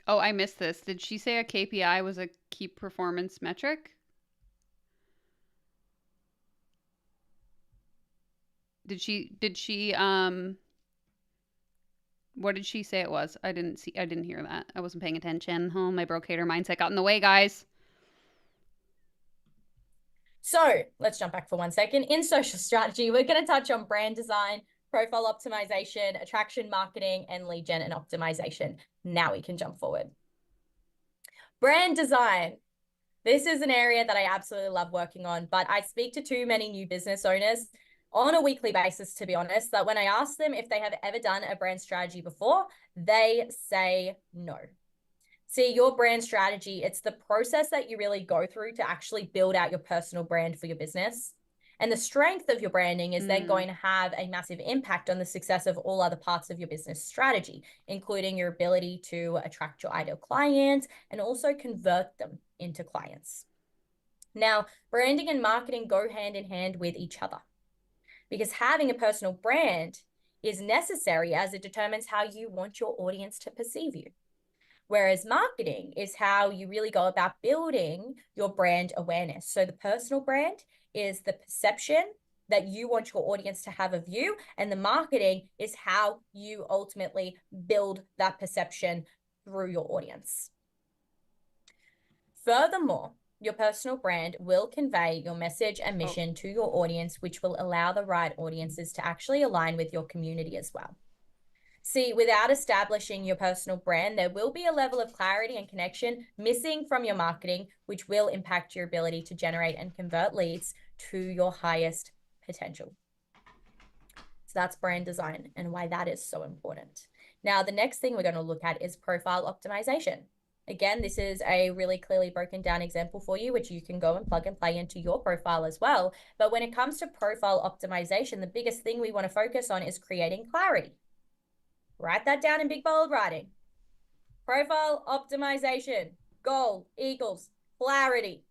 [SPEAKER 2] Oh, I missed this. Did she say a KPI was a key performance metric? Did she what did she say it was? I didn't hear that. I wasn't paying attention. Oh, my brocator mindset got in the way, guys.
[SPEAKER 3] So let's jump back for 1 second. In social strategy, we're going to touch on brand design, profile optimization, attraction marketing, and lead gen and optimization. Now we can jump forward. Brand design. This is an area that I absolutely love working on, but I speak to too many new business owners on a weekly basis, to be honest, that when I ask them if they have ever done a brand strategy before, they say no. See, your brand strategy, it's the process that you really go through to actually build out your personal brand for your business. And the strength of your branding is then going to have a massive impact on the success of all other parts of your business strategy, including your ability to attract your ideal clients and also convert them into clients. Now, branding and marketing go hand in hand with each other because having a personal brand is necessary as it determines how you want your audience to perceive you. Whereas marketing is how you really go about building your brand awareness. So the personal brand is the perception that you want your audience to have of you, and the marketing is how you ultimately build that perception through your audience. Furthermore, your personal brand will convey your message and mission to your audience, which will allow the right audiences to actually align with your community as well. See, without establishing your personal brand, there will be a level of clarity and connection missing from your marketing, which will impact your ability to generate and convert leads to your highest potential. So that's brand design and why that is so important. Now, the next thing we're going to look at is profile optimization. Again, this is a really clearly broken down example for you, which you can go and plug and play into your profile as well. But when it comes to profile optimization, the biggest thing we want to focus on is creating clarity. Write that down in big bold writing. Profile optimization, goal equals clarity.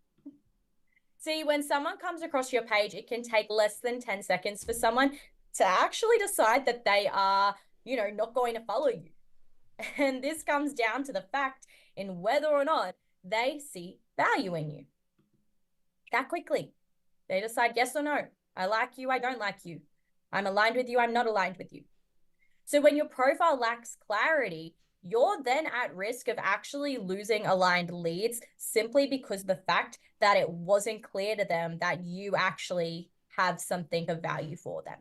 [SPEAKER 3] See, when someone comes across your page, it can take less than 10 seconds for someone to actually decide that they are, not going to follow you. And this comes down to the fact in whether or not they see value in you. That quickly. They decide yes or no. I like you, I don't like you. I'm aligned with you, I'm not aligned with you. So when your profile lacks clarity, you're then at risk of actually losing aligned leads simply because of the fact that it wasn't clear to them that you actually have something of value for them.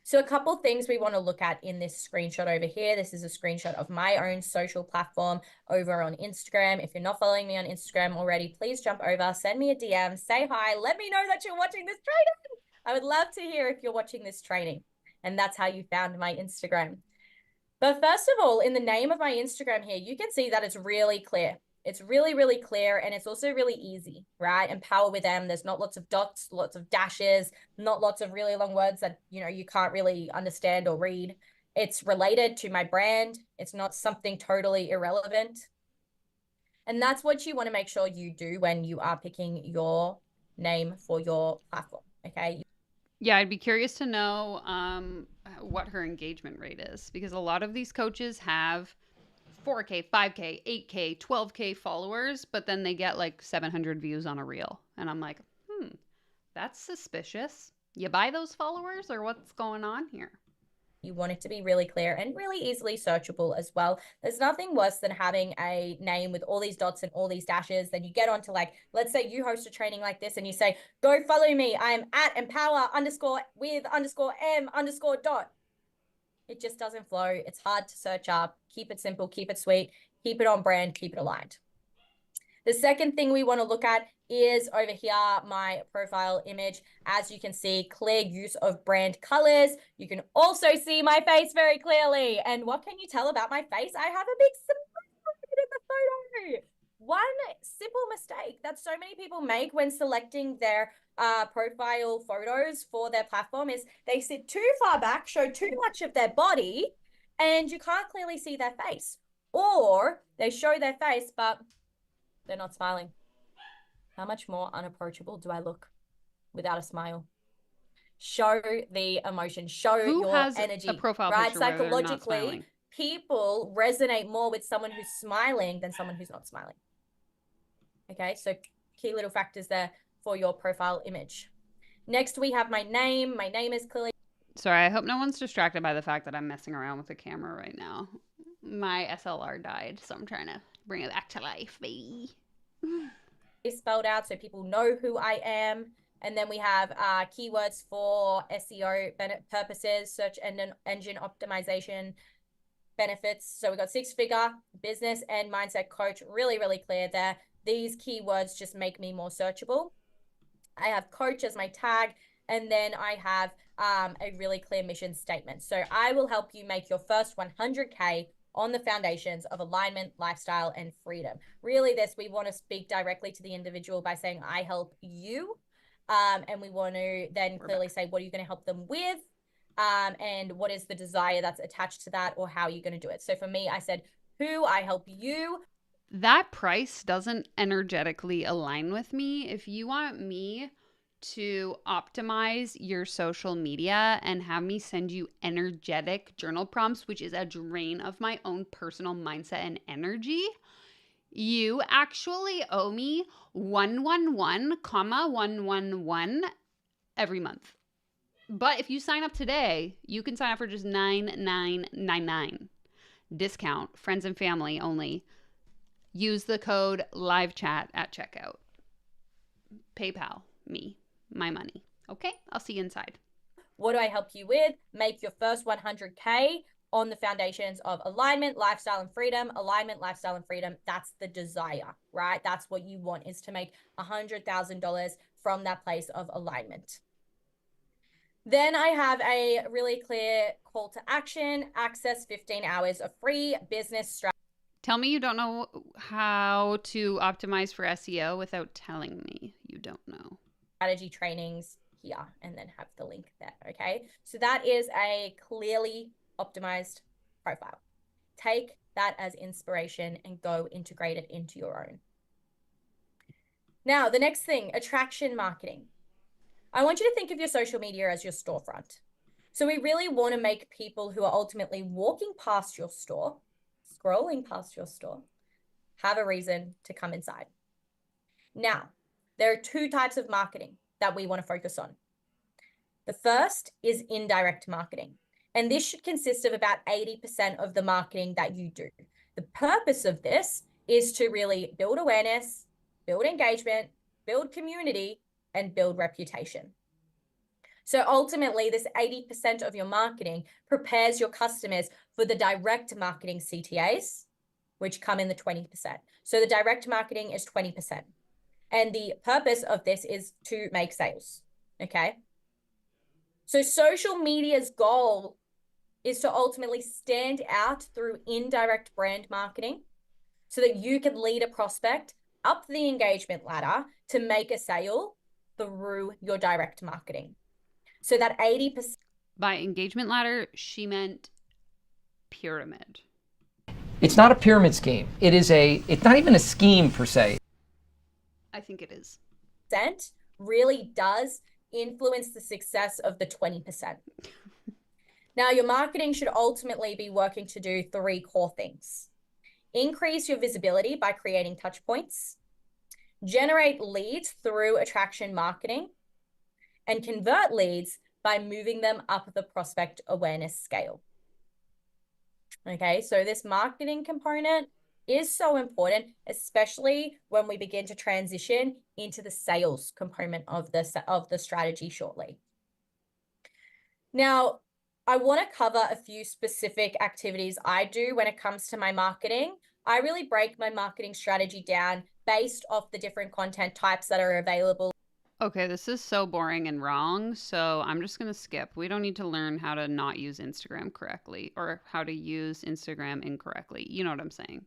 [SPEAKER 3] So a couple of things we want to look at in this screenshot over here. This is a screenshot of my own social platform over on Instagram. If you're not following me on Instagram already, please jump over, send me a DM, say hi, let me know that you're watching this training. I would love to hear if you're watching this training. And that's how you found my Instagram. But first of all, in the name of my Instagram here, you can see that it's really clear. It's really, really clear. And it's also really easy, right? Empower with them. There's not lots of dots, lots of dashes, not lots of really long words that, you can't really understand or read. It's related to my brand. It's not something totally irrelevant. And that's what you want to make sure you do when you are picking your name for your platform, okay?
[SPEAKER 2] Yeah, I'd be curious to know what her engagement rate is, because a lot of these coaches have 4K, 5K, 8K, 12K followers, but then they get like 700 views on a reel. And I'm like, that's suspicious. You buy those followers or what's going on here?
[SPEAKER 3] You want it to be really clear and really easily searchable as well. There's nothing worse than having a name with all these dots and all these dashes. Then you get onto let's say you host a training like this and you say, go follow me. I'm at empower_with_m_dot. It just doesn't flow. It's hard to search up. Keep it simple, keep it sweet, keep it on brand, keep it aligned. The second thing we want to look at is over here, my profile image. As you can see, clear use of brand colors. You can also see my face very clearly. And what can you tell about my face? I have a big smile in the photo. One simple mistake that so many people make when selecting their profile photos for their platform is they sit too far back, show too much of their body, and you can't clearly see their face. Or they show their face, but they're not smiling. How much more unapproachable do I look without a smile? Show the emotion, show your energy.
[SPEAKER 2] A profile
[SPEAKER 3] right?
[SPEAKER 2] picture where they're not
[SPEAKER 3] Psychologically,
[SPEAKER 2] smiling?
[SPEAKER 3] people resonate more with someone who's smiling than someone who's not smiling. Okay, so key little factors there for your profile image. Next, we have my name. My name is clearly.
[SPEAKER 2] Sorry, I hope no one's distracted by the fact that I'm messing around with the camera right now. My SLR died, so I'm trying to bring it back to life, baby.
[SPEAKER 3] Spelled out so people know who I am. And then we have keywords for SEO purposes, search engine optimization benefits. So we've got 6-figure, business, and mindset coach. Really, really clear there. These keywords just make me more searchable. I have coach as my tag, and then I have a really clear mission statement. So I will help you make your first 100K on the foundations of alignment, lifestyle, and freedom. Really, we want to speak directly to the individual by saying, I help you And we want to then clearly say, what are you going to help them with? And what is the desire that's attached to that, or how are you going to do it? So for me, I said, who, I help you.
[SPEAKER 2] That price doesn't energetically align with me. If you want me to optimize your social media and have me send you energetic journal prompts, which is a drain of my own personal mindset and energy, you actually owe me 111,111 every month. But if you sign up today, you can sign up for just $9,999. Discount, friends and family only. Use the code LiveChat at checkout. PayPal, me, my money. Okay, I'll see you inside.
[SPEAKER 3] What do I help you with? Make your first 100K on the foundations of alignment, lifestyle, and freedom. Alignment, lifestyle, and freedom. That's the desire, right? That's what you want, is to make $100,000 from that place of alignment. Then I have a really clear call to action: access 15 hours of free business strategy.
[SPEAKER 2] Tell me you don't know how to optimize for SEO without telling me you don't know.
[SPEAKER 3] Strategy trainings here, and then have the link there. Okay, so that is a clearly optimized profile. Take that as inspiration and go integrate it into your own. Now, the next thing, attraction marketing. I want you to think of your social media as your storefront. So we really want to make people who are ultimately walking past your store, scrolling past your store, have a reason to come inside. Now, there are two types of marketing that we want to focus on. The first is indirect marketing, and this should consist of about 80% of the marketing that you do. The purpose of this is to really build awareness, build engagement, build community, and build reputation. So ultimately, this 80% of your marketing prepares your customers for the direct marketing CTAs, which come in the 20%. So the direct marketing is 20%. And the purpose of this is to make sales, okay? So social media's goal is to ultimately stand out through indirect brand marketing so that you can lead a prospect up the engagement ladder to make a sale through your direct marketing. So that 80%.
[SPEAKER 2] By engagement ladder, she meant pyramid.
[SPEAKER 1] It's not a pyramid scheme. It's not even a scheme per se.
[SPEAKER 2] I think it is.
[SPEAKER 3] Really does influence the success of the 20%. Now, your marketing should ultimately be working to do three core things. Increase your visibility by creating touch points, generate leads through attraction marketing, and convert leads by moving them up the prospect awareness scale. Okay, so this marketing component is so important, especially when we begin to transition into the sales component of the strategy shortly. Now, I want to cover a few specific activities I do when it comes to my marketing. I really break my marketing strategy down based off the different content types that are available.
[SPEAKER 2] Okay, this is so boring and wrong, so I'm just going to skip. We don't need to learn how to not use Instagram correctly or how to use Instagram incorrectly. You know what I'm saying?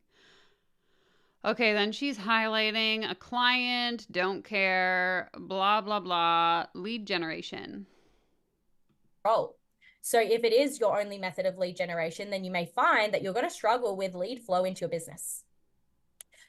[SPEAKER 2] Okay, then she's highlighting a client, don't care, blah, blah, blah, lead generation.
[SPEAKER 3] Oh, so if it is your only method of lead generation, then you may find that you're going to struggle with lead flow into your business.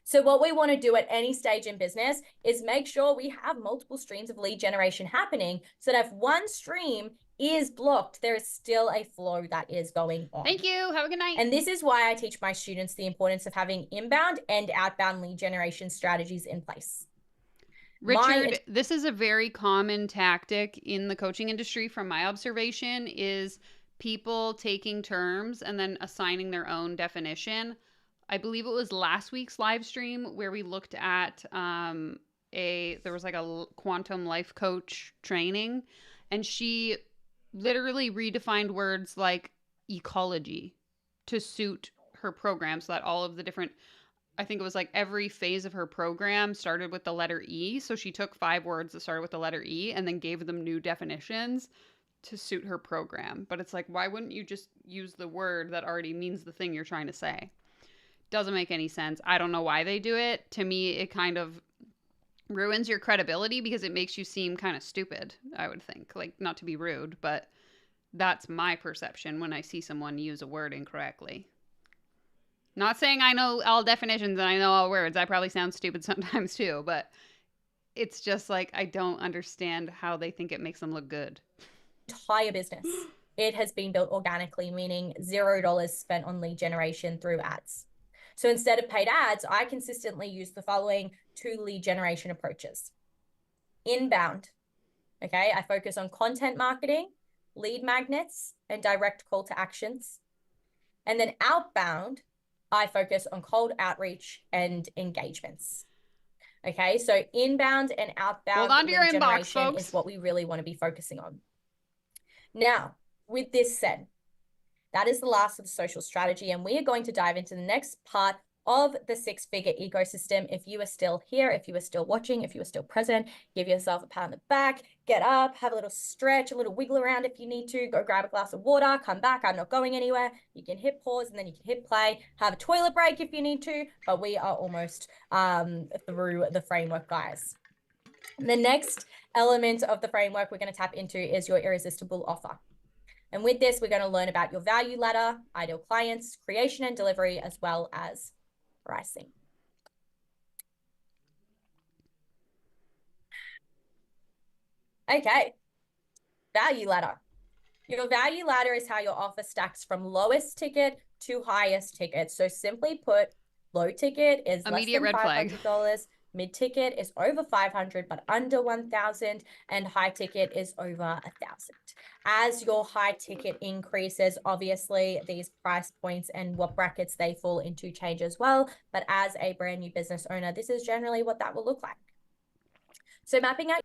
[SPEAKER 3] So what we want to do at any stage in business is make sure we have multiple streams of lead generation happening so that if one stream is blocked, there is still a flow that is going on.
[SPEAKER 2] Thank you. Have a good night.
[SPEAKER 3] And this is why I teach my students the importance of having inbound and outbound lead generation strategies in place.
[SPEAKER 2] Richard, this is a very common tactic in the coaching industry from my observation is people taking terms and then assigning their own definition. I believe it was last week's live stream where we looked at there was like a quantum life coach training, and she literally redefined words like ecology to suit her program so that all of the different, I think it was like every phase of her program started with the letter E. So she took 5 words that started with the letter E and then gave them new definitions to suit her program. But it's like, why wouldn't you just use the word that already means the thing you're trying to say? Doesn't make any sense. I don't know why they do it. To me, it kind of ruins your credibility because it makes you seem kind of stupid, I would think. Like, not to be rude, but that's my perception when I see someone use a word incorrectly. Not saying I know all definitions and I know all words. I probably sound stupid sometimes too, but it's just like I don't understand how they think it makes them look good.
[SPEAKER 3] Entire business, it has been built organically, meaning $0 spent on lead generation through ads. So instead of paid ads, I consistently use the following 2 lead generation approaches. Inbound, okay, I focus on content marketing, lead magnets, and direct call to actions. And then outbound, I focus on cold outreach and engagements. Okay, so inbound and outbound
[SPEAKER 2] Hold on to your
[SPEAKER 3] lead
[SPEAKER 2] inbox,
[SPEAKER 3] generation
[SPEAKER 2] folks.
[SPEAKER 3] is what we really want to be focusing on. Now, with this said, that is the last of the social strategy, and we are going to dive into the next part of the 6-figure ecosystem. If you are still here, if you are still watching, if you are still present, give yourself a pat on the back, get up, have a little stretch, a little wiggle around if you need to, go grab a glass of water, come back. I'm not going anywhere. You can hit pause and then you can hit play, have a toilet break if you need to, but we are almost through the framework, guys. The next element of the framework we're going to tap into is your irresistible offer. And with this, we're going to learn about your value ladder, ideal clients, creation and delivery, as well as pricing. Okay, value ladder. Your value ladder is how your offer stacks from lowest ticket to highest ticket. So simply put, low ticket is
[SPEAKER 2] Immediate
[SPEAKER 3] less than
[SPEAKER 2] red flag.
[SPEAKER 3] $500. Mid-ticket is over 500, but under 1,000, and high ticket is over 1,000. As your high ticket increases, obviously these price points and what brackets they fall into change as well. But as a brand new business owner, this is generally what that will look like. So mapping out.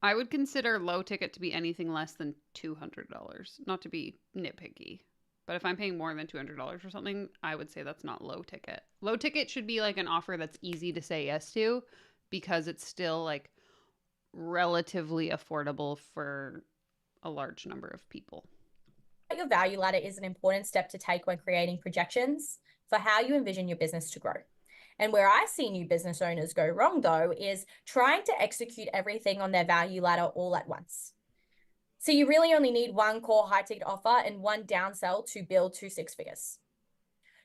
[SPEAKER 2] I would consider low ticket to be anything less than $200, not to be nitpicky. But if I'm paying more than $200 for something, I would say that's not low ticket. Low ticket should be like an offer that's easy to say yes to because it's still like relatively affordable for a large number of people.
[SPEAKER 3] Your value ladder is an important step to take when creating projections for how you envision your business to grow. And where I see new business owners go wrong, though, is trying to execute everything on their value ladder all at once. So you really only need one core high ticket offer and one downsell to build 2 6 figures.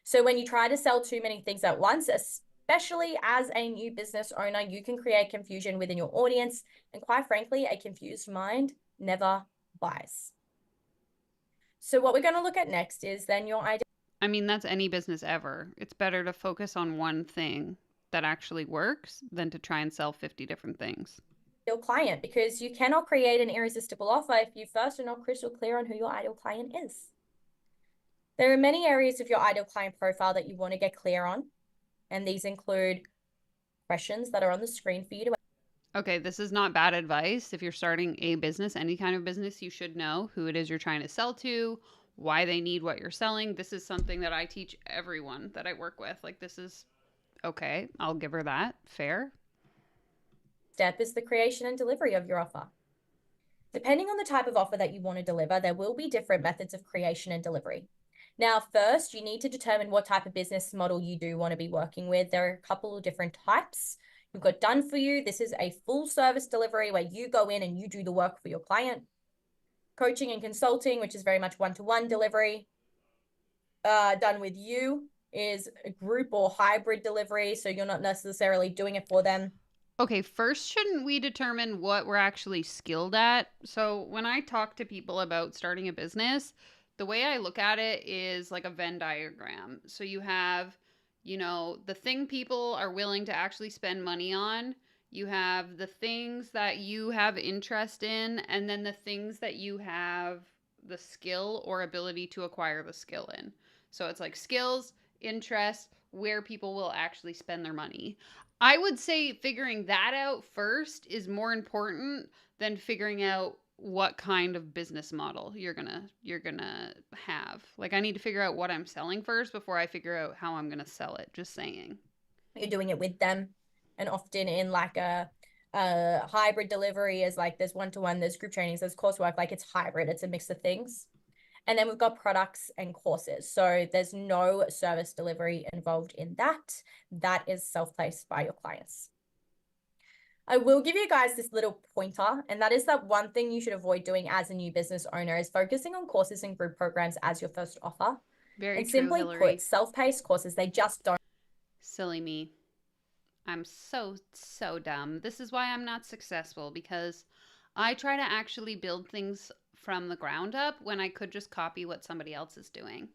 [SPEAKER 3] So when you try to sell too many things at once, especially as a new business owner, you can create confusion within your audience. And quite frankly, a confused mind never buys. So what we're going to look at next is then your idea.
[SPEAKER 2] I mean, that's any business ever. It's better to focus on one thing that actually works than to try and sell 50 different things.
[SPEAKER 3] Your client, because you cannot create an irresistible offer if you first are not crystal clear on who your ideal client is. There are many areas of your ideal client profile that you want to get clear on, and these include questions that are on the screen for you to.
[SPEAKER 2] Okay, this is not bad advice. If you're starting a business, any kind of business, you should know who it is you're trying to sell to, why they need what you're selling. This is something that I teach everyone that I work with. Like, this is okay. I'll give her that. Fair.
[SPEAKER 3] Step is the creation and delivery of your offer. Depending on the type of offer that you want to deliver, there will be different methods of creation and delivery. Now, first, you need to determine what type of business model you do want to be working with. There are a couple of different types. You've got done for you. This is a full service delivery where you go in and you do the work for your client. Coaching and consulting, which is very much one-to-one delivery. Done with you is a group or hybrid delivery, so you're not necessarily doing it for them.
[SPEAKER 2] Okay, first, shouldn't we determine what we're actually skilled at? So when I talk to people about starting a business, the way I look at it is like a Venn diagram. So you have, the thing people are willing to actually spend money on. You have the things that you have interest in, and then the things that you have the skill or ability to acquire the skill in. So it's like skills, interest, where people will actually spend their money. I would say figuring that out first is more important than figuring out what kind of business model you're gonna have. Like, I need to figure out what I'm selling first before I figure out how I'm gonna sell it. Just saying.
[SPEAKER 3] You're doing it with them, and often in like a hybrid delivery is like there's one-to-one, there's group trainings, there's coursework. Like, it's hybrid, it's a mix of things. And then we've got products and courses. So there's no service delivery involved in that. That is self-placed by your clients. I will give you guys this little pointer, and that is that one thing you should avoid doing as a new business owner is focusing on courses and group programs as your first offer.
[SPEAKER 2] Very
[SPEAKER 3] And
[SPEAKER 2] true,
[SPEAKER 3] simply
[SPEAKER 2] Hillary.
[SPEAKER 3] put, self-paced courses, they just don't.
[SPEAKER 2] Silly me. I'm so dumb. This is why I'm not successful, because I try to actually build things from the ground up when I could just copy what somebody else is doing.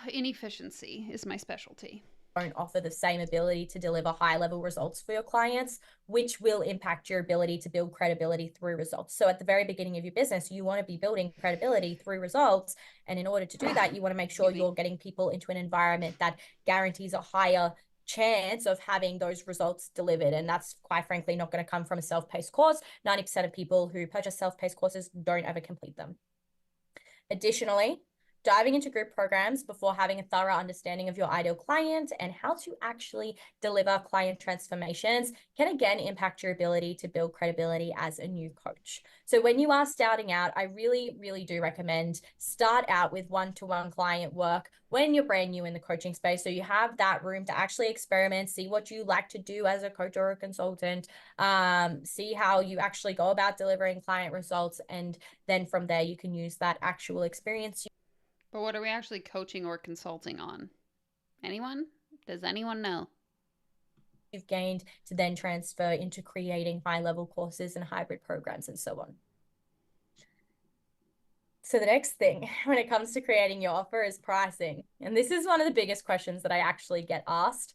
[SPEAKER 2] Inefficiency is my specialty.
[SPEAKER 3] Don't offer the same ability to deliver high level results for your clients, which will impact your ability to build credibility through results. So at the very beginning of your business, you want to be building credibility through results. And in order to do that, you want to make sure you're getting people into an environment that guarantees a higher chance of having those results delivered. And that's quite frankly not going to come from a self-paced course. 90% of people who purchase self-paced courses don't ever complete them. Additionally, diving into group programs before having a thorough understanding of your ideal client and how to actually deliver client transformations can again impact your ability to build credibility as a new coach. So when you are starting out, I really, really do recommend start out with one-to-one client work when you're brand new in the coaching space. So you have that room to actually experiment, see what you like to do as a coach or a consultant, see how you actually go about delivering client results. And then from there, you can use that actual experience.
[SPEAKER 2] But what are we actually coaching or consulting on? Anyone? Does anyone know?
[SPEAKER 3] You've gained to then transfer into creating high-level courses and hybrid programs and so on. So the next thing when it comes to creating your offer is pricing. And this is one of the biggest questions that I actually get asked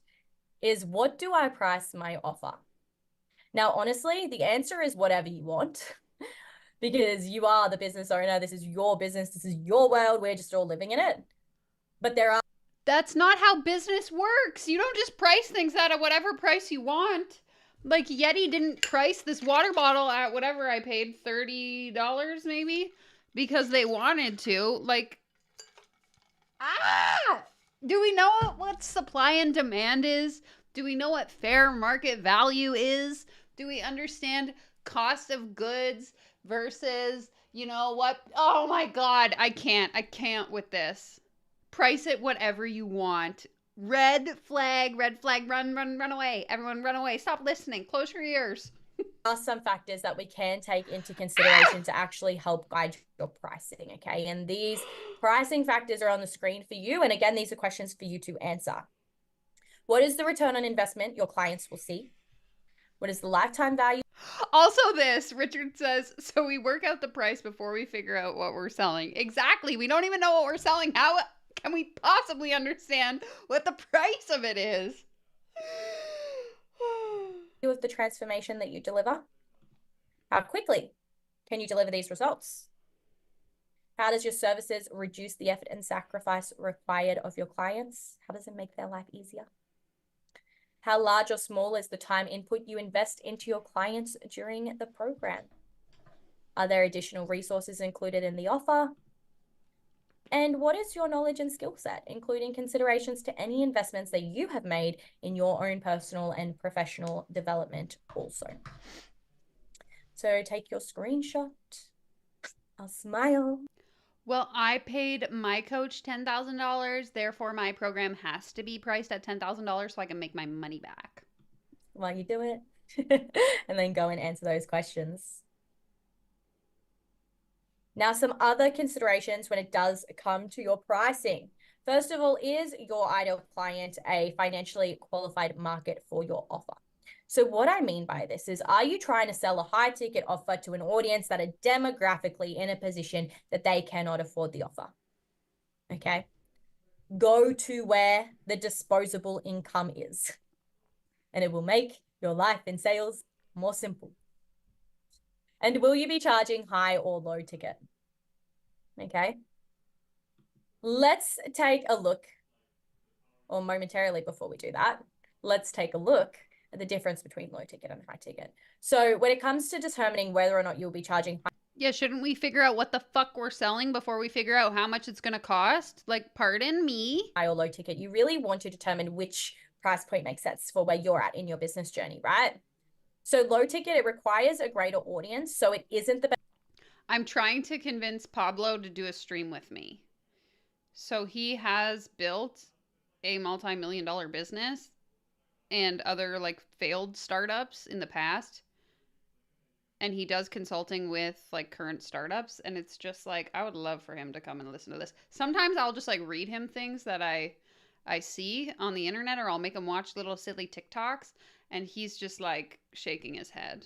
[SPEAKER 3] is, what do I price my offer? Now, honestly, the answer is whatever you want because you are the business owner. This is your business. This is your world. We're just all living in it. But there are
[SPEAKER 2] That's not how business works. You don't just price things at whatever price you want. Like Yeti didn't price this water bottle at whatever I paid, $30 maybe, because they wanted to. Like, do we know what supply and demand is? Do we know what fair market value is? Do we understand cost of goods versus, you know what? Oh my God, I can't with this. Price it whatever you want. Red flag, run away. Everyone run away. Stop listening. Close your ears.
[SPEAKER 3] are some factors that we can take into consideration to actually help guide your pricing, okay? And these pricing factors are on the screen for you. And again, these are questions for you to answer. What is the return on investment your clients will see? What is the lifetime value?
[SPEAKER 2] Also this, Richard says, so we work out the price before we figure out what we're selling. Exactly. We don't even know what we're selling. How can we possibly understand what the price of it is?
[SPEAKER 3] Of the transformation that you deliver? How quickly can you deliver these results? How does your services reduce the effort and sacrifice required of your clients? How does it make their life easier? How large or small is the time input you invest into your clients during the program? Are there additional resources included in the offer? And what is your knowledge and skill set, including considerations to any investments that you have made in your own personal and professional development also? So take your screenshot. I'll smile.
[SPEAKER 2] Well, I paid my coach $10,000. Therefore, my program has to be priced at $10,000 so I can make my money back.
[SPEAKER 3] While you do it, and then go and answer those questions. Now, some other considerations when it does come to your pricing. First of all, is your ideal client a financially qualified market for your offer? So what I mean by this is, are you trying to sell a high ticket offer to an audience that are demographically in a position that they cannot afford the offer? Okay. Go to where the disposable income is, and it will make your life in sales more simple. And will you be charging high or low ticket? Okay. Let's take a look, or momentarily before we do that, let's take a look at the difference between low ticket and high ticket. So when it comes to determining whether or not you'll be charging high,
[SPEAKER 2] yeah, shouldn't we figure out what the fuck we're selling before we figure out how much it's going to cost? Like, pardon me?
[SPEAKER 3] high or low ticket, you really want to determine which price point makes sense for where you're at in your business journey, right? So low ticket, it requires a greater audience. So it isn't the best.
[SPEAKER 2] I'm trying to convince Pablo to do a stream with me. So he has built a multi-million-dollar business and other like failed startups in the past. And he does consulting with like current startups, and it's just like I would love for him to come and listen to this. Sometimes I'll just like read him things that I see on the internet, or I'll make him watch little silly TikToks, and he's just like shaking his head.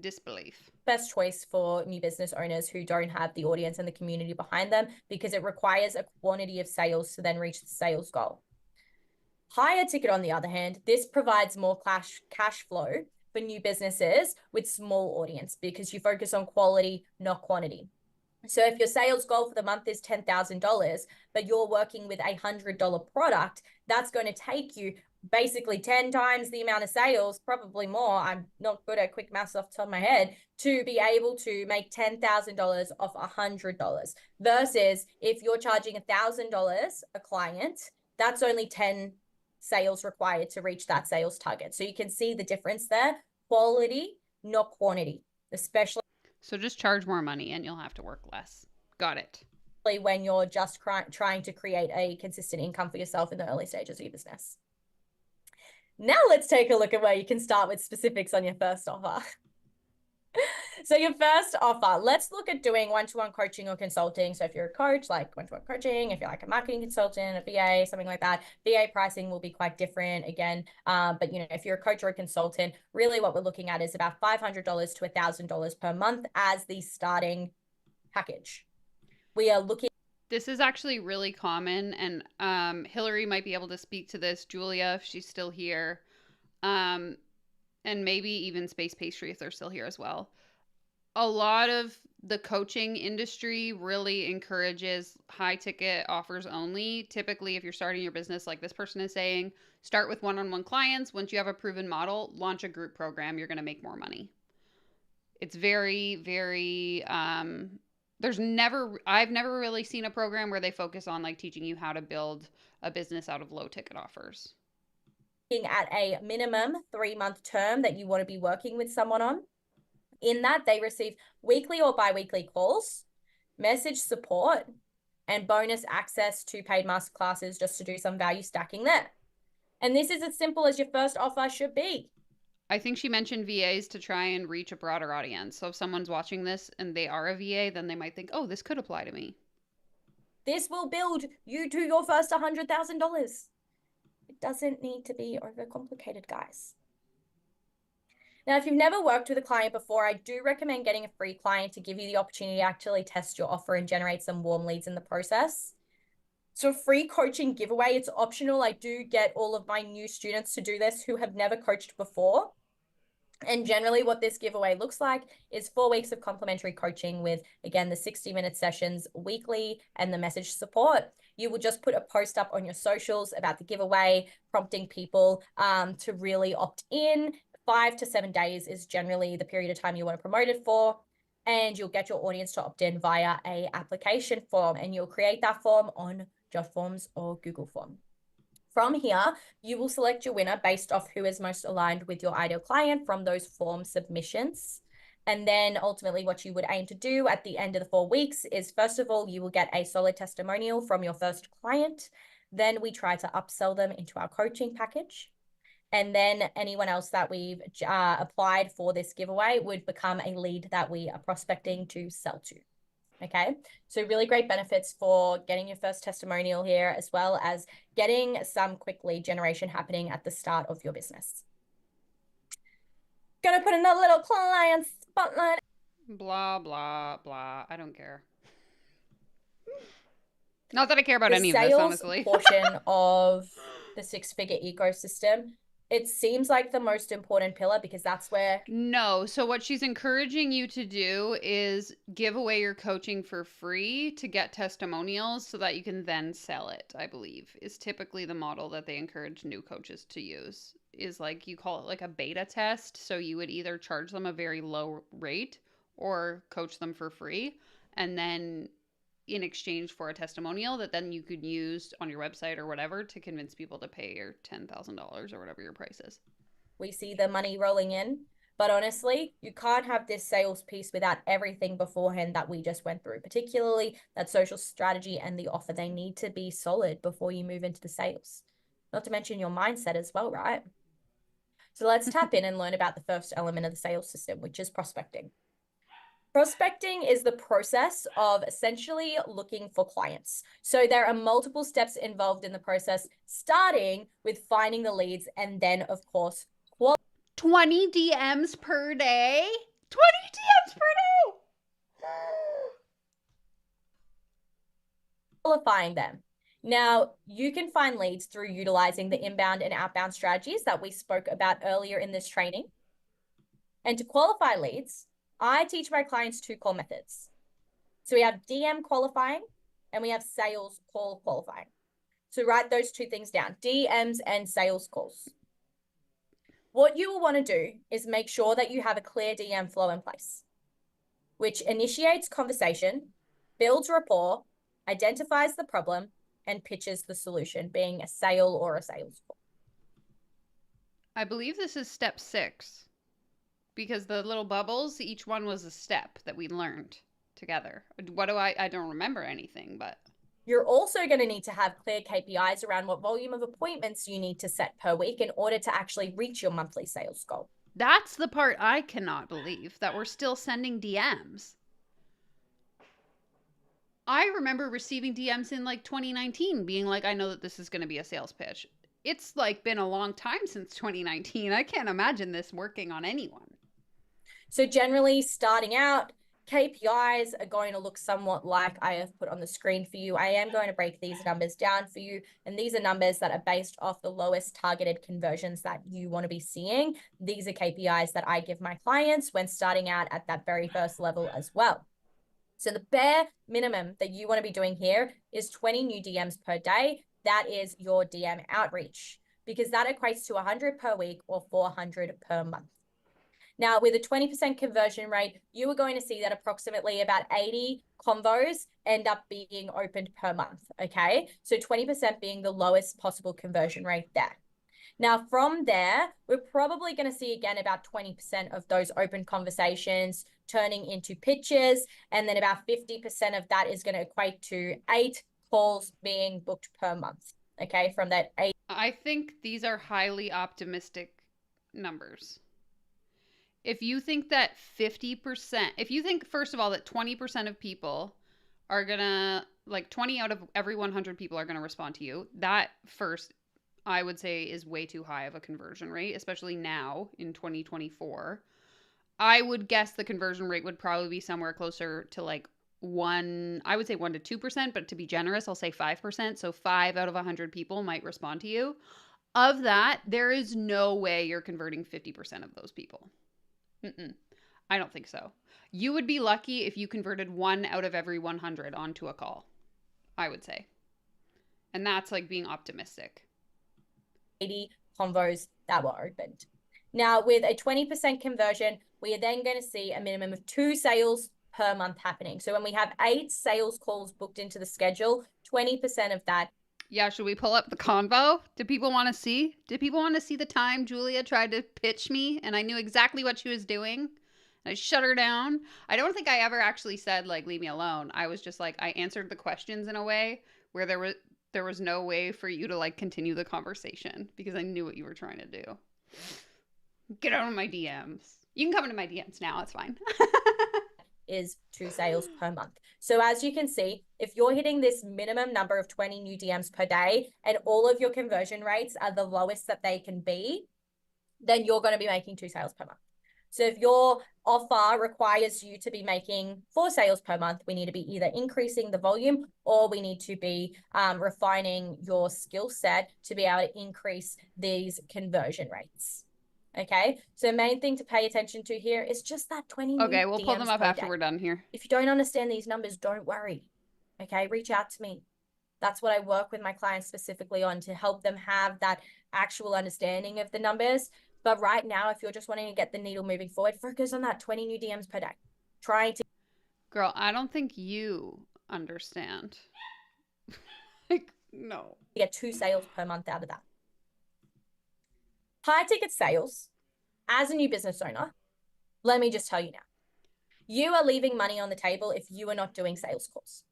[SPEAKER 2] Disbelief.
[SPEAKER 3] Best choice for new business owners who don't have the audience and the community behind them, because it requires a quantity of sales to then reach the sales goal. Higher ticket, on the other hand, this provides more cash flow for new businesses with small audience because you focus on quality, not quantity. So if your sales goal for the month is $10,000, but you're working with a $100 product, that's going to take you basically 10 times the amount of sales, probably more. I'm not good at quick maths off the top of my head, to be able to make $10,000 off $100. Versus if you're charging $1,000 a client, that's only 10 sales required to reach that sales target. So you can see the difference there. Quality, not quantity, especially.
[SPEAKER 2] So just charge more money and you'll have to work less. Got it.
[SPEAKER 3] When you're just trying to create a consistent income for yourself in the early stages of your business. Now let's take a look at where you can start with specifics on your first offer. So your first offer, let's look at doing one-to-one coaching or consulting. So if you're a coach, like one-to-one coaching, if you're like a marketing consultant, a VA, something like that, VA pricing will be quite different again. But you know, if you're a coach or a consultant, really what we're looking at is about $500 to $1,000 per month as the starting package. We are looking.
[SPEAKER 2] This is actually really common, and Hillary might be able to speak to this, Julia, if she's still here, and maybe even Space Pastry if they're still here as well. A lot of the coaching industry really encourages high ticket offers only. Typically, if you're starting your business, like this person is saying, start with one-on-one clients. Once you have a proven model, launch a group program. You're going to make more money. It's very, very, I've never really seen a program where they focus on like teaching you how to build a business out of low ticket offers.
[SPEAKER 3] At a minimum 3-month term that you want to be working with someone on. In that, they receive weekly or bi-weekly calls, message support, and bonus access to paid masterclasses just to do some value stacking there. And this is as simple as your first offer should be.
[SPEAKER 2] I think she mentioned VAs to try and reach a broader audience. So if someone's watching this and they are a VA, then they might think, oh, this could apply to me.
[SPEAKER 3] This will build you to your first $100,000. It doesn't need to be overcomplicated, guys. Now, if you've never worked with a client before, I do recommend getting a free client to give you the opportunity to actually test your offer and generate some warm leads in the process. So free coaching giveaway, it's optional. I do get all of my new students to do this who have never coached before. And generally what this giveaway looks like is 4 weeks of complimentary coaching with, again, the 60-minute sessions weekly and the message support. You will just put a post up on your socials about the giveaway, prompting people to really opt in. 5 to 7 days is generally the period of time you want to promote it for. And you'll get your audience to opt in via a application form, and you'll create that form on JotForms or Google Form. From here, you will select your winner based off who is most aligned with your ideal client from those form submissions. And then ultimately what you would aim to do at the end of the 4 weeks is, first of all, you will get a solid testimonial from your first client. Then we try to upsell them into our coaching package. And then anyone else that we've applied for this giveaway would become a lead that we are prospecting to sell to. Okay, so really great benefits for getting your first testimonial here, as well as getting some quick lead generation happening at the start of your business. Gonna put another little client spotlight.
[SPEAKER 2] Blah, blah, blah. I don't care. Not that I care about any of this, honestly.
[SPEAKER 3] The sales portion of the 6-figure ecosystem, it seems like the most important pillar, because that's where...
[SPEAKER 2] No. So what she's encouraging you to do is give away your coaching for free to get testimonials so that you can then sell it, I believe, is typically the model that they encourage new coaches to use. Is like, you call it like a beta test. So you would either charge them a very low rate or coach them for free. And then in exchange for a testimonial that then you could use on your website or whatever to convince people to pay your $10,000 or whatever your price is.
[SPEAKER 3] We see the money rolling in, but honestly, you can't have this sales piece without everything beforehand that we just went through, particularly that social strategy and the offer. They need to be solid before you move into the sales. not to mention your mindset as well, right? So let's tap in and learn about the first element of the sales system, which is prospecting. Prospecting is the process of essentially looking for clients. So there are multiple steps involved in the process, starting with finding the leads and then, of course,
[SPEAKER 2] 20 DMs per day? 20 DMs per day!
[SPEAKER 3] qualifying them. Now, you can find leads through utilizing the inbound and outbound strategies that we spoke about earlier in this training. And to qualify leads, I teach my clients 2 core methods. So we have DM qualifying and we have sales call qualifying. So write those 2 things down, DMs and sales calls. What you will want to do is make sure that you have a clear DM flow in place, which initiates conversation, builds rapport, identifies the problem, and pitches the solution, being a sale or a sales call.
[SPEAKER 2] I believe this is step 6 because the little bubbles, each one was a step that we learned together. What do I don't remember anything, but
[SPEAKER 3] you're also going to need to have clear KPIs around what volume of appointments you need to set per week in order to actually reach your monthly sales goal.
[SPEAKER 2] that's the part I cannot believe, that we're still sending DMs. I remember receiving DMs in like 2019 being like, I know that this is going to be a sales pitch. It's like been a long time since 2019. I can't imagine this working on anyone.
[SPEAKER 3] So generally starting out, KPIs are going to look somewhat like I have put on the screen for you. I am going to break these numbers down for you. And these are numbers that are based off the lowest targeted conversions that you want to be seeing. These are KPIs that I give my clients when starting out at that very first level as well. So the bare minimum that you want to be doing here is 20 new DMs per day. That is your DM outreach, because that equates to 100 per week or 400 per month. Now, with a 20% conversion rate, you are going to see that approximately about 80 convos end up being opened per month, okay? So 20% being the lowest possible conversion rate there. Now, from there, we're probably going to see again about 20% of those open conversations turning into pitches, and then about 50% of that is going to equate to 8 calls being booked per month, okay, from that 8.
[SPEAKER 2] I think these are highly optimistic numbers. If you think that 50%, if you think, first of all, that 20% of people are going to, like 20 out of every 100 people are going to respond to you, that first, I would say, is way too high of a conversion rate, especially now in 2024. I would guess the conversion rate would probably be somewhere closer to like 1 to 2%, but to be generous, I'll say 5%. So 5 out of 100 people might respond to you. Of that, there is no way you're converting 50% of those people. I don't think so. You would be lucky if you converted 1 out of every 100 onto a call, I would say. And that's like being optimistic.
[SPEAKER 3] 80 convos that were opened. Now, with a 20% conversion, we are then going to see a minimum of 2 sales per month happening. So when we have 8 sales calls booked into the schedule, 20% of that.
[SPEAKER 2] Yeah, should we pull up the convo? Do people want to see? Did people want to see the time Julia tried to pitch me and I knew exactly what she was doing? And I shut her down. I don't think I ever actually said, like, leave me alone. I was just like, I answered the questions in a way where there was no way for you to, like, continue the conversation because I knew what you were trying to do. Get out of my DMs. You can come into my DMs now. It's fine.
[SPEAKER 3] Is 2 sales per month. So as you can see, if you're hitting this minimum number of 20 new DMs per day and all of your conversion rates are the lowest that they can be, then you're going to be making 2 sales per month. So if your offer requires you to be making 4 sales per month, we need to be either increasing the volume or we need to be refining your skill set to be able to increase these conversion rates. Okay, so main thing to pay attention to here is just that 20
[SPEAKER 2] Okay,
[SPEAKER 3] new
[SPEAKER 2] we'll pull them
[SPEAKER 3] DMs
[SPEAKER 2] up
[SPEAKER 3] per
[SPEAKER 2] after
[SPEAKER 3] day.
[SPEAKER 2] we're done here.
[SPEAKER 3] If you don't understand these numbers, don't worry. Okay, reach out to me. That's what I work with my clients specifically on, to help them have that actual understanding of the numbers. But right now, if you're just wanting to get the needle moving forward, focus on that 20 new DMs per day. Trying to
[SPEAKER 2] Girl, I don't think you understand. Like, no.
[SPEAKER 3] get 2 sales per month out of that. High ticket sales, as a new business owner, let me just tell you now, you are leaving money on the table if you are not doing sales calls.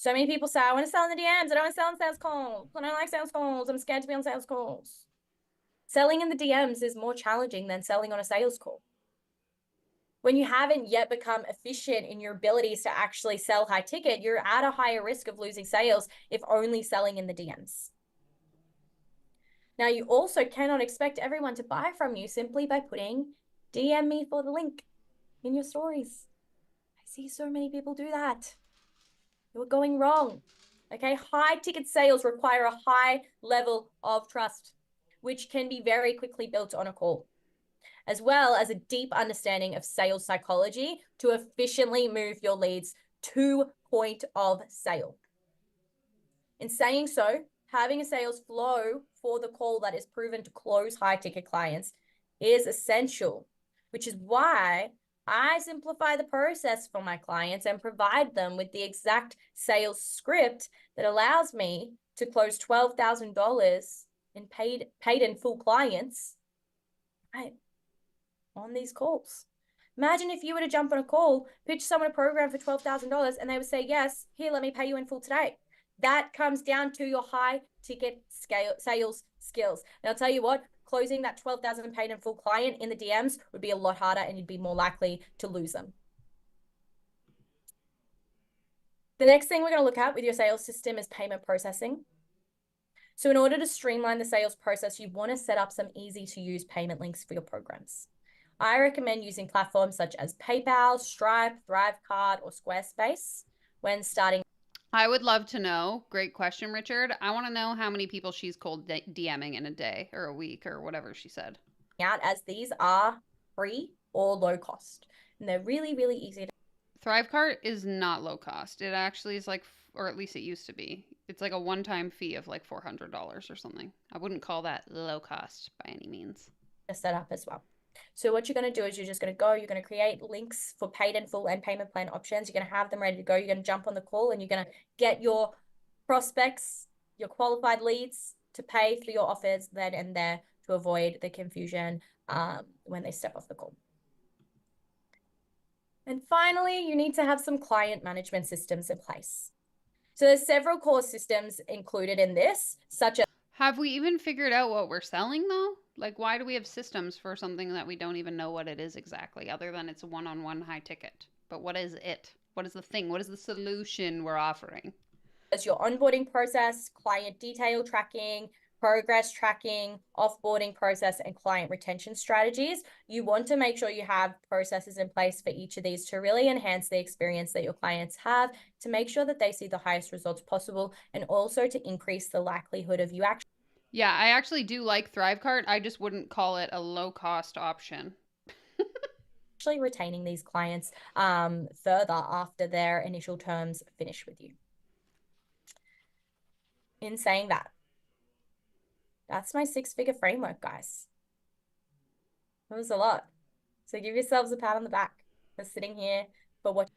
[SPEAKER 3] So many people say, I want to sell in the DMs. I don't want to sell in sales calls. I don't like sales calls. I'm scared to be on sales calls. Selling in the DMs is more challenging than selling on a sales call. When you haven't yet become efficient in your abilities to actually sell high ticket, you're at a higher risk of losing sales if only selling in the DMs. Now, you also cannot expect everyone to buy from you simply by putting DM me for the link in your stories. I see so many people do that. You're going wrong. Okay, high ticket sales require a high level of trust, which can be very quickly built on a call, as well as a deep understanding of sales psychology to efficiently move your leads to point of sale. In saying so, having a sales flow for the call that is proven to close high ticket clients is essential, which is why I simplify the process for my clients and provide them with the exact sales script that allows me to close $12,000 in paid in full clients, right, on these calls. Imagine if you were to jump on a call, pitch someone a program for $12,000 and they would say, yes, here, let me pay you in full today. That comes down to your high ticket sales skills. And I'll tell you what, closing that 12,000 paid in full client in the DMs would be a lot harder and you'd be more likely to lose them. The next thing we're going to look at with your sales system is payment processing. So in order to streamline the sales process, you want to set up some easy to use payment links for your programs. I recommend using platforms such as PayPal, Stripe, Thrivecart, or Squarespace when starting.
[SPEAKER 2] I would love to know. Great question, Richard. I want to know how many people she's cold DMing in a day or a week or whatever she said.
[SPEAKER 3] Out, as these are free or low cost, and they're really, really easy to.
[SPEAKER 2] Thrivecart is not low cost. It actually is like, or at least it used to be. It's like a one-time fee of like $400 or something. I wouldn't call that low cost by any means.
[SPEAKER 3] Set up as well. So what you're going to do is you're just going to go, you're going to create links for paid in full and payment plan options. You're going to have them ready to go. You're going to jump on the call and you're going to get your prospects, your qualified leads to pay for your offers then and there to avoid the confusion when they step off the call. And finally, you need to have some client management systems in place. So there's several core systems included in this, such as.
[SPEAKER 2] Have we even figured out what we're selling though? Like, why do we have systems for something that we don't even know what it is exactly, other than it's a one-on-one high ticket? But what is it? What is the thing? What is the solution we're offering?
[SPEAKER 3] As your onboarding process, client detail tracking, progress tracking, offboarding process, and client retention strategies. You want to make sure you have processes in place for each of these to really enhance the experience that your clients have, to make sure that they see the highest results possible, and also to increase the likelihood of you actually.
[SPEAKER 2] Yeah, I actually do like Thrivecart. I just wouldn't call it a low-cost option.
[SPEAKER 3] Actually retaining these clients further after their initial terms finish with you. In saying that, that's my 6-figure framework, guys. It was a lot. So give yourselves a pat on the back for sitting here for what.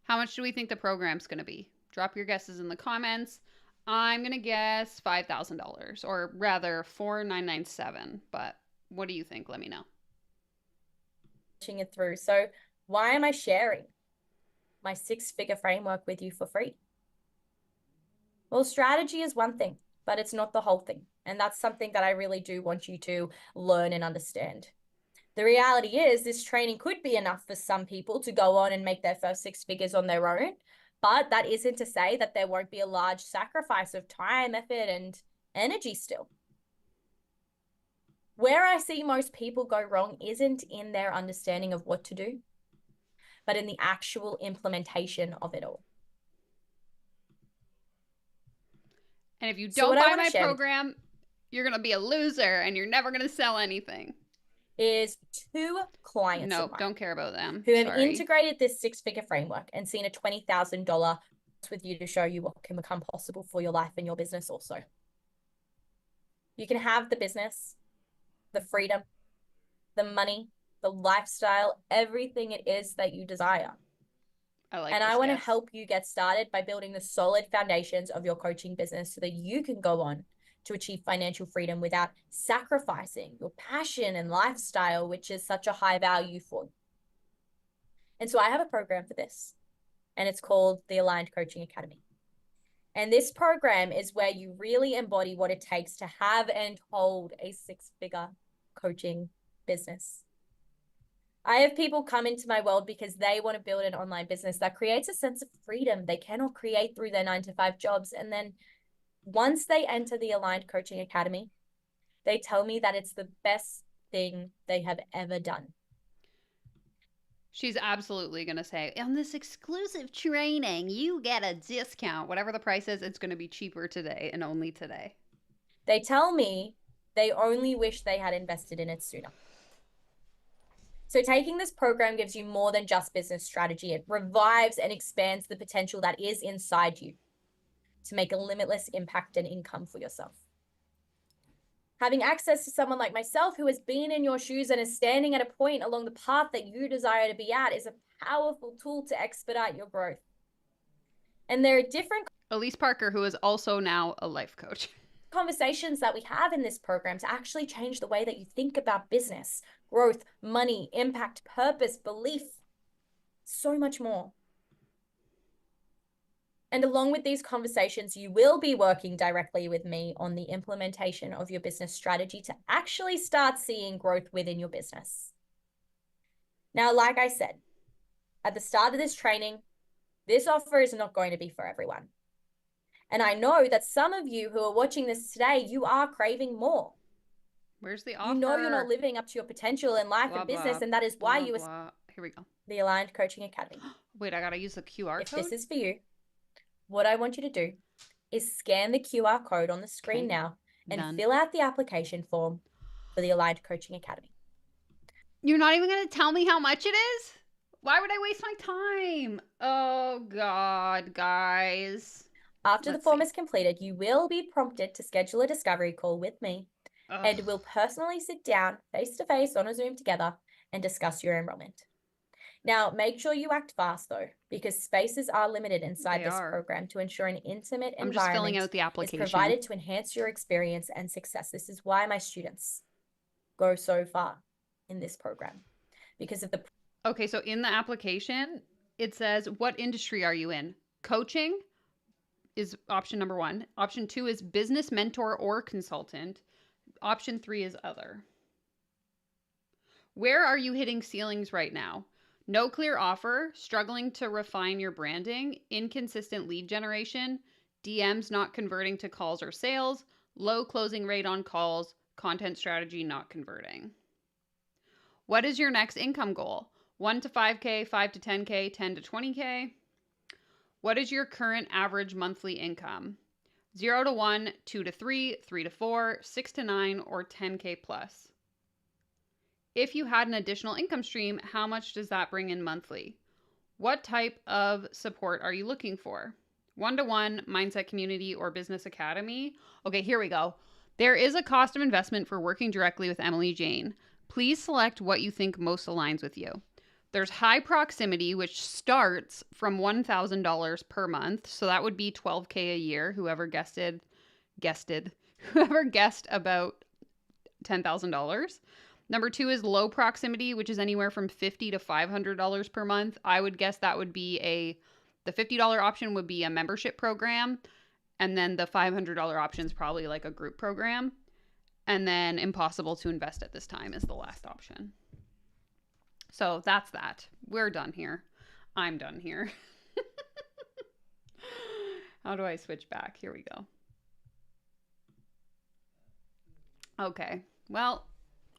[SPEAKER 2] How much do we think the program's going to be? Drop your guesses in the comments. I'm going to guess $5,000, or rather $4,997. But what do you think? Let me know.
[SPEAKER 3] It through. So why am I sharing my 6-figure framework with you for free? Well, strategy is one thing, but it's not the whole thing. And that's something that I really do want you to learn and understand. The reality is this training could be enough for some people to go on and make their first 6 figures on their own. But that isn't to say that there won't be a large sacrifice of time, effort, and energy still. Where I see most people go wrong isn't in their understanding of what to do, but in the actual implementation of it all.
[SPEAKER 2] And if you don't buy my program, you're going to be a loser and you're never going to sell anything.
[SPEAKER 3] Is 2 clients.
[SPEAKER 2] Nope, don't care about them.
[SPEAKER 3] Who have integrated this 6-figure framework and seen a $20,000 with you to show you what can become possible for your life and your business also. You can have the business, the freedom, the money, the lifestyle, everything it is that you desire. I want to help you get started by building the solid foundations of your coaching business so that you can go on to achieve financial freedom without sacrificing your passion and lifestyle, which is such a high value for you. And so I have a program for this, and it's called the Aligned Coaching Academy. And this program is where you really embody what it takes to have and hold a six-figure coaching business. I have people come into my world because they want to build an online business that creates a sense of freedom they cannot create through their 9-to-5 jobs. And then once they enter the Aligned Coaching Academy, they tell me that it's the best thing they have ever done.
[SPEAKER 2] She's absolutely going to say, on this exclusive training, you get a discount. Whatever the price is, it's going to be cheaper today and only today.
[SPEAKER 3] They tell me they only wish they had invested in it sooner. So taking this program gives you more than just business strategy. It revives and expands the potential that is inside you to make a limitless impact and income for yourself. Having access to someone like myself who has been in your shoes and is standing at a point along the path that you desire to be at is a powerful tool to expedite your growth. And there are different
[SPEAKER 2] Elise Parker, who is also now a life coach.
[SPEAKER 3] Conversations that we have in this program to actually change the way that you think about business, growth, money, impact, purpose, belief, so much more. And along with these conversations, you will be working directly with me on the implementation of your business strategy to actually start seeing growth within your business. Now, like I said, at the start of this training, this offer is not going to be for everyone. And I know that some of you who are watching this today, you are craving more.
[SPEAKER 2] Where's the offer?
[SPEAKER 3] You know you're not living up to your potential in life and business, and that is why you are
[SPEAKER 2] Here we go.
[SPEAKER 3] The Aligned Coaching Academy.
[SPEAKER 2] Wait, I gotta use the QR
[SPEAKER 3] If
[SPEAKER 2] code?
[SPEAKER 3] this is for you, what I want you to do is scan the QR code on the screen now and fill out the application form for the Aligned Coaching Academy.
[SPEAKER 2] You're not even gonna tell me how much it is? Why would I waste my time? Oh God, guys.
[SPEAKER 3] After the form is completed, you will be prompted to schedule a discovery call with me, and we'll personally sit down face-to-face on a Zoom together and discuss your enrollment. Now, make sure you act fast, though, because spaces are limited inside this program to ensure an intimate environment
[SPEAKER 2] just filling out the application.
[SPEAKER 3] is provided to enhance your experience and success. This is why my students go so far in this program, because of the...
[SPEAKER 2] Okay, so in the application, it says, what industry are you in? Coaching is option number 1. Option 2 is business mentor or consultant. Option 3 is other. Where are you hitting ceilings right now? No clear offer, struggling to refine your branding, inconsistent lead generation, DMs not converting to calls or sales, low closing rate on calls, content strategy not converting. What is your next income goal? 1 to 5K, 5 to 10K, 10 to 20K? What is your current average monthly income? 0 to 1, 2 to 3, 3 to 4, 6 to 9, or 10K plus? If you had an additional income stream, how much does that bring in monthly? What type of support are you looking for? 1-to-1, mindset community, or business academy? Okay, here we go. There is a cost of investment for working directly with Emily Jane. Please select what you think most aligns with you. There's high proximity, which starts from $1,000 per month. So that would be $12K a year. Whoever guessed about $10,000. Number 2 is low proximity, which is anywhere from $50 to $500 per month. I would guess that would be the $50 option would be a membership program. And then the $500 option is probably like a group program. And then impossible to invest at this time is the last option. So that's that. We're done here. I'm done here. How do I switch back? Here we go. Okay. Well,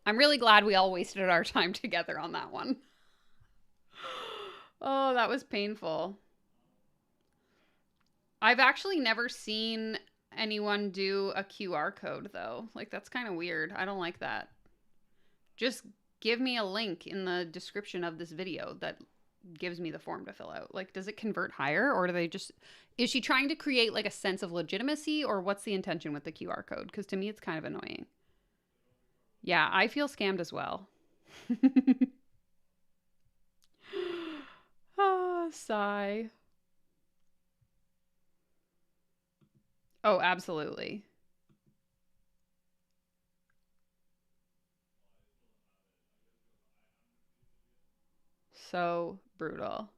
[SPEAKER 2] I'm really glad we all wasted our time together on that one. Oh, that was painful. I've actually never seen anyone do a QR code, though. Like, that's kind of weird. I don't like that. Just give me a link in the description of this video that gives me the form to fill out. Like, does it convert higher, or do they just... Is she trying to create, like, a sense of legitimacy, or what's the intention with the QR code? Because to me, it's kind of annoying. Yeah, I feel scammed as well. Ah, sigh. Oh, absolutely. So brutal.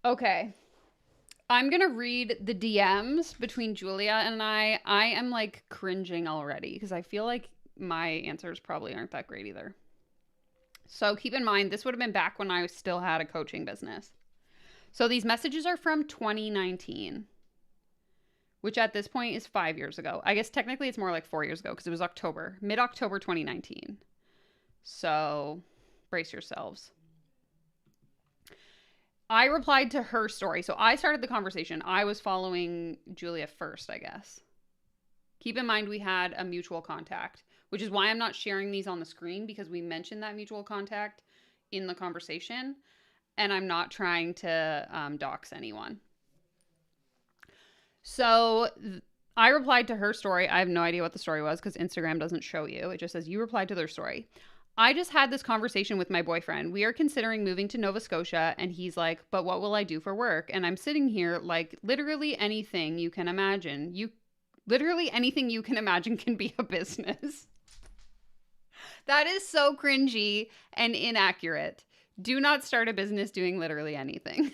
[SPEAKER 2] Okay. I'm going to read the DMs between Julia and I. I am like cringing already because I feel like my answers probably aren't that great either. So keep in mind, this would have been back when I still had a coaching business. So these messages are from 2019, which at this point is 5 years ago. I guess technically it's more like 4 years ago because it was mid-October 2019. So brace yourselves. I replied to her story. So I started the conversation. I was following Julia first, I guess. Keep in mind we had a mutual contact, which is why I'm not sharing these on the screen because we mentioned that mutual contact in the conversation. And I'm not trying to dox anyone. So I replied to her story. I have no idea what the story was because Instagram doesn't show you. It just says you replied to their story. I just had this conversation with my boyfriend. We are considering moving to Nova Scotia, and he's like, but what will I do for work? And I'm sitting here like literally anything you can imagine. Literally anything you can imagine can be a business. That is so cringy and inaccurate. Do not start a business doing literally anything.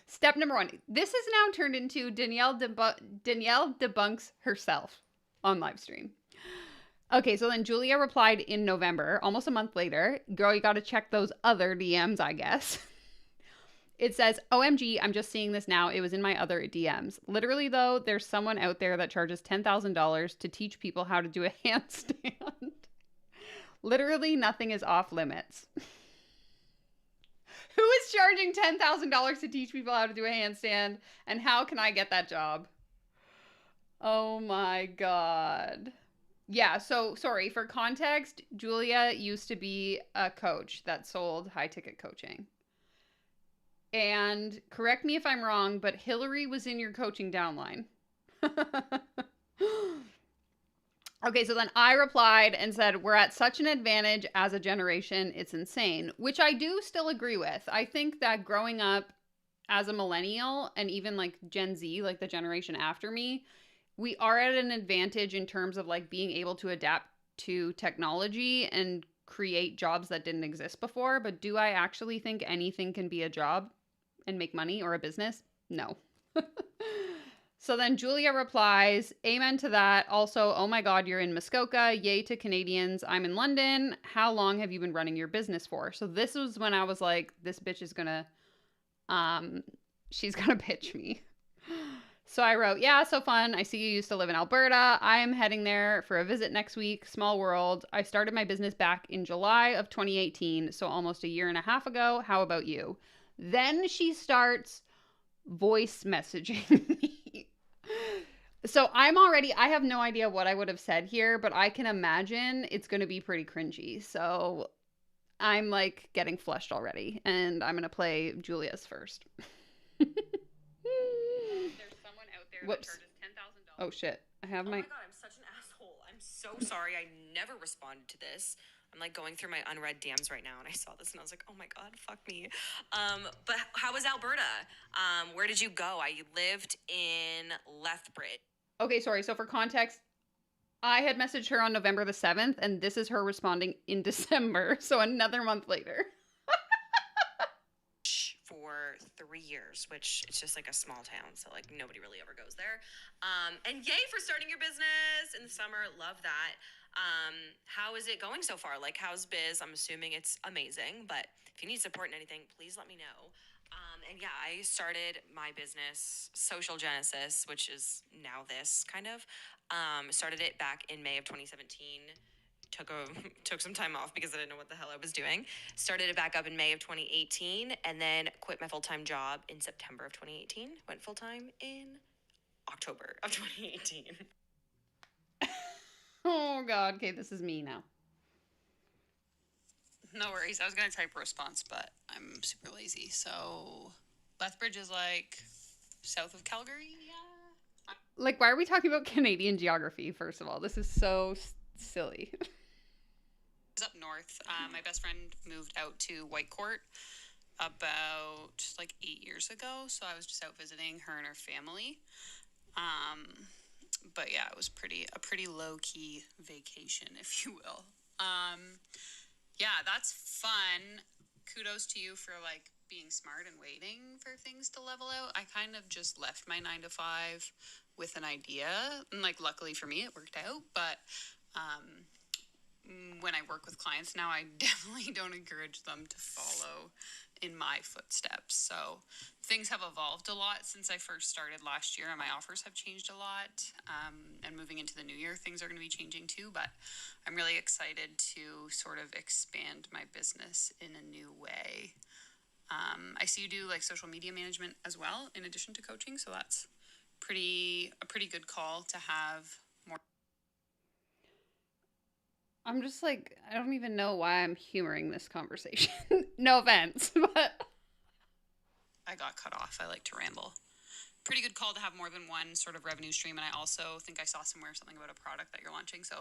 [SPEAKER 2] Step number 1. This has now turned into Danielle debunks herself on live stream. Okay, so then Julia replied in November, almost a month later. Girl, you got to check those other DMs, I guess. It says, OMG, I'm just seeing this now. It was in my other DMs. Literally, though, there's someone out there that charges $10,000 to teach people how to do a handstand. Literally, nothing is off limits. Who is charging $10,000 to teach people how to do a handstand? And how can I get that job? Oh my God. Yeah, so sorry, for context, Julia used to be a coach that sold high-ticket coaching. And correct me if I'm wrong, but Hillary was in your coaching downline. Okay, so then I replied and said, we're at such an advantage as a generation, it's insane, which I do still agree with. I think that growing up as a millennial and even like Gen Z, like the generation after me, we are at an advantage in terms of like being able to adapt to technology and create jobs that didn't exist before. But do I actually think anything can be a job and make money or a business? No. So then Julia replies, amen to that. Also, oh my God, you're in Muskoka. Yay to Canadians. I'm in London. How long have you been running your business for? So this was when I was like, this bitch is gonna, she's gonna pitch me. So I wrote, yeah, so fun. I see you used to live in Alberta. I am heading there for a visit next week. Small world. I started my business back in July of 2018, so almost a year and a half ago. How about you? Then she starts voice messaging me. So I have no idea what I would have said here, but I can imagine it's going to be pretty cringy. So I'm like getting flushed already, and I'm going to play Julia's first. Whoops. That charges $10,000. Oh shit. I have
[SPEAKER 6] my God, I'm such an asshole. I'm so sorry. I never responded to this. I'm like going through my unread DMs right now, and I saw this and I was like, oh my God, fuck me. But how was Alberta? Where did you go? I lived in Lethbridge.
[SPEAKER 2] Okay, sorry. So for context, I had messaged her on November the 7th, and this is her responding in December. So another month later.
[SPEAKER 6] For 3 years, which it's just like a small town, so like nobody really ever goes there. And yay for starting your business in the summer. Love that. How is it going so far? Like, how's biz? I'm assuming it's amazing, but if you need support in anything, please let me know. And yeah, I started my business, Social Genesis, which is now this kind of. Started it back in May of 2017. Took some time off because I didn't know what the hell I was doing. Started it back up in May of 2018, and then quit my full-time job in September of 2018. Went full-time in October of 2018.
[SPEAKER 2] Oh God. Okay, this is me now.
[SPEAKER 7] No worries. I was gonna type a response, but I'm super lazy. So Lethbridge is like south of Calgary. Yeah.
[SPEAKER 2] Like, why are we talking about Canadian geography? First of all, this is so silly.
[SPEAKER 7] Up north. My best friend moved out to Whitecourt about like 8 years ago, so I was just out visiting her and her family. But yeah, it was a pretty low-key vacation, if you will. Yeah, that's fun kudos to you for like being smart and waiting for things to level out. I kind of just left my 9 to 5 with an idea, and like luckily for me it worked out, but when I work with clients now, I definitely don't encourage them to follow in my footsteps. So things have evolved a lot since I first started last year, and my offers have changed a lot. And moving into the new year, things are going to be changing too, but I'm really excited to sort of expand my business in a new way. I see you do like social media management as well, in addition to coaching. So that's a pretty good call to have more.
[SPEAKER 2] I'm just like, I don't even know why I'm humoring this conversation. No offense, but
[SPEAKER 7] I got cut off. I like to ramble. Pretty good call to have more than one sort of revenue stream. And I also think I saw somewhere something about a product that you're launching. So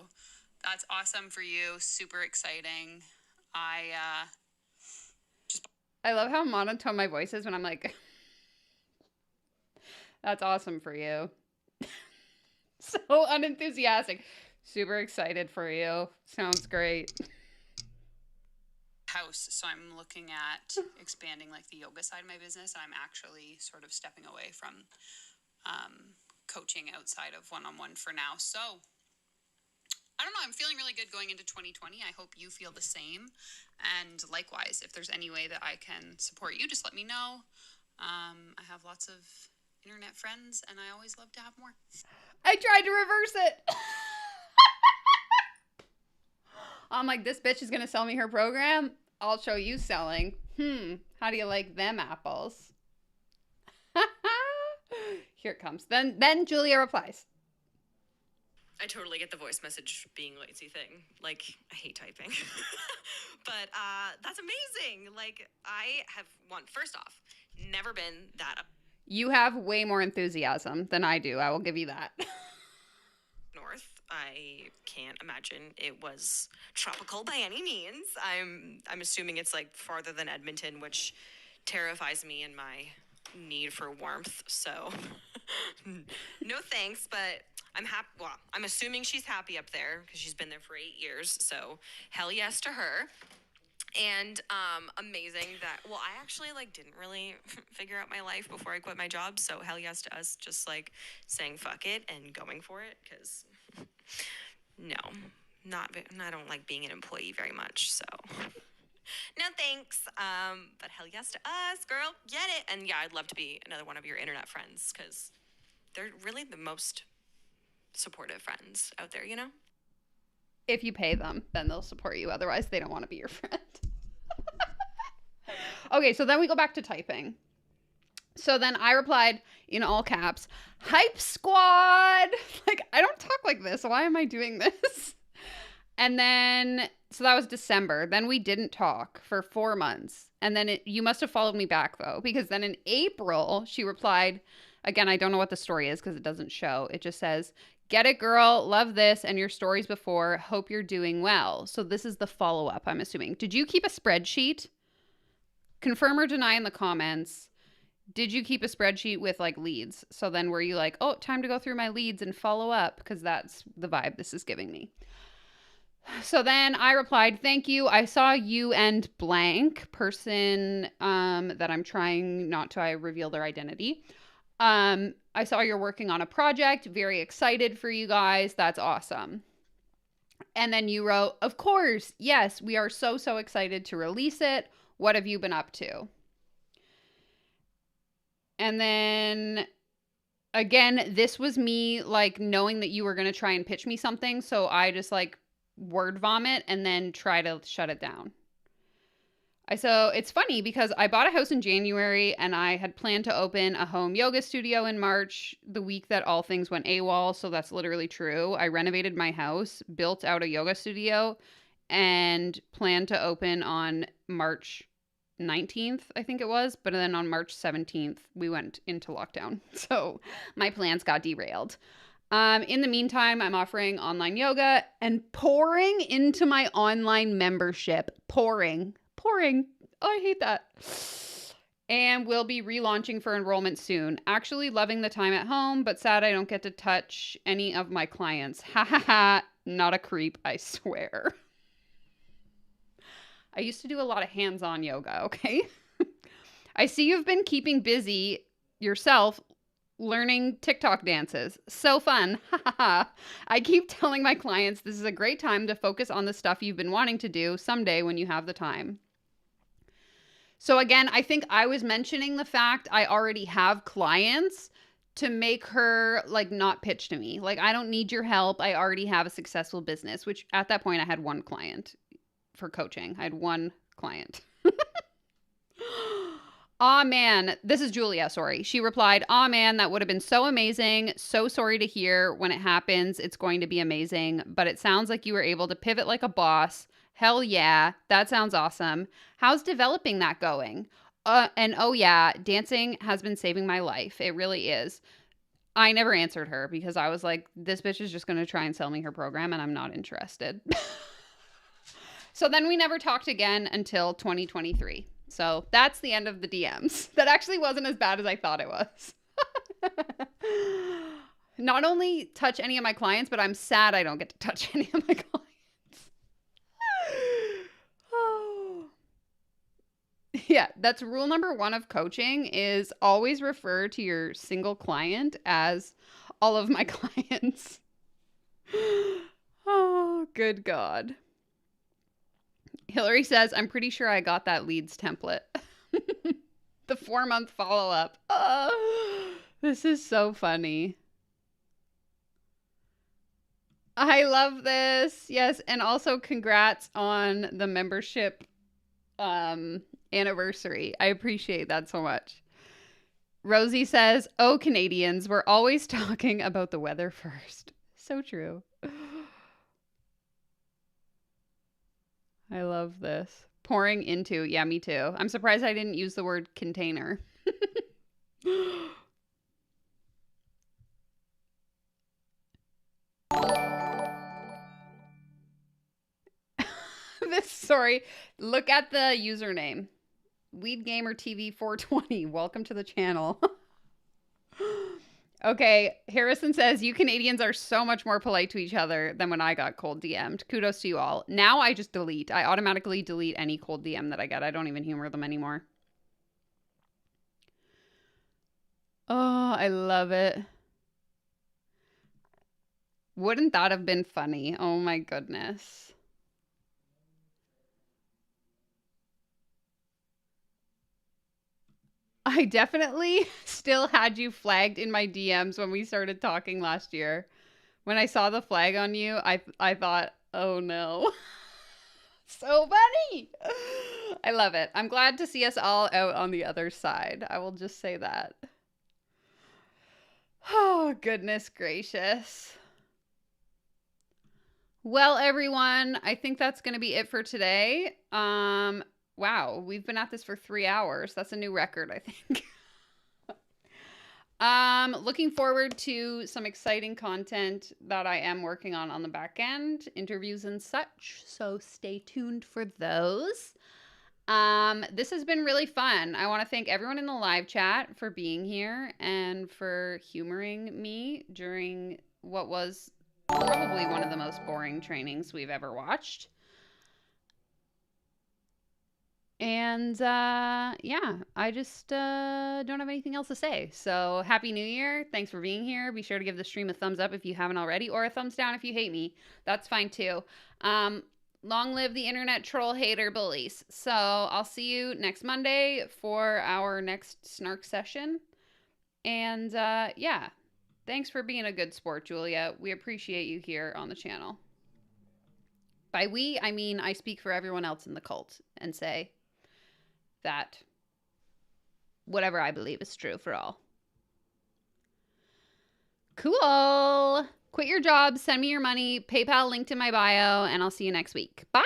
[SPEAKER 7] that's awesome for you. Super exciting.
[SPEAKER 2] I love how monotone my voice is when I'm like, that's awesome for you. So unenthusiastic. Super excited for you. Sounds great.
[SPEAKER 7] House. So I'm looking at expanding like the yoga side of my business. I'm actually sort of stepping away from coaching outside of one-on-one for now. So I don't know. I'm feeling really good going into 2020. I hope you feel the same. And likewise, if there's any way that I can support you, just let me know. I have lots of internet friends and I always love to have more.
[SPEAKER 2] I tried to reverse it. I'm like, this bitch is going to sell me her program. I'll show you selling. How do you like them apples? Here it comes. Then Julia replies.
[SPEAKER 6] I totally get the voice message being lazy thing. Like, I hate typing. But that's amazing. Like, I have first off, never been that
[SPEAKER 2] You have way more enthusiasm than I do. I will give you that.
[SPEAKER 6] north. I can't imagine it was tropical by any means. I'm assuming it's like farther than Edmonton, which terrifies me and my need for warmth. So no thanks, but I'm happy. Well, I'm assuming she's happy up there because she's been there for 8 years. So hell yes to her. And amazing that, well, I actually like didn't really figure out my life before I quit my job. So hell yes to us just like saying fuck it and going for it, because no, I don't like being an employee very much. So no thanks. But hell yes to us, girl, get it. And yeah, I'd love to be another one of your internet friends because they're really the most supportive friends out there, you know?
[SPEAKER 2] If you pay them, then they'll support you. Otherwise, they don't want to be your friend. Okay, so then we go back to typing. So then I replied in all caps, "Hype squad!" Like, I don't talk like this. Why am I doing this? And then, so that was December. Then we didn't talk for 4 months. And then you must have followed me back, though, because then in April, she replied, again, I don't know what the story is because it doesn't show. It just says, "Get it, girl. Love this and your stories before. Hope you're doing well." So this is the follow-up, I'm assuming. Did you keep a spreadsheet? Confirm or deny in the comments. Did you keep a spreadsheet with like leads? So then were you like, oh, time to go through my leads and follow up? Because that's the vibe this is giving me. So then I replied, "Thank you. I saw you and blank person that I'm trying not to reveal their identity. I saw you're working on a project. Very excited for you guys. That's awesome." And then you wrote, "Of course. Yes, we are so excited to release it. What have you been up to?" And then again, this was me like knowing that you were going to try and pitch me something. So I just like word vomit and then try to shut it down. So it's funny because I bought a house in January and I had planned to open a home yoga studio in March, the week that all things went AWOL. So that's literally true. I renovated my house, built out a yoga studio, and planned to open on March 19th, I think it was. But then on March 17th, we went into lockdown. So my plans got derailed. In the meantime, I'm offering online yoga and pouring into my online membership. Pouring. Oh, I hate that. And we'll be relaunching for enrollment soon. Actually loving the time at home, but sad I don't get to touch any of my clients. Ha ha ha. Not a creep, I swear. I used to do a lot of hands-on yoga, okay? I see you've been keeping busy yourself learning TikTok dances. So fun. I keep telling my clients this is a great time to focus on the stuff you've been wanting to do someday when you have the time. So again, I think I was mentioning the fact I already have clients to make her like not pitch to me. Like, I don't need your help. I already have a successful business, which at that point I had one client for coaching. I had one client. Aw, man. This is Julia, sorry. She replied, aw, man, that would have been so amazing. So sorry to hear. When it happens, it's going to be amazing. But it sounds like you were able to pivot like a boss. Hell yeah. That sounds awesome. How's developing that going? And oh yeah, dancing has been saving my life. It really is. I never answered her because I was like, this bitch is just going to try and sell me her program and I'm not interested. So then we never talked again until 2023. So that's the end of the DMs. That actually wasn't as bad as I thought it was. Not only touch any of my clients, but I'm sad I don't get to touch any of my clients. Oh. Yeah, that's rule number 1 of coaching is always refer to your single client as all of my clients. Oh, good God. Hillary says, I'm pretty sure I got that leads template. The 4-month follow-up. Oh, this is so funny. I love this. Yes, and also congrats on the membership anniversary. I appreciate that so much. Rosie says, oh, Canadians, we're always talking about the weather first. So true. I love this. Pouring into. Yeah, me too. I'm surprised I didn't use the word container. Sorry. Look at the username. Weed Gamer TV 420. Welcome to the channel. Okay, Harrison says, you Canadians are so much more polite to each other than when I got cold DM'd. Kudos to you all. Now I just delete. I automatically delete any cold DM that I get. I don't even humor them anymore. Oh, I love it. Wouldn't that have been funny? Oh my goodness. I definitely still had you flagged in my DMs when we started talking last year. When I saw the flag on you, I thought, oh no. So funny. I love it. I'm glad to see us all out on the other side. I will just say that. Oh, goodness gracious. Well, everyone, I think that's going to be it for today. Wow, we've been at this for 3 hours. That's a new record, I think. Looking forward to some exciting content that I am working on the back end, interviews and such. So stay tuned for those. This has been really fun. I want to thank everyone in the live chat for being here and for humoring me during what was probably one of the most boring trainings we've ever watched. And yeah, I just don't have anything else to say. So happy New Year. Thanks for being here. Be sure to give the stream a thumbs up if you haven't already, or a thumbs down if you hate me. That's fine too. Long live the internet troll hater bullies. So I'll see you next Monday for our next snark session. And yeah, thanks for being a good sport, Julia. We appreciate you here on the channel. By we, I mean I speak for everyone else in the cult and say that whatever I believe is true for all. Cool. Quit your job, send me your money, PayPal linked in my bio, and I'll see you next week. Bye.